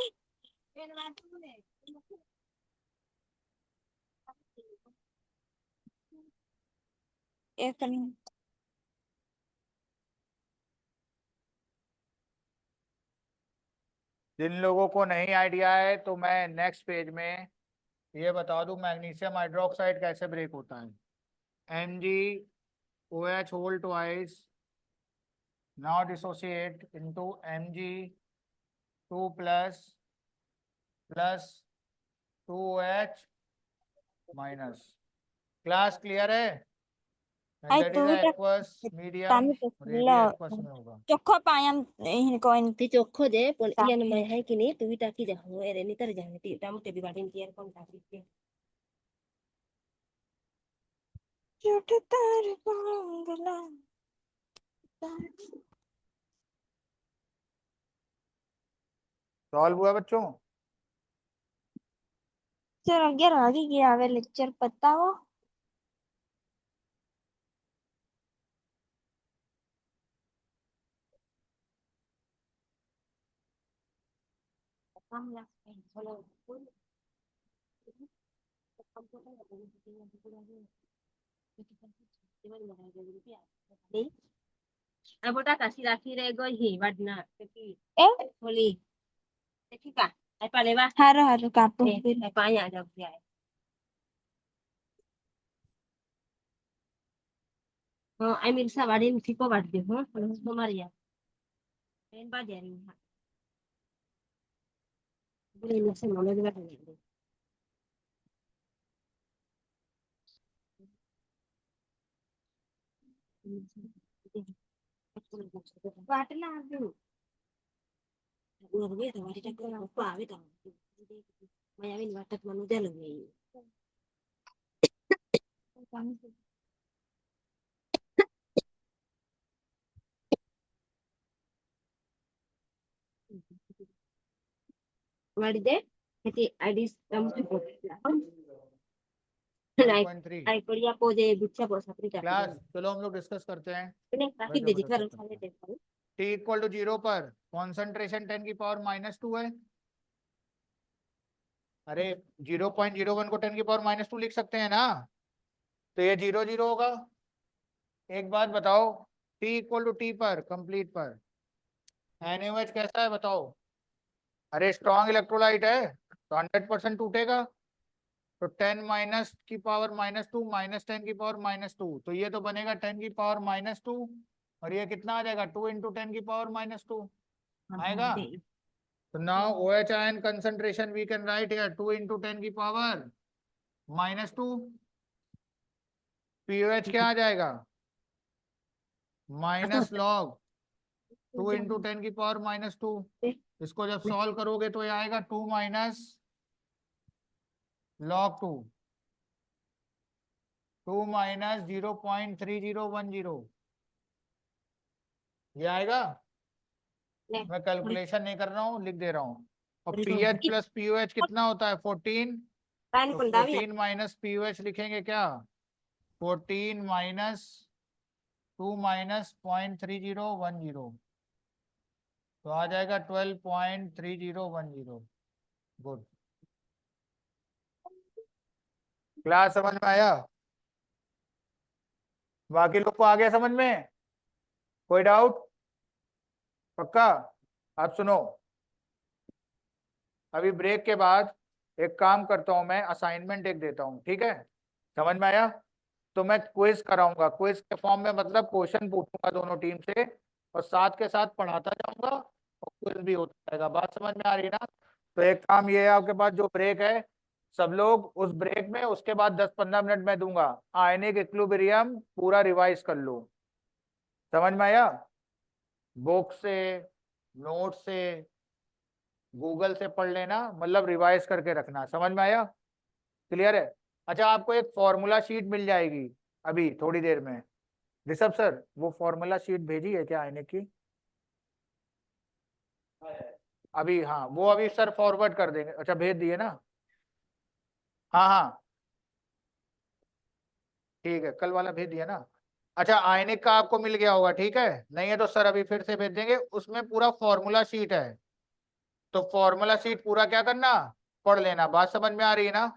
एक जिन लोगों को नहीं आइडिया है तो मैं नेक्स्ट पेज में ये बता दूं मैग्नीशियम हाइड्रोक्साइड कैसे ब्रेक होता है। MgOH whole twice now dissociate into Mg2 plus 2OH minus। Class clear है? आई दैट तू इज भी तो एक्वस मीडियम, तामी तो और ये भी लो एक्वस में होगा। चोखो poem coin Ti chokho je pon iyan mai hai kini tu ita ki ja ho ere ni tar ja ti tamu te bi badin tier kon ta ti. झूठ तार बांगला सॉल्व हुआ बच्चों? चलो 11 वागे गया आवे लेक्चर बताओ। Kam la solo pun. Kam ko ta ko ti ya ti la ni. Ti ba ni ma ga ni pi. Ni. Abota kasi rakhi re go hi badna ti. ए Holi. Ti ka. Ai pa le ba. हारो हारो काटो फिर Ai pa ya ja ya. Oh, ai mir sa badin ti ko bad de ho. Ko maria. En ba ja ni. Boleh ni se mo le ba ni. वाटला आजू Ngerti ta wadi ta ko pa wi ta. Maya win watak manu jalu ni. Wadi de hati IDs kamu tu ko. Like 1.3 ai podiya po je bucha po sapri ta. Class, चलो हम लोग डिस्कस करते हैं। Ini kaki de jikar sale de. T equal to 0 पर कॉन्सेंट्रेशन 10 की पावर -2 है। अरे 0.01 को 10 की पावर -2 लिख सकते हैं ना, तो ये 0 0 होगा। एक बात बताओ, T इक्वल टू T पर कंप्लीट पर NaOH कैसा है बताओ? अरे स्ट्रॉन्ग इलेक्ट्रोलाइट है तो 100% टूटेगा, तो 10 माइनस की पावर -2 माइनस 10 की पावर -2, तो ये तो बनेगा 10 की पावर -2, और ये कितना आ जाएगा 2 इंटू 10 की पावर -2 आएगा। तो now OH ion concentration we can write here 2 into 10 की पावर -2। POH क्या आ जाएगा? माइनस लॉग 2 इंटू 10 की पावर -2। इसको जब सॉल्व करोगे तो ये आएगा 2 माइनस log 2, 2 माइनस 0.3010, ये आएगा। मैं कैलकुलेशन नहीं कर रहा हूँ, लिख दे रहा हूँ। और PH प्लस POH कितना होता है 14, Tan तो pun dawi. 14 माइनस POH लिखेंगे क्या? 14 माइनस 2 माइनस 0.3010, तो आ जाएगा 12.3010। गुड। क्लास समझ में आया? बाकी लोग को आ गया समझ में? कोई डाउट? पक्का? आप सुनो, अभी ब्रेक के बाद एक काम करता हूं, मैं असाइनमेंट एक देता हूं, ठीक है? समझ में आया? तो मैं क्विज कराऊंगा, क्विज के फॉर्म में, मतलब क्वेश्चन पूछूंगा दोनों टीम से और साथ के साथ पढ़ाता जाऊंगा और क्विज भी होता रहेगा। बात समझ में आ रही है ना? तो एक काम ये है, आपके पास जो ब्रेक है, सब लोग उस ब्रेक में, उसके बाद 10-15 मिनट में दूंगा, आयनिक इक्विलिब्रियम पूरा रिवाइज कर लो। समझ में आया? बुक से, नोट से, गूगल से पढ़ लेना, मतलब रिवाइज करके रखना। समझ में आया? क्लियर है? अच्छा, आपको एक फॉर्मूला शीट मिल जाएगी अभी थोड़ी देर में, ऋषभ सर वो फॉर्मूला शीट भेजी है क्या आईने की? अभी हाँ, वो अभी सर फॉरवर्ड कर देंगे। अच्छा भेज दिए ना? हाँ हाँ ठीक है, कल वाला भेज दिया ना? अच्छा आयनिक का आपको मिल गया होगा, ठीक है, नहीं है तो सर अभी फिर से भेज देंगे, उसमें पूरा फॉर्मूला शीट है। तो फॉर्मूला शीट पूरा क्या करना, पढ़ लेना। बात समझ में आ रही है ना?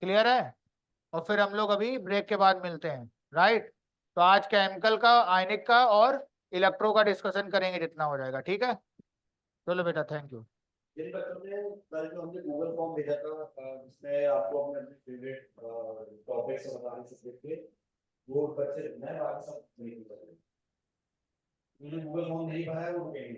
क्लियर है? और फिर हम लोग अभी ब्रेक के बाद मिलते हैं, राइट? तो आज केमिकल का, आयनिक का और इलेक्ट्रो का डिस्कशन करेंगे जितना हो जाएगा, ठीक है? चलो बेटा, थैंक यू। जिन बच्चों ने कल जो हमने गूगल फॉर्म भेजा था जिसमें आपको अपने अपने फेवरेट टॉपिक्स बताने से लिख के वो बच्चे लिखना है, बाकी सब नहीं लिख सकते। जिन्होंने गूगल फॉर्म नहीं भरा है वो कहीं नहीं